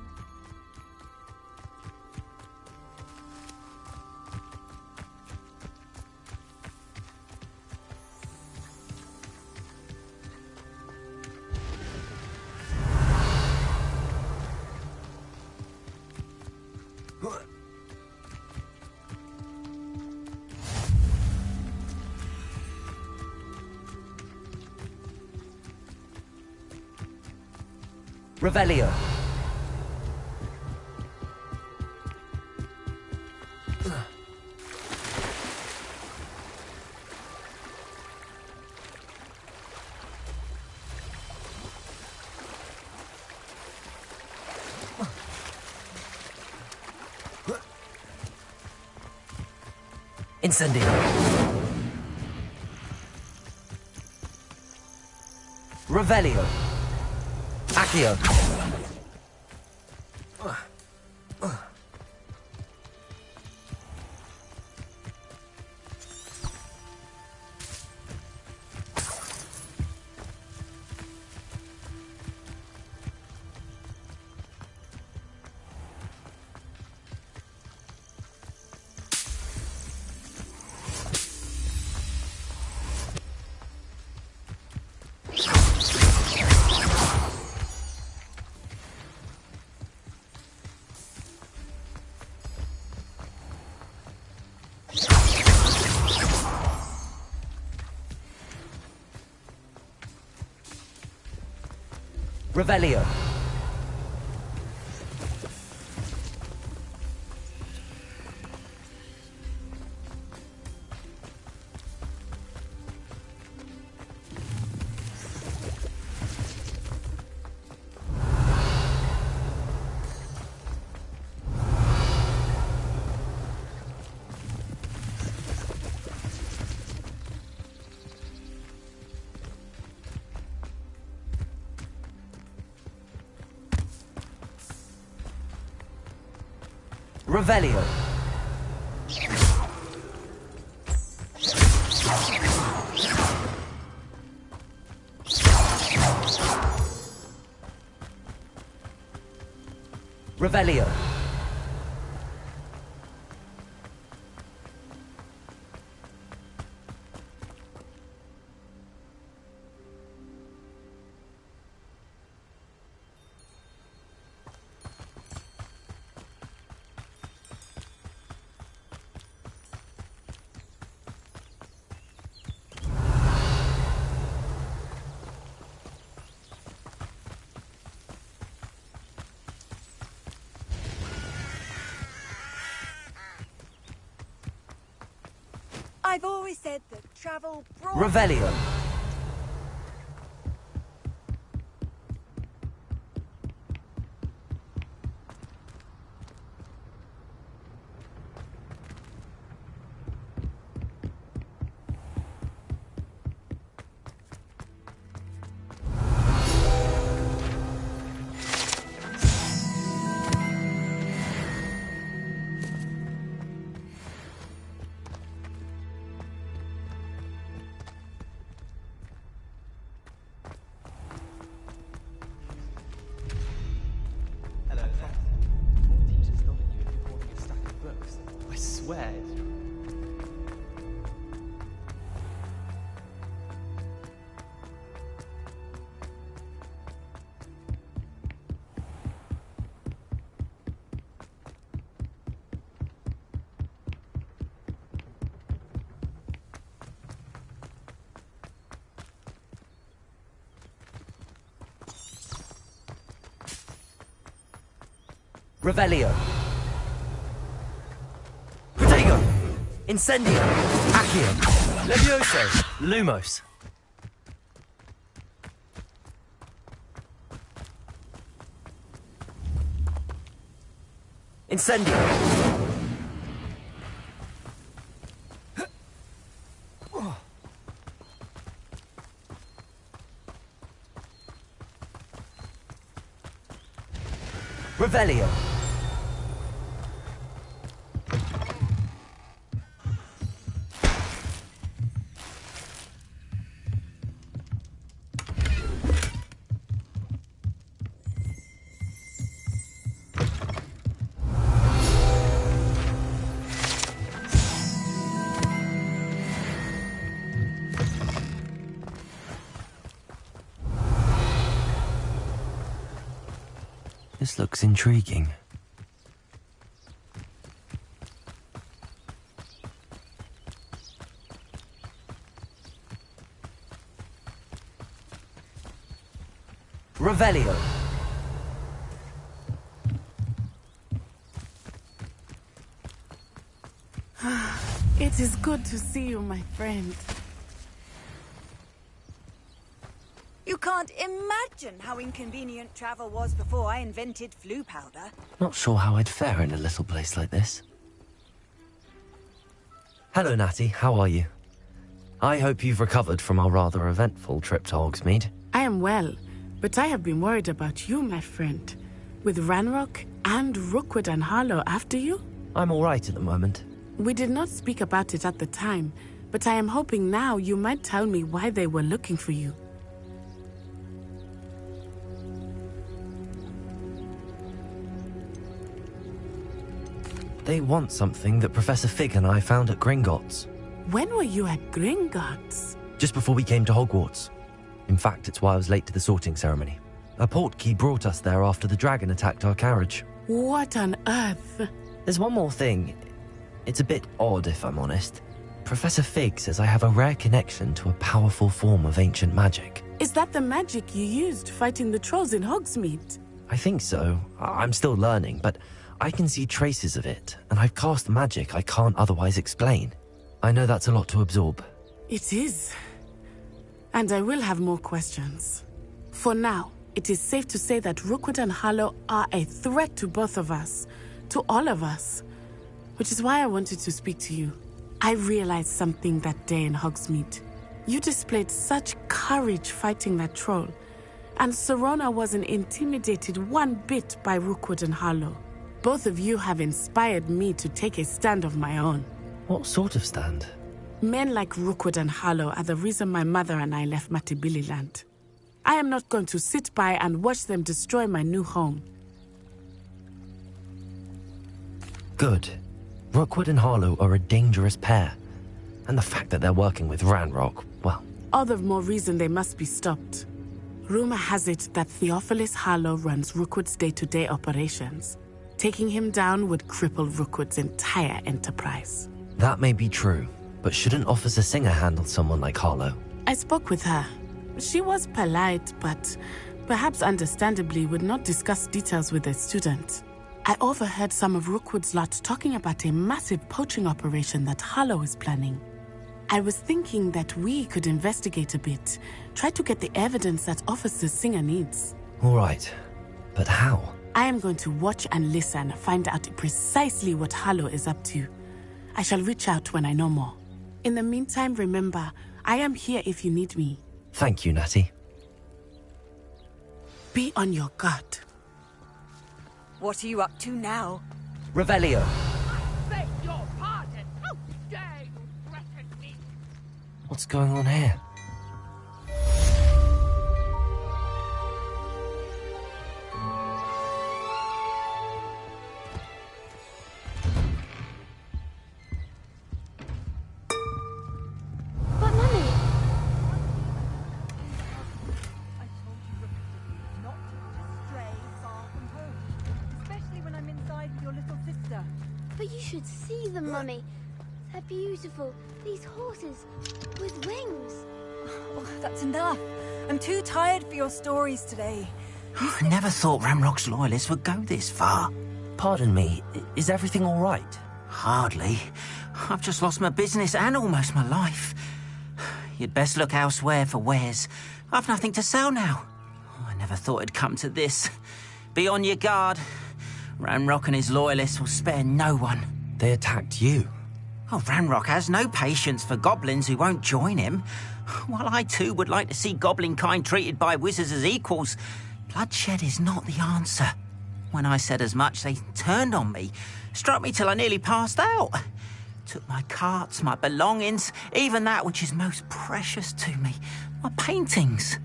[SPEAKER 1] Revelio. Incendio. Revelio. Accio. Revelio. Revelio. Revelio.
[SPEAKER 14] I've always said that travel brought...
[SPEAKER 1] Revelio.
[SPEAKER 11] I swear.
[SPEAKER 1] Revelio. Protego. Incendio. Accio. Levioso. Lumos. Incendio. Revelio.
[SPEAKER 17] This looks intriguing.
[SPEAKER 1] Revelio.
[SPEAKER 8] It is good to see you, my friend.
[SPEAKER 14] You can't imagine how inconvenient travel was before I invented flu powder.
[SPEAKER 17] Not sure how I'd fare in a little place like this. Hello, Natty. How are you? I hope you've recovered from our rather eventful trip to Hogsmeade.
[SPEAKER 8] I am well, but I have been worried about you, my friend. With Ranrok and Rookwood and Harlow after you?
[SPEAKER 17] I'm all right at the moment.
[SPEAKER 8] We did not speak about it at the time, but I am hoping now you might tell me why they were looking for you.
[SPEAKER 17] They want something that Professor Fig and I found at Gringotts.
[SPEAKER 8] When were you at Gringotts?
[SPEAKER 17] Just before we came to Hogwarts. In fact, it's why I was late to the sorting ceremony. A portkey brought us there after the dragon attacked our carriage.
[SPEAKER 8] What on earth?
[SPEAKER 17] There's one more thing. It's a bit odd, if I'm honest. Professor Fig says I have a rare connection to a powerful form of ancient magic.
[SPEAKER 8] Is that the magic you used fighting the trolls in Hogsmeade?
[SPEAKER 17] I think so. I'm still learning, but I can see traces of it, and I've cast magic I can't otherwise explain. I know that's a lot to absorb.
[SPEAKER 8] It is. And I will have more questions. For now, it is safe to say that Rookwood and Harlow are a threat to both of us. To all of us. Which is why I wanted to speak to you. I realized something that day in Hogsmeade. You displayed such courage fighting that troll. And Serona wasn't intimidated one bit by Rookwood and Harlow. Both of you have inspired me to take a stand of my own.
[SPEAKER 17] What sort of stand?
[SPEAKER 8] Men like Rookwood and Harlow are the reason my mother and I left Matabili land. I am not going to sit by and watch them destroy my new home.
[SPEAKER 17] Good. Rookwood and Harlow are a dangerous pair. And the fact that they're working with Ranrok, well...
[SPEAKER 8] all the more reason they must be stopped. Rumor has it that Theophilus Harlow runs Rookwood's day-to-day operations. Taking him down would cripple Rookwood's entire enterprise.
[SPEAKER 17] That may be true, but shouldn't Officer Singer handle someone like Harlow?
[SPEAKER 8] I spoke with her. She was polite, but perhaps understandably would not discuss details with a student. I overheard some of Rookwood's lot talking about a massive poaching operation that Harlow is planning. I was thinking that we could investigate a bit, try to get the evidence that Officer Singer needs.
[SPEAKER 17] All right, but how?
[SPEAKER 8] I am going to watch and listen, find out precisely what Harlow is up to. I shall reach out when I know more. In the meantime, remember, I am here if you need me.
[SPEAKER 17] Thank you, Natty.
[SPEAKER 8] Be on your guard.
[SPEAKER 14] What are you up to now?
[SPEAKER 1] Revelio.
[SPEAKER 18] Beg your pardon. How dare you threaten me?
[SPEAKER 17] What's going on here?
[SPEAKER 16] But Mummy...
[SPEAKER 14] I told you repeatedly not to stray far from home. Especially when I'm inside with your little sister.
[SPEAKER 16] But you should see them, Mummy. They're beautiful. These horses with wings.
[SPEAKER 14] Oh, that's enough. I'm too tired for your stories today.
[SPEAKER 7] I never thought Ranrock's loyalists would go this far.
[SPEAKER 17] Pardon me, is everything all right?
[SPEAKER 7] Hardly. I've just lost my business and almost my life. You'd best look elsewhere for wares. I've nothing to sell now. I never thought it'd come to this. Be on your guard. Ranrok and his loyalists will spare no one.
[SPEAKER 17] They attacked you.
[SPEAKER 7] Oh, Ranrok has no patience for goblins who won't join him. While I too would like to see goblin kind treated by wizards as equals, bloodshed is not the answer. When I said as much, they turned on me, struck me till I nearly passed out. Took my carts, my belongings, even that which is most precious to me, my paintings.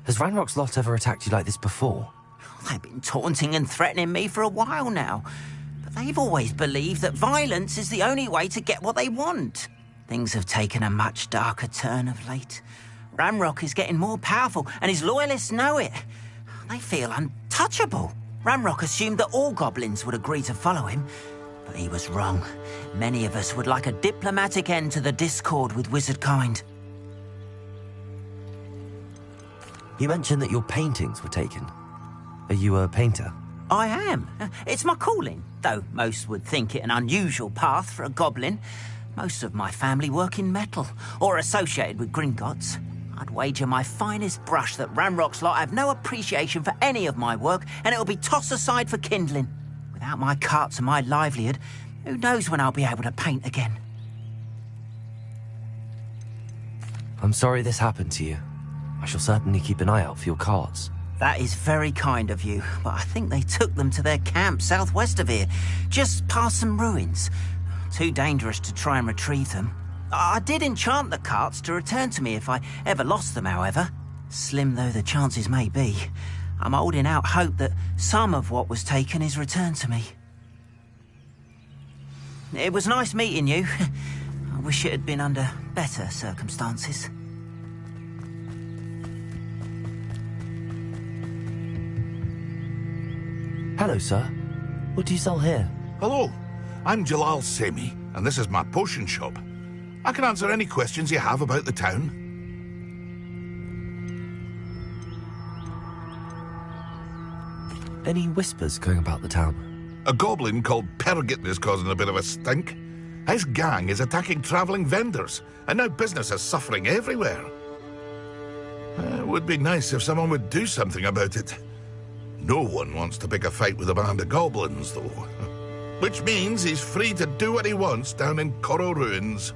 [SPEAKER 17] Has Ranrock's lot ever attacked you like this before?
[SPEAKER 7] They've been taunting and threatening me for a while now. But they've always believed that violence is the only way to get what they want. Things have taken a much darker turn of late. Ranrok is getting more powerful, and his loyalists know it. They feel untouchable. Ranrok assumed that all goblins would agree to follow him, but he was wrong. Many of us would like a diplomatic end to the discord with wizardkind.
[SPEAKER 17] You mentioned that your paintings were taken. Are you a painter?
[SPEAKER 7] I am. It's my calling, though most would think it an unusual path for a goblin. Most of my family work in metal, or associated with Gringotts. I'd wager my finest brush that Ranrock's lot have no appreciation for any of my work, and it'll be tossed aside for kindling. Without my carts and my livelihood, who knows when I'll be able to paint again?
[SPEAKER 17] I'm sorry this happened to you. I shall certainly keep an eye out for your carts.
[SPEAKER 7] That is very kind of you, but I think they took them to their camp southwest of here, just past some ruins. Too dangerous to try and retrieve them. I did enchant the carts to return to me if I ever lost them, however. Slim though the chances may be, I'm holding out hope that some of what was taken is returned to me. It was nice meeting you. I wish it had been under better circumstances.
[SPEAKER 17] Hello, sir. What do you sell here?
[SPEAKER 20] Hello, I'm Jalal Semi, and this is my potion shop. I can answer any questions you have about the town.
[SPEAKER 17] Any whispers going about the town?
[SPEAKER 20] A goblin called Pergit is causing a bit of a stink. His gang is attacking travelling vendors, and now business is suffering everywhere. It would be nice if someone would do something about it. No one wants to pick a fight with a band of goblins, though. Which means he's free to do what he wants down in Coral Ruins.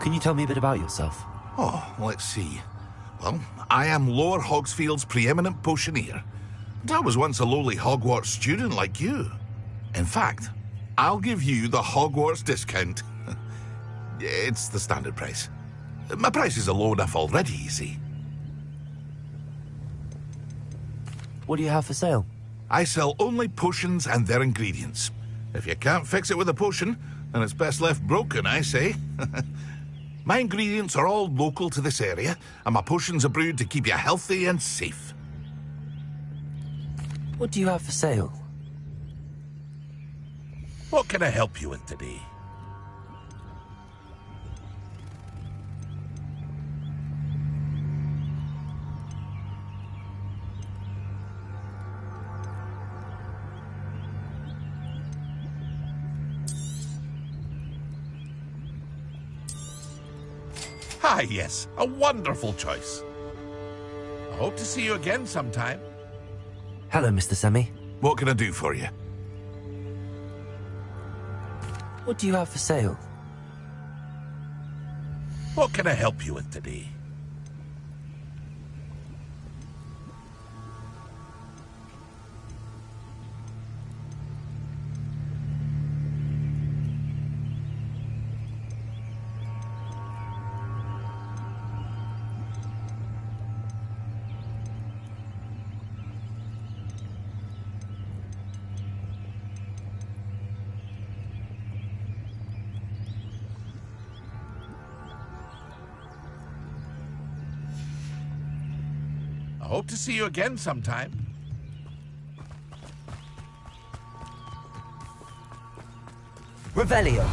[SPEAKER 17] Can you tell me a bit about yourself?
[SPEAKER 20] Oh, let's see. Well, I am Lower Hogsfield's preeminent potioneer. And I was once a lowly Hogwarts student like you. In fact, I'll give you the Hogwarts discount. It's the standard price. My prices are low enough already, you see.
[SPEAKER 17] What do you have for sale?
[SPEAKER 20] I sell only potions and their ingredients. If you can't fix it with a potion, then it's best left broken, I say. My ingredients are all local to this area, and my potions are brewed to keep you healthy and safe.
[SPEAKER 17] What do you have for sale?
[SPEAKER 20] What can I help you with today? Ah, yes, a wonderful choice. I hope to see you again sometime.
[SPEAKER 17] Hello, Mr. Semi.
[SPEAKER 20] What can I do for you?
[SPEAKER 17] What do you have for sale?
[SPEAKER 20] What can I help you with today? I hope to see you again sometime.
[SPEAKER 1] Revelio.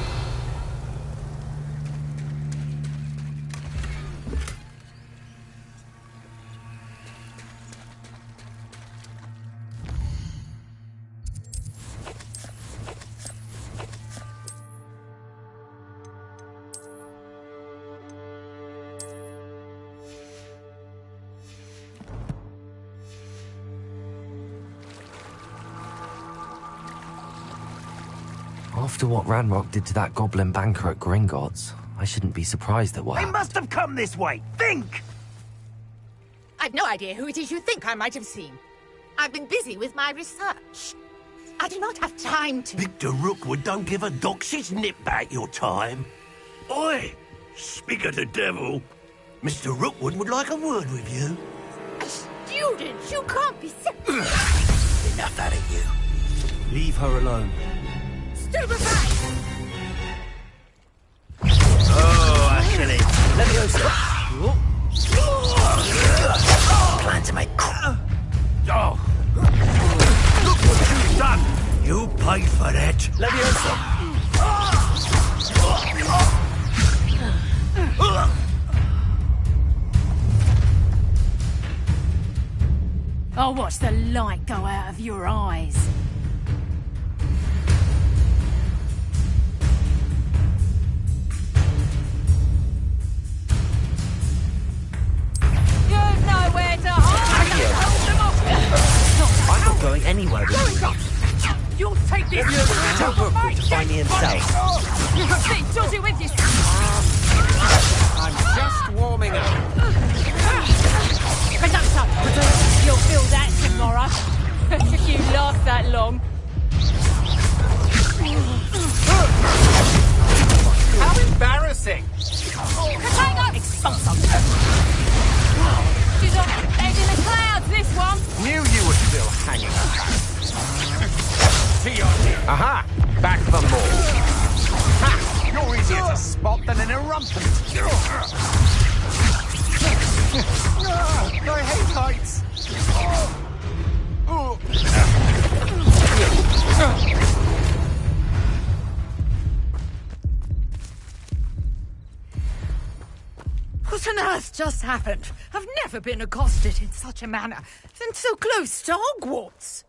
[SPEAKER 17] After what Ranrok did to that goblin banker at Gringotts, I shouldn't be surprised at what
[SPEAKER 22] They
[SPEAKER 17] happened.
[SPEAKER 22] must have come this way. Think!
[SPEAKER 18] I've no idea who it is you think I might have seen. I've been busy with my research. I do not have time to...
[SPEAKER 22] Victor Rookwood don't give a doxy's nip back your time. Oi! Speak of the devil. Mr. Rookwood would like a word with you.
[SPEAKER 18] A student? You can't be sick.
[SPEAKER 22] Enough out of you. Leave her alone.
[SPEAKER 18] Stupefy!
[SPEAKER 22] Oh, actually,
[SPEAKER 1] Leviosa!
[SPEAKER 22] Plan to make... Oh! Look what you've done! You paid for that!
[SPEAKER 1] Leviosa!
[SPEAKER 9] I'll watch the light go out of your eyes. You've nowhere to hide!
[SPEAKER 17] I'm not going anywhere with you.
[SPEAKER 9] You'll take this!
[SPEAKER 17] Tell Rookwood to find me himself.
[SPEAKER 9] Sit dodgy with you!
[SPEAKER 12] I'm just warming up.
[SPEAKER 9] But that's so. You'll feel that tomorrow. If you last that long.
[SPEAKER 12] How embarrassing!
[SPEAKER 9] Potato! Expulso! She's on edge in the clouds, this one!
[SPEAKER 12] Knew you were still hanging around. Aha! Back for more. Ha! You're easier to spot than an irrumpent. I hate heights.
[SPEAKER 19] What on earth just happened? I've never been accosted in such a manner, and so close to Hogwarts.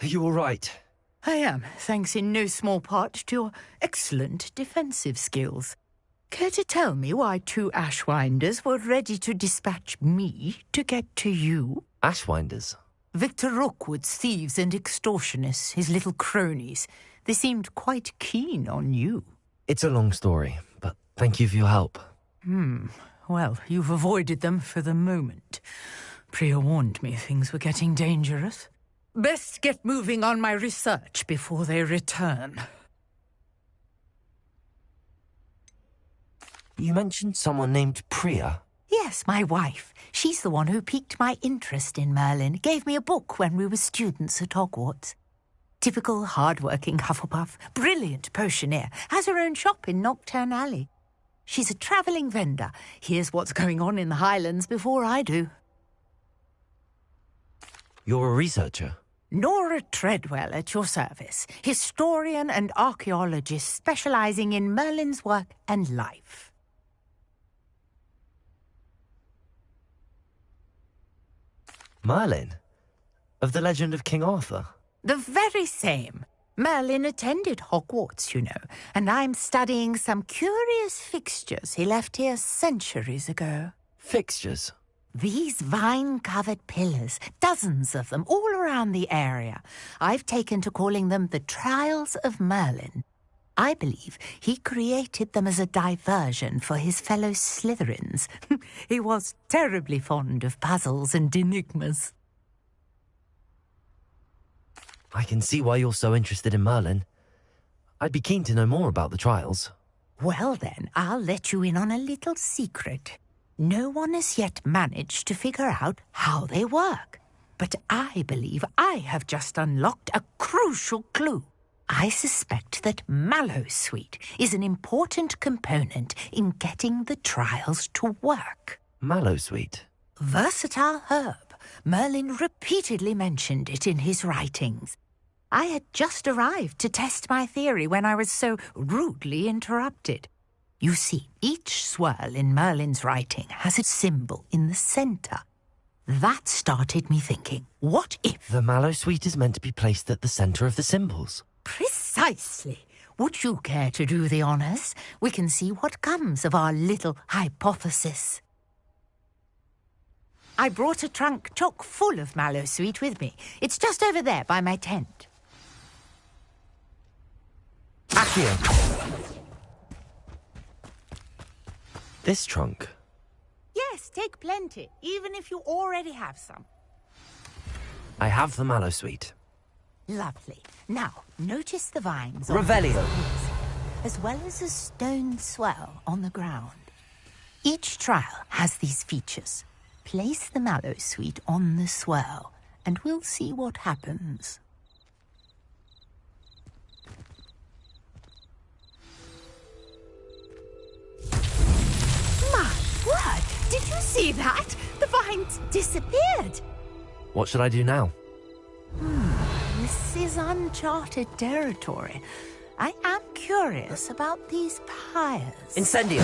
[SPEAKER 17] Are you all right?
[SPEAKER 19] I am, thanks in no small part to your excellent defensive skills. Care to tell me why 2 Ashwinders were ready to dispatch me to get to you?
[SPEAKER 17] Ashwinders?
[SPEAKER 19] Victor Rookwood's thieves and extortionists, his little cronies. They seemed quite keen on you.
[SPEAKER 17] It's a long story, but thank you for your help.
[SPEAKER 19] Well, you've avoided them for the moment. Priya warned me things were getting dangerous. Best get moving on my research before they return.
[SPEAKER 17] You mentioned someone named Priya.
[SPEAKER 19] Yes, my wife. She's the one who piqued my interest in Merlin. Gave me a book when we were students at Hogwarts. Typical hard-working Hufflepuff. Brilliant potioneer. Has her own shop in Knockturn Alley. She's a travelling vendor. Hears what's going on in the Highlands before I do.
[SPEAKER 17] You're a researcher?
[SPEAKER 19] Nora Treadwell at your service. Historian and archaeologist specialising in Merlin's work and life.
[SPEAKER 17] Merlin? Of the legend of King Arthur?
[SPEAKER 19] The very same. Merlin attended Hogwarts, you know, and I'm studying some curious fixtures he left here centuries ago.
[SPEAKER 17] Fixtures?
[SPEAKER 19] These vine-covered pillars, dozens of them, all around the area. I've taken to calling them the Trials of Merlin. I believe he created them as a diversion for his fellow Slytherins. He was terribly fond of puzzles and enigmas.
[SPEAKER 17] I can see why you're so interested in Merlin. I'd be keen to know more about the trials.
[SPEAKER 19] Well then, I'll let you in on a little secret. No one has yet managed to figure out how they work. But I believe I have just unlocked a crucial clue. I suspect that Mallowsweet is an important component in getting the trials to work.
[SPEAKER 17] Mallowsweet?
[SPEAKER 19] Versatile herb. Merlin repeatedly mentioned it in his writings. I had just arrived to test my theory when I was so rudely interrupted. You see, each swirl in Merlin's writing has a symbol in the centre. That started me thinking, what if...
[SPEAKER 17] The Mallowsweet is meant to be placed at the centre of the symbols.
[SPEAKER 19] Precisely. Would you care to do the honours? We can see what comes of our little hypothesis. I brought a trunk chock full of Mallowsweet with me. It's just over there by my tent.
[SPEAKER 17] Accio! This trunk?
[SPEAKER 19] Yes, take plenty, even if you already have some.
[SPEAKER 17] I have the Mallowsweet.
[SPEAKER 19] Lovely. Now, notice the vines
[SPEAKER 17] Revelio.
[SPEAKER 19] as well as a stone swell on the ground. Each trial has these features. Place the Mallowsweet on the swell, and we'll see what happens. Did you see that? The vines disappeared.
[SPEAKER 17] What should I do now?
[SPEAKER 19] This is uncharted territory. I am curious about these pyres.
[SPEAKER 1] Incendio.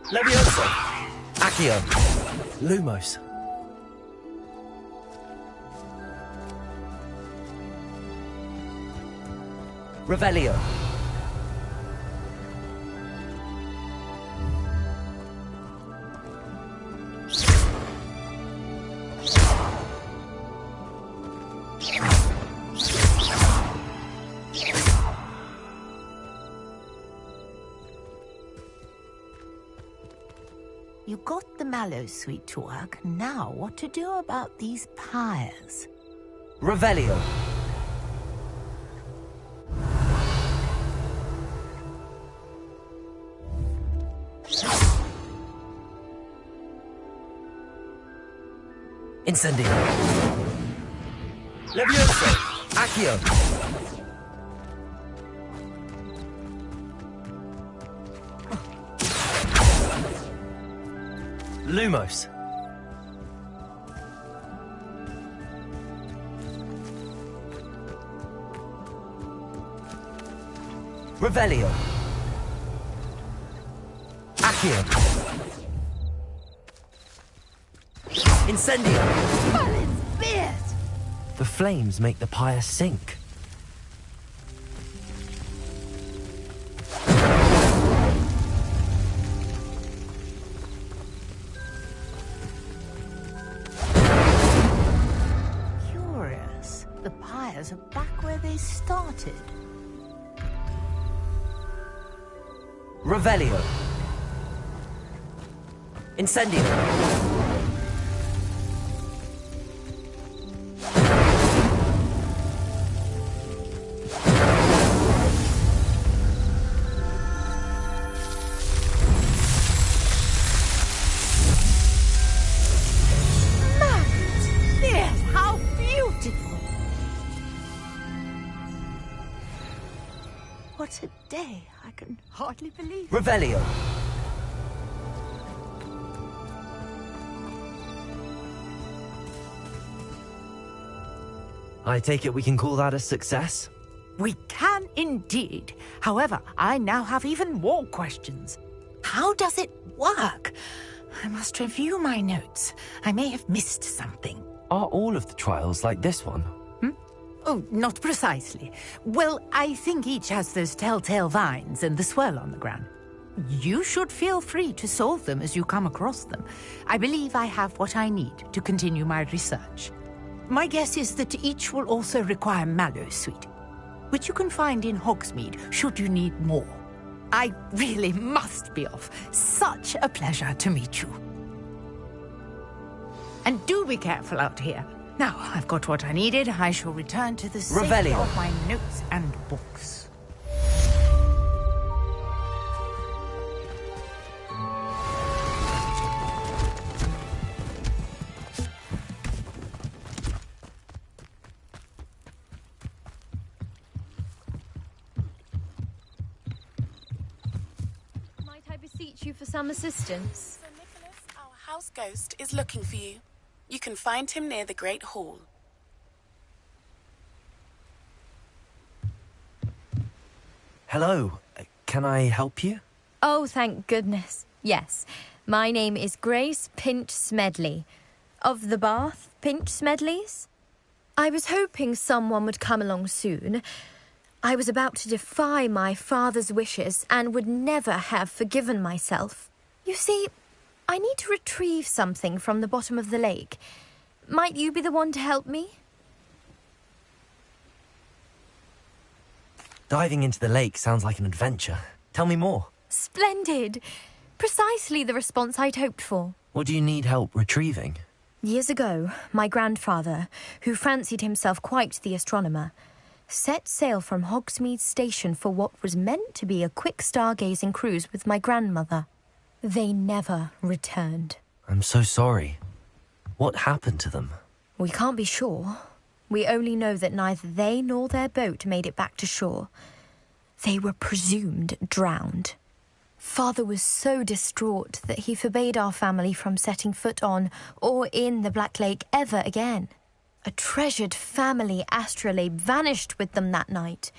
[SPEAKER 1] Leviosa. Accio.
[SPEAKER 17] Lumos.
[SPEAKER 1] Revelio.
[SPEAKER 19] You got the mallow sweet to work. Now what to do about these pyres?
[SPEAKER 1] Revelio. Incendio. Leviosa. Accio.
[SPEAKER 17] Lumos.
[SPEAKER 1] Revelio. Accio. Incendio.
[SPEAKER 19] Merlin's beard!
[SPEAKER 17] The flames make the pyre sink.
[SPEAKER 19] Curious. The pyres are back where they started.
[SPEAKER 1] Revelio. Incendio.
[SPEAKER 19] What a day. I can hardly believe it.
[SPEAKER 1] Revelio.
[SPEAKER 17] I take it we can call that a success?
[SPEAKER 19] We can indeed. However, I now have even more questions. How does it work? I must review my notes. I may have missed something.
[SPEAKER 17] Are all of the trials like this one?
[SPEAKER 19] Oh, not precisely. Well, I think each has those telltale vines and the swirl on the ground. You should feel free to solve them as you come across them. I believe I have what I need to continue my research. My guess is that each will also require mallow sweet, which you can find in Hogsmeade should you need more. I really must be off. Such a pleasure to meet you. And do be careful out here. Now, I've got what I needed. I shall return to the safety
[SPEAKER 1] Revelio.
[SPEAKER 19] of my notes and books.
[SPEAKER 4] Might I beseech you for some assistance?
[SPEAKER 21] Sir Nicholas, our house ghost, is looking for you. You can find him near the Great Hall.
[SPEAKER 17] Hello. Can I help you?
[SPEAKER 4] Oh, thank goodness. Yes. My name is Grace Pinch-Smedley. Of the Bath Pinch-Smedleys? I was hoping someone would come along soon. I was about to defy my father's wishes and would never have forgiven myself. You see, I need to retrieve something from the bottom of the lake. Might you be the one to help me?
[SPEAKER 17] Diving into the lake sounds like an adventure. Tell me more.
[SPEAKER 4] Splendid. Precisely the response I'd hoped for.
[SPEAKER 17] What do you need help retrieving?
[SPEAKER 4] Years ago, my grandfather, who fancied himself quite the astronomer, set sail from Hogsmeade station for what was meant to be a quick stargazing cruise with my grandmother. They never returned.
[SPEAKER 17] I'm so sorry. What happened to them?
[SPEAKER 4] We can't be sure. We only know that neither they nor their boat made it back to shore. They were presumed drowned. Father was so distraught that he forbade our family from setting foot on or in the Black Lake ever again. A treasured family astrolabe vanished with them that night.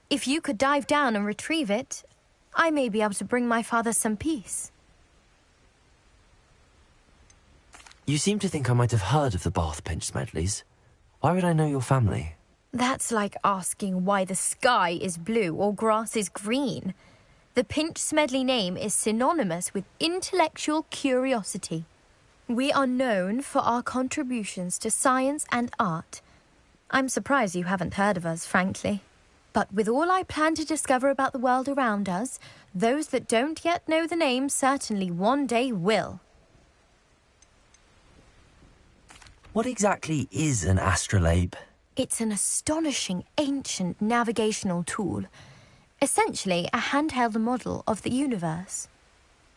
[SPEAKER 4] If you could dive down and retrieve it, I may be able to bring my father some peace.
[SPEAKER 17] You seem to think I might have heard of the Bath Pinch-Smedleys. Why would I know your family?
[SPEAKER 4] That's like asking why the sky is blue or grass is green. The Pinch-Smedley name is synonymous with intellectual curiosity. We are known for our contributions to science and art. I'm surprised you haven't heard of us, frankly. But with all I plan to discover about the world around us, those that don't yet know the name certainly one day will.
[SPEAKER 17] What exactly is an astrolabe?
[SPEAKER 4] It's an astonishing ancient navigational tool. Essentially a handheld model of the universe.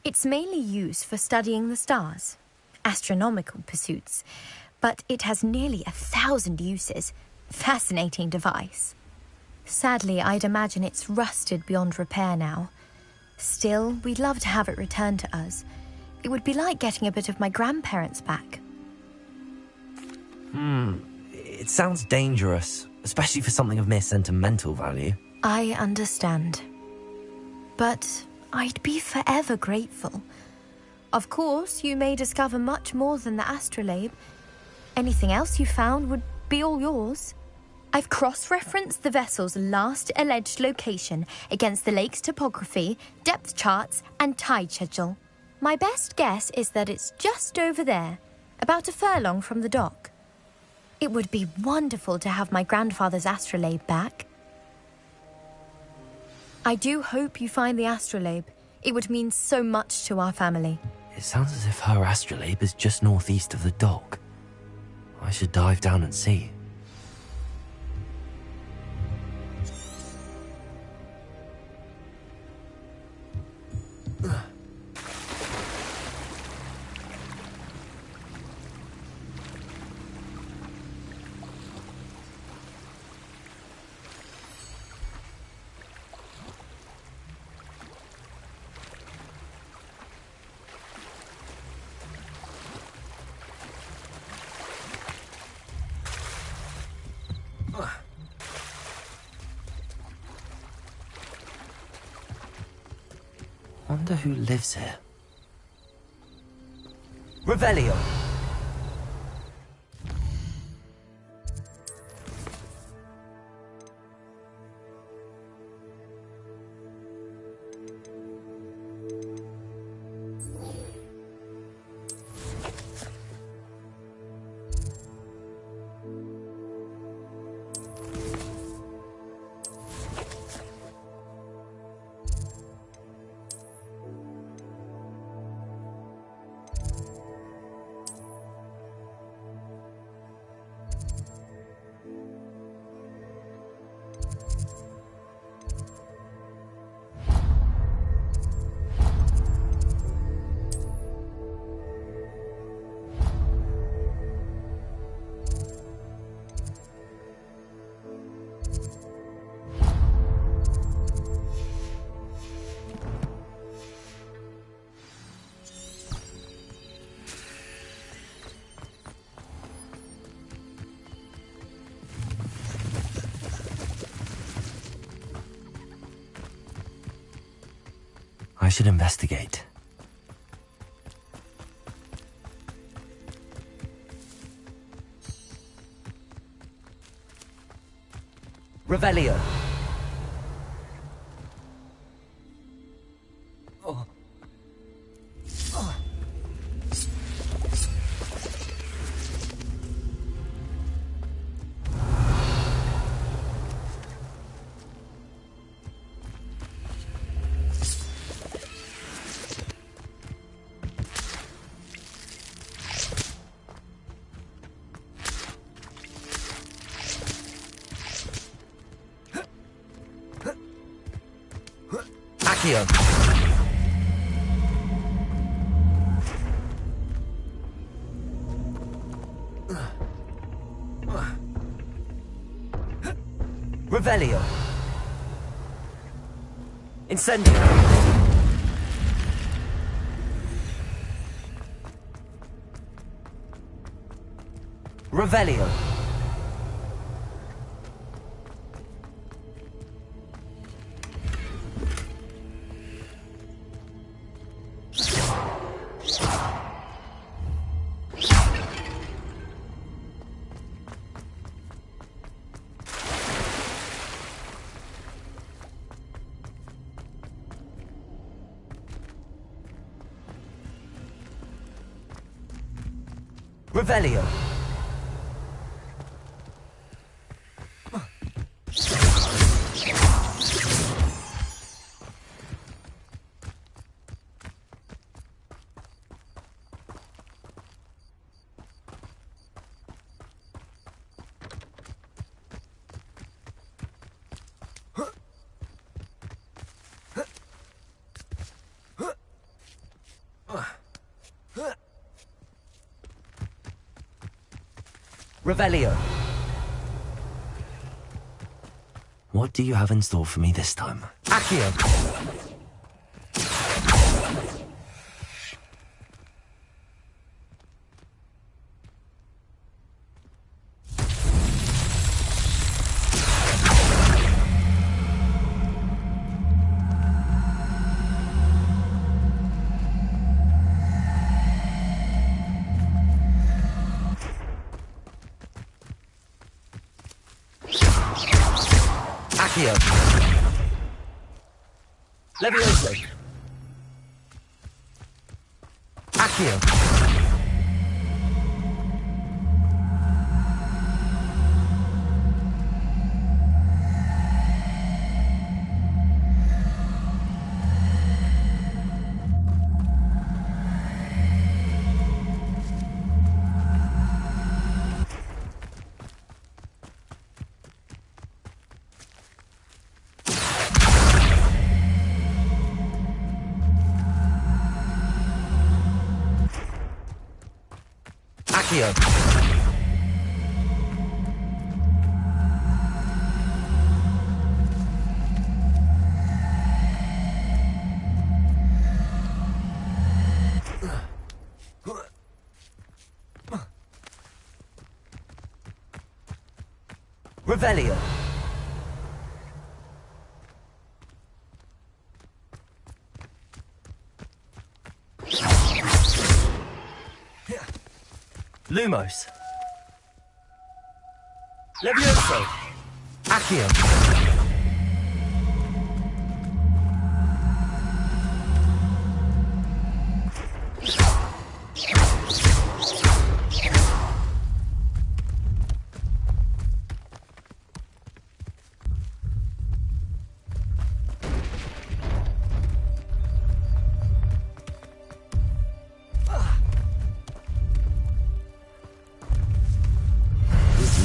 [SPEAKER 4] It's mainly used for studying the stars, astronomical pursuits, but it has nearly 1,000 uses. Fascinating device. Sadly, I'd imagine it's rusted beyond repair now. Still, we'd love to have it returned to us. It would be like getting a bit of my grandparents back.
[SPEAKER 17] It sounds dangerous, especially for something of mere sentimental value.
[SPEAKER 4] I understand. But I'd be forever grateful. Of course, you may discover much more than the astrolabe. Anything else you found would be all yours. I've cross-referenced the vessel's last alleged location against the lake's topography, depth charts, and tide schedule. My best guess is that it's just over there, about a furlong from the dock. It would be wonderful to have my grandfather's astrolabe back. I do hope you find the astrolabe. It would mean so much to our family.
[SPEAKER 17] It sounds as if her astrolabe is just northeast of the dock. I should dive down and see. Wonder who lives here. Revelio. I should investigate. Revelio. Oh. Oh. Accio. Revelio.
[SPEAKER 1] Incendio. Revelio. Revelio. Revelio.
[SPEAKER 17] What do you have in store for me this time?
[SPEAKER 1] Accio. Accio. Levioso. Accio. Accio. Revelio. Lumos. Levioso. Accio.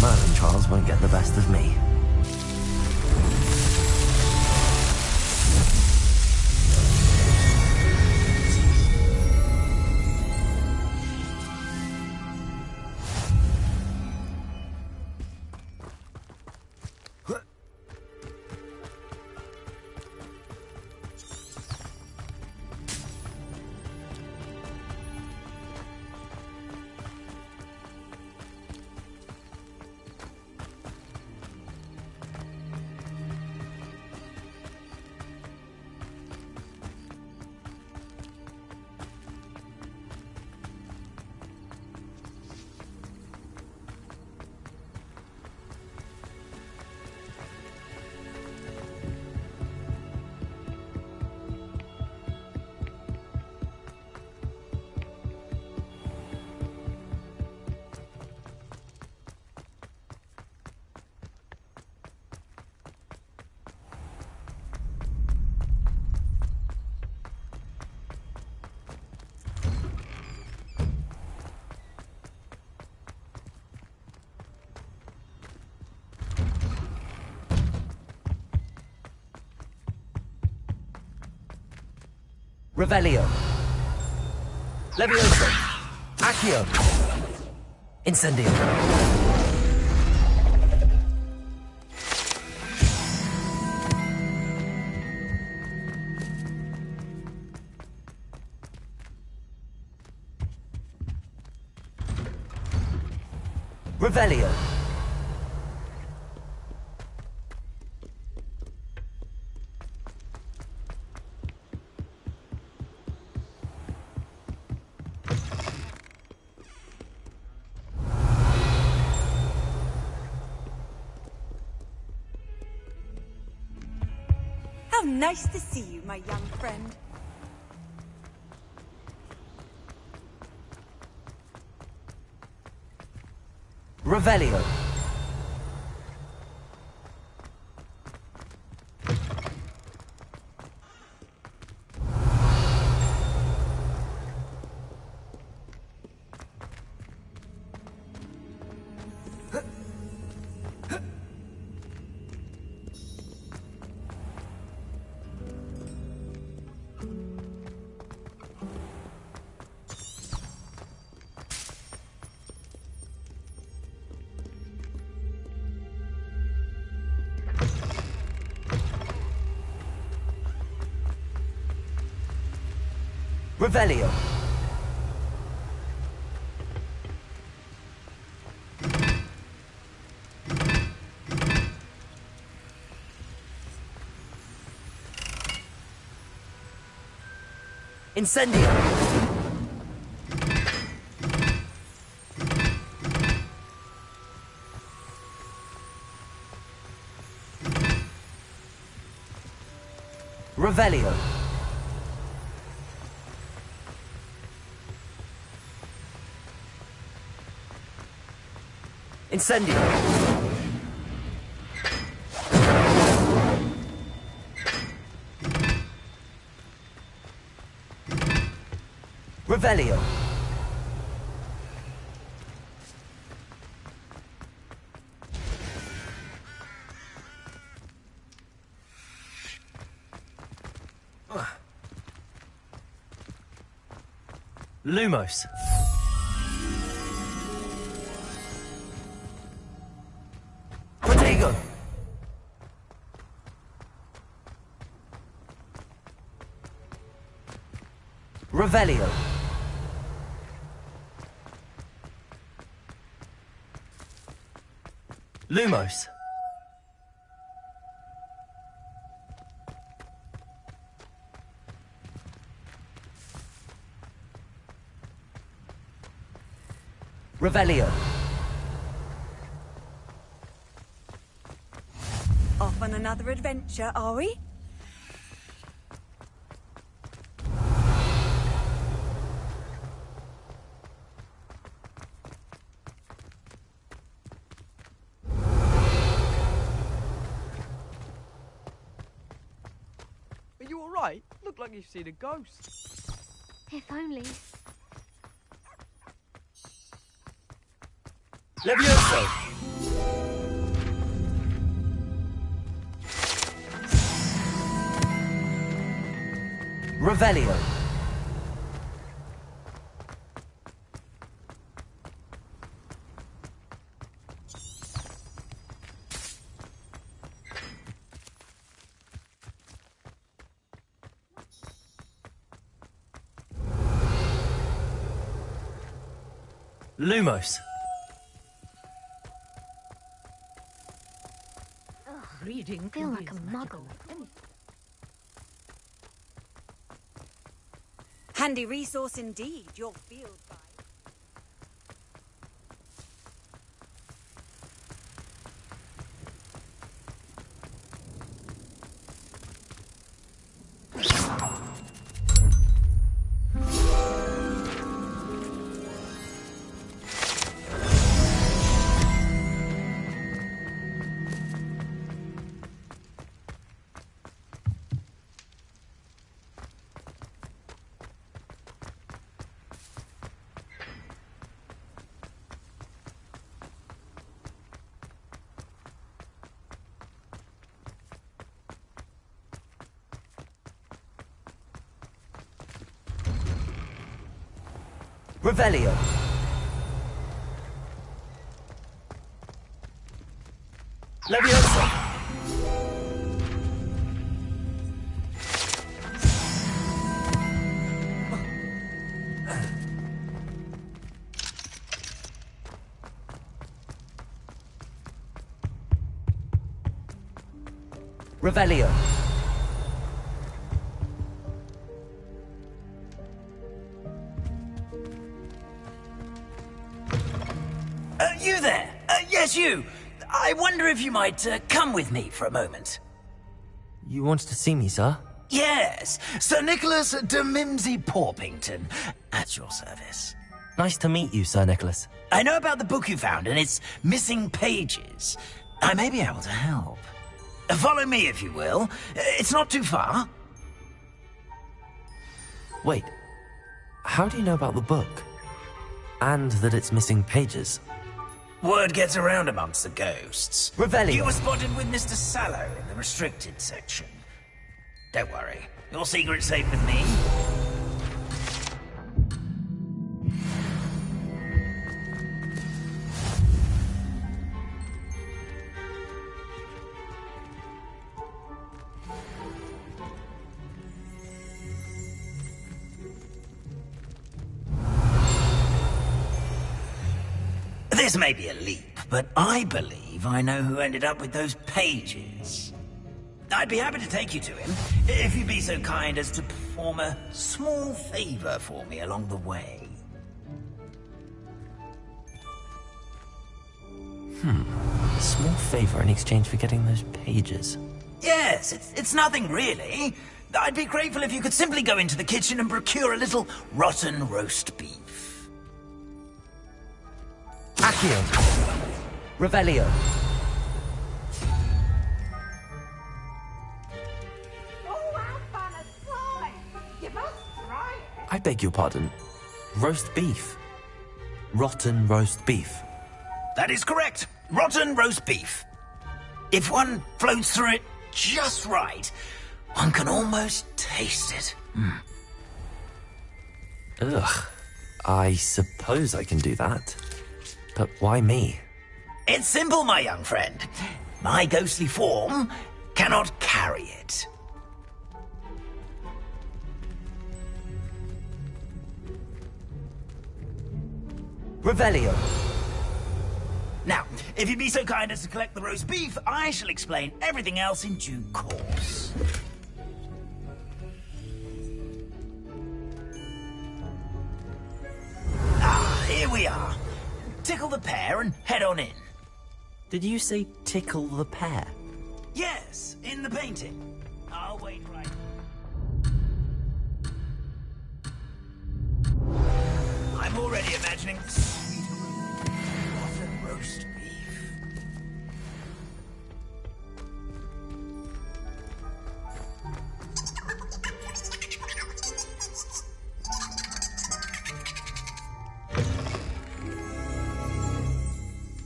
[SPEAKER 17] Merlin trials won't get the best of me.
[SPEAKER 1] Revelio. Levioso. Accio. Incendio. Revelio.
[SPEAKER 14] How nice to see you, my young friend.
[SPEAKER 1] Revelio. Revelio. Incendio. Revelio. Incendio. Revelio. Lumos. Protego. Revelio. Lumos. Revelio.
[SPEAKER 14] Off on another adventure, are we?
[SPEAKER 10] Are you alright? Look like you've seen a ghost.
[SPEAKER 15] If only.
[SPEAKER 1] Levioso. Revelio. Lumos.
[SPEAKER 15] Reading feel like a muggle.
[SPEAKER 14] Handy resource indeed, your field guide.
[SPEAKER 1] Revelio. Levioso. Revelio.
[SPEAKER 3] You there? Yes, you. I wonder if you might come with me for a moment.
[SPEAKER 17] You wanted to see me, sir?
[SPEAKER 3] Yes, Sir Nicholas de Mimsy Porpington, at your service.
[SPEAKER 17] Nice to meet you, Sir Nicholas.
[SPEAKER 3] I know about the book you found and its missing pages. I may be able to help. Follow me, if you will. It's not too far.
[SPEAKER 17] Wait, how do you know about the book? And that it's missing pages?
[SPEAKER 3] Word gets around amongst the ghosts.
[SPEAKER 1] Revelio.
[SPEAKER 3] You were spotted with Mr. Sallow in the restricted section. Don't worry, your secret's safe with me. This may be a leap, but I believe I know who ended up with those pages. I'd be happy to take you to him, if you'd be so kind as to perform a small favor for me along the way.
[SPEAKER 17] A small favor in exchange for getting those pages.
[SPEAKER 3] Yes, it's nothing really. I'd be grateful if you could simply go into the kitchen and procure a little rotten roast beef.
[SPEAKER 1] Accio. Revelio.
[SPEAKER 17] I beg your pardon. Roast beef. Rotten roast beef.
[SPEAKER 3] That is correct. Rotten roast beef. If one floats through it just right, one can almost taste it.
[SPEAKER 17] Ugh. I suppose I can do that. But why me?
[SPEAKER 3] It's simple, my young friend. My ghostly form cannot carry it.
[SPEAKER 1] Revelio.
[SPEAKER 3] Now, if you'd be so kind as to collect the roast beef, I shall explain everything else in due course. Ah, here we are. Tickle the pear and head on in.
[SPEAKER 17] Did you say tickle the pear?
[SPEAKER 3] Yes, in the painting. I'll wait right. I'm already imagining the sweet rotten roast beef.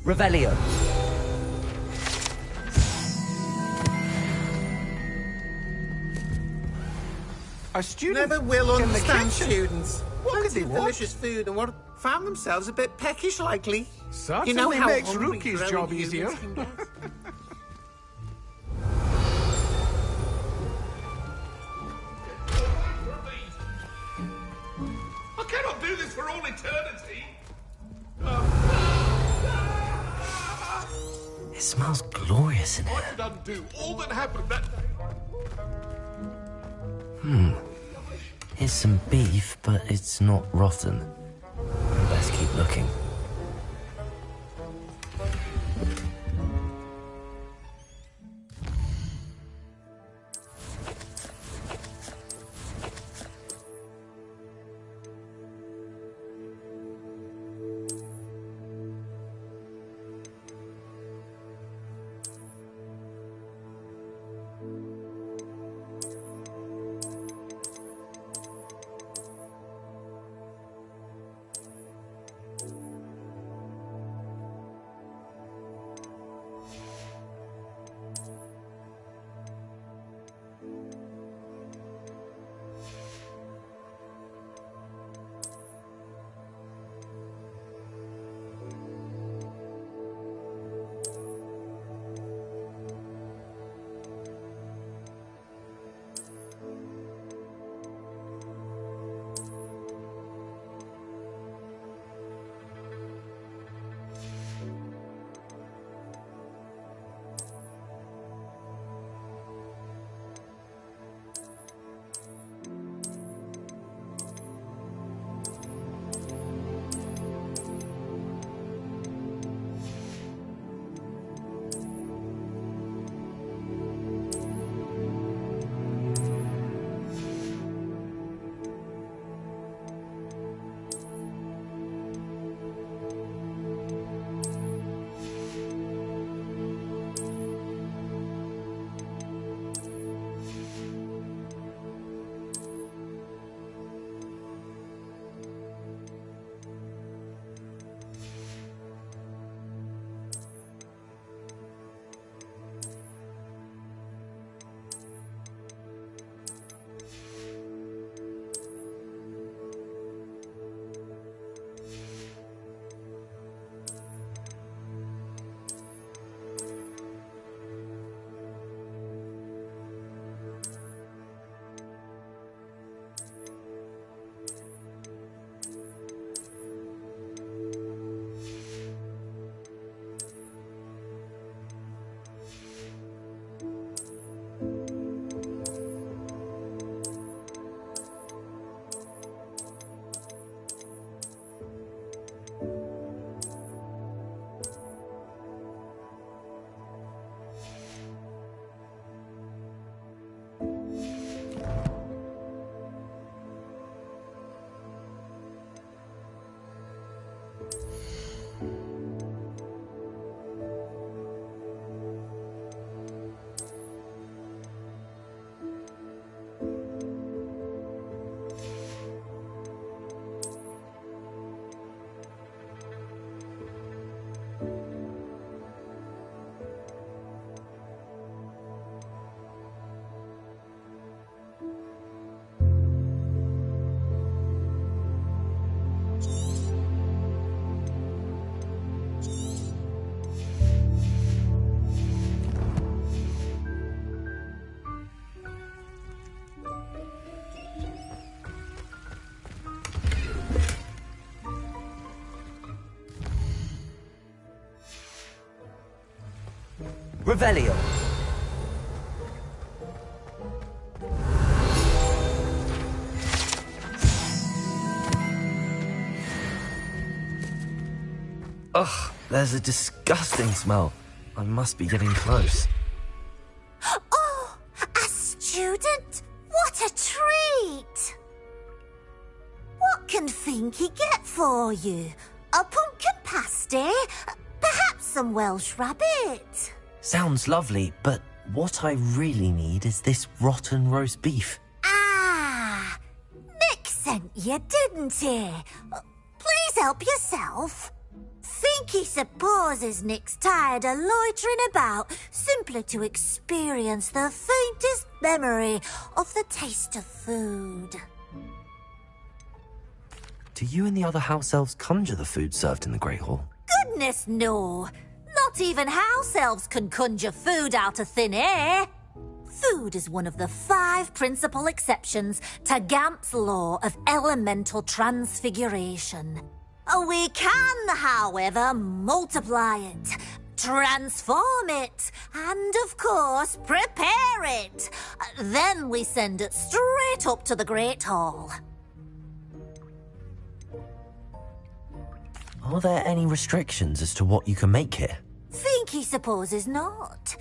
[SPEAKER 1] Revelio.
[SPEAKER 12] A student
[SPEAKER 13] Never will
[SPEAKER 12] in the
[SPEAKER 13] understand
[SPEAKER 12] kitchen.
[SPEAKER 13] students.
[SPEAKER 12] What could
[SPEAKER 13] Plenty
[SPEAKER 12] they
[SPEAKER 13] of
[SPEAKER 12] want?
[SPEAKER 13] delicious food and what found themselves a bit peckish likely.
[SPEAKER 12] Certainly
[SPEAKER 13] you know how
[SPEAKER 12] makes
[SPEAKER 13] hungry
[SPEAKER 12] Rookie's
[SPEAKER 13] growing
[SPEAKER 12] job
[SPEAKER 13] humans
[SPEAKER 12] easier.
[SPEAKER 13] can get.
[SPEAKER 20] I cannot do this for all eternity.
[SPEAKER 17] It smells glorious in
[SPEAKER 20] I
[SPEAKER 17] here.
[SPEAKER 20] should undo all that happened that day.
[SPEAKER 17] Here's some beef, but it's not rotten. Best keep looking.
[SPEAKER 7] Revelio.
[SPEAKER 17] Ugh, there's a disgusting smell. I must be getting close.
[SPEAKER 2] Oh, a student? What a treat! What can Finky get for you? A pumpkin pasty? Perhaps some Welsh rabbit?
[SPEAKER 17] Sounds lovely, but what I really need is this rotten roast beef.
[SPEAKER 2] Ah, Nick sent you, didn't he? Please help yourself. Finky supposes Nick's tired of loitering about simply to experience the faintest memory of the taste of food.
[SPEAKER 17] Do you and the other house elves conjure the food served in the Great Hall?
[SPEAKER 2] Goodness, no. Not even house elves can conjure food out of thin air. Food is one of the 5 principal exceptions to Gamp's law of elemental transfiguration. We can, however, multiply it, transform it, and, of course, prepare it. Then we send it straight up to the Great Hall.
[SPEAKER 17] Are there any restrictions as to what you can make here?
[SPEAKER 2] Finky supposes not.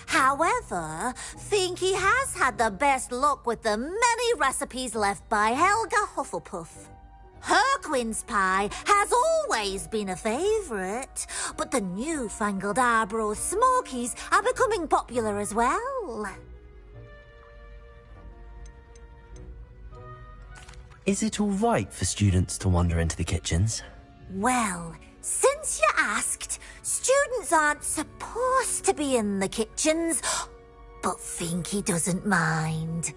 [SPEAKER 2] However, Finky has had the best luck with the many recipes left by Helga Hufflepuff. Her quince pie has always been a favourite, but the newfangled Arbroath Smokies are becoming popular as well.
[SPEAKER 17] Is it all right for students to wander into the kitchens?
[SPEAKER 2] Well, since you asked, students aren't supposed to be in the kitchens, but Finky doesn't mind.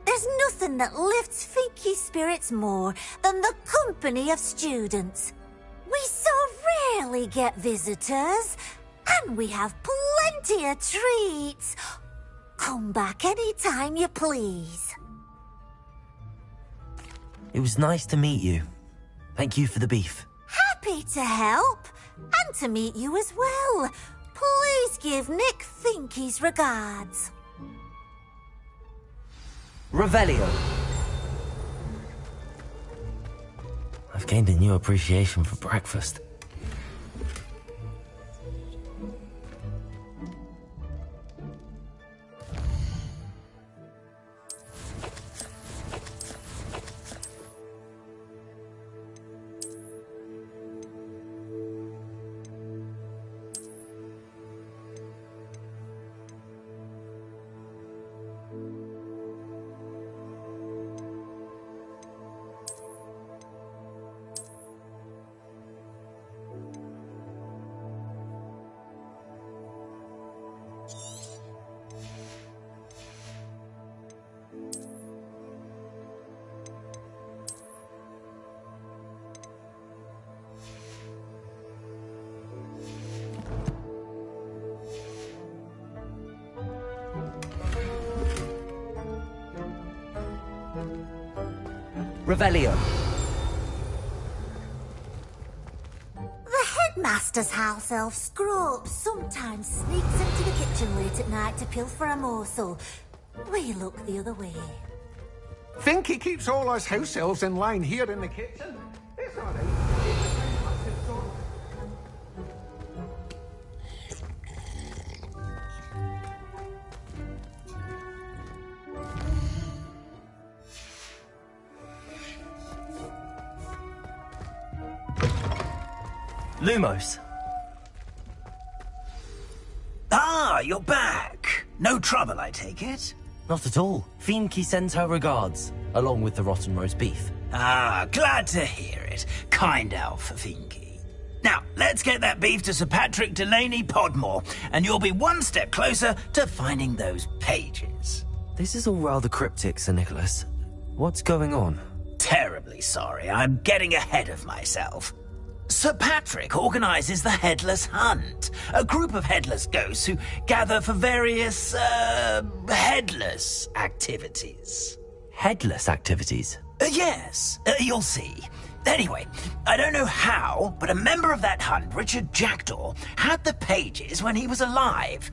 [SPEAKER 2] There's nothing that lifts Finky's spirits more than the company of students. We so rarely get visitors, and we have plenty of treats. Come back any time you please.
[SPEAKER 17] It was nice to meet you. Thank you for the beef.
[SPEAKER 2] Happy to help, and to meet you as well. Please give Nick Finky's regards.
[SPEAKER 7] Revelio.
[SPEAKER 17] I've gained a new appreciation for breakfast.
[SPEAKER 7] Revelio.
[SPEAKER 2] The headmaster's house elf Scrope sometimes sneaks into the kitchen late at night to pilfer a morsel. We look the other way.
[SPEAKER 12] Finky keeps all us house elves in line here in the kitchen. It's all right.
[SPEAKER 17] Lumos.
[SPEAKER 3] Ah, you're back. No trouble, I take it?
[SPEAKER 17] Not at all. Finky sends her regards, along with the rotten roast beef.
[SPEAKER 3] Ah, glad to hear it. Kind elf, Finky. Now, let's get that beef to Sir Patrick Delaney Podmore, and you'll be one step closer to finding those pages.
[SPEAKER 17] This is all rather cryptic, Sir Nicholas. What's going on?
[SPEAKER 3] Terribly sorry. I'm getting ahead of myself. Sir Patrick organises the Headless Hunt, a group of headless ghosts who gather for various, headless activities.
[SPEAKER 17] Headless activities?
[SPEAKER 3] Yes, you'll see. Anyway, I don't know how, but a member of that hunt, Richard Jackdaw, had the pages when he was alive.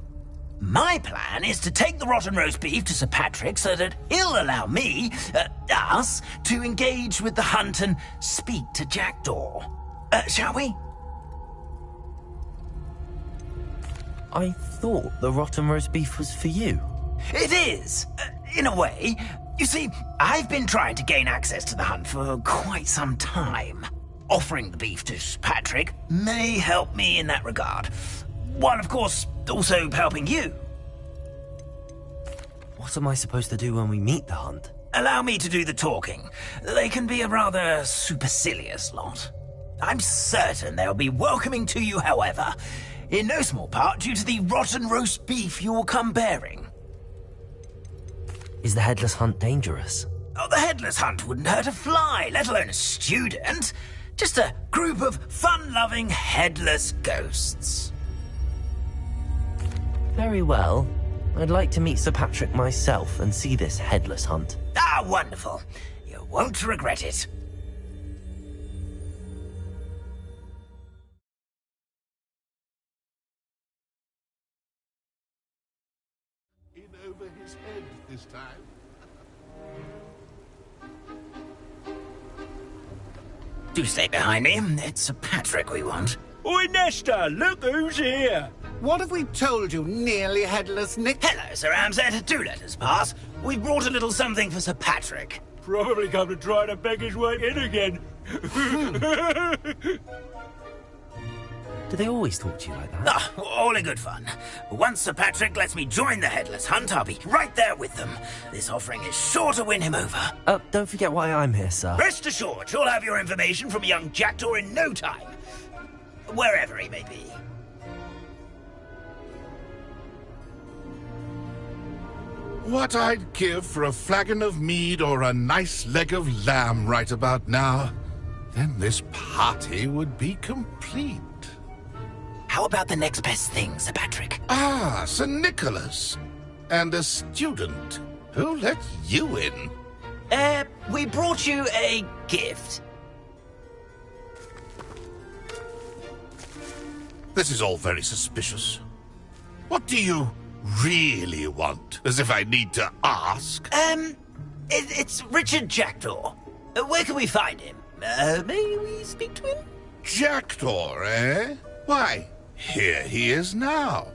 [SPEAKER 3] My plan is to take the rotten roast beef to Sir Patrick so that he'll allow me, us, to engage with the hunt and speak to Jackdaw. Shall we?
[SPEAKER 17] I thought the rotten roast beef was for you.
[SPEAKER 3] It is, in a way. You see, I've been trying to gain access to the hunt for quite some time. Offering the beef to Sir Patrick may help me in that regard. While, of course, also helping you.
[SPEAKER 17] What am I supposed to do when we meet the hunt?
[SPEAKER 3] Allow me to do the talking. They can be a rather supercilious lot. I'm certain they'll be welcoming to you, however, in no small part due to the rotten roast beef you'll come bearing.
[SPEAKER 17] Is the headless hunt dangerous?
[SPEAKER 3] Oh, the headless hunt wouldn't hurt a fly, let alone a student. Just a group of fun-loving headless ghosts.
[SPEAKER 17] Very well. I'd like to meet Sir Patrick myself and see this headless hunt.
[SPEAKER 3] Ah, wonderful. You won't regret it.
[SPEAKER 20] In over his head this time.
[SPEAKER 3] Do stay behind me. It's Sir Patrick we want.
[SPEAKER 12] Oi, Nesta, look who's here.
[SPEAKER 13] What have we told you, nearly headless Nick?
[SPEAKER 3] Hello, Sir Ramsed. Do let us pass. We've brought a little something for Sir Patrick.
[SPEAKER 12] Probably come to try to beg his way in again.
[SPEAKER 17] Do they always talk to you like that?
[SPEAKER 3] Ah, all in good fun. Once Sir Patrick lets me join the headless hunt, I'll be right there with them. This offering is sure to win him over.
[SPEAKER 17] Don't forget why I'm here, sir.
[SPEAKER 3] Rest assured, you'll have your information from young Jackdaw in no time. Wherever he may be.
[SPEAKER 20] What I'd give for a flagon of mead or a nice leg of lamb right about now. Then this party would be complete.
[SPEAKER 3] How about the next best thing, Sir Patrick?
[SPEAKER 20] Ah, Sir Nicholas. And a student. Who let you in?
[SPEAKER 3] We brought you a gift.
[SPEAKER 20] This is all very suspicious. What do you really want? As if I need to ask.
[SPEAKER 3] It's Richard Jackdaw. Where can we find him? May we speak to him?
[SPEAKER 20] Jackdaw, eh? Why, here he is now.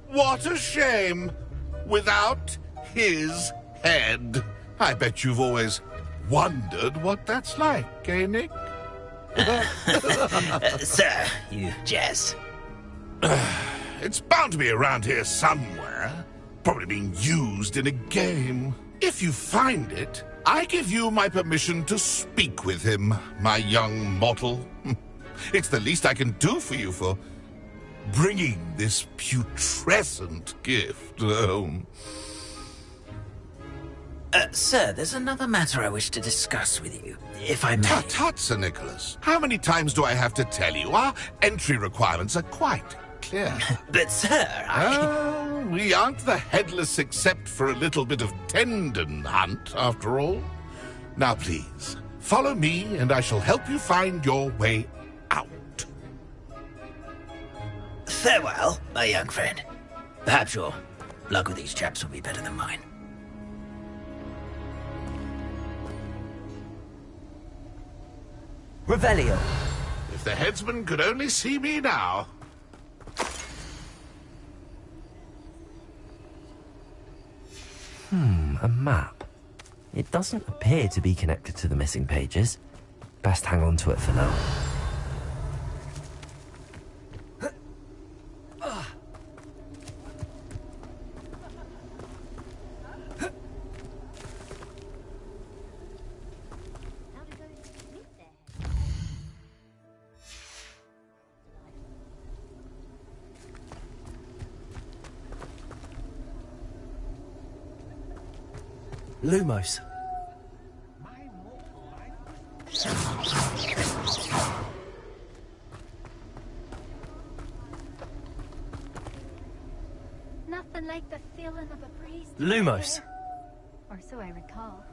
[SPEAKER 20] What a shame. Without his head. I bet you've always wondered what that's like, eh, Nick?
[SPEAKER 3] Sir, you jest.
[SPEAKER 20] It's bound to be around here somewhere. Probably being used in a game. If you find it, I give you my permission to speak with him, my young mortal. It's the least I can do for you for bringing this putrescent gift home.
[SPEAKER 3] Sir, there's another matter I wish to discuss with you, if I may.
[SPEAKER 20] Tut, tut, Sir Nicholas. How many times do I have to tell you? Our entry requirements are quite clear.
[SPEAKER 3] But, sir,
[SPEAKER 20] we aren't the headless except for a little bit of tendon hunt, after all. Now, please, follow me, and I shall help you find your way out.
[SPEAKER 3] Farewell, my young friend. Perhaps your luck with these chaps will be better than mine.
[SPEAKER 7] Revelio.
[SPEAKER 20] If the headsman could only see me now.
[SPEAKER 17] A map. It doesn't appear to be connected to the missing pages. Best hang on to it for now.
[SPEAKER 11] Lumos.
[SPEAKER 15] Nothing like the feeling of a breeze.
[SPEAKER 11] Lumos.
[SPEAKER 15] Or so I recall.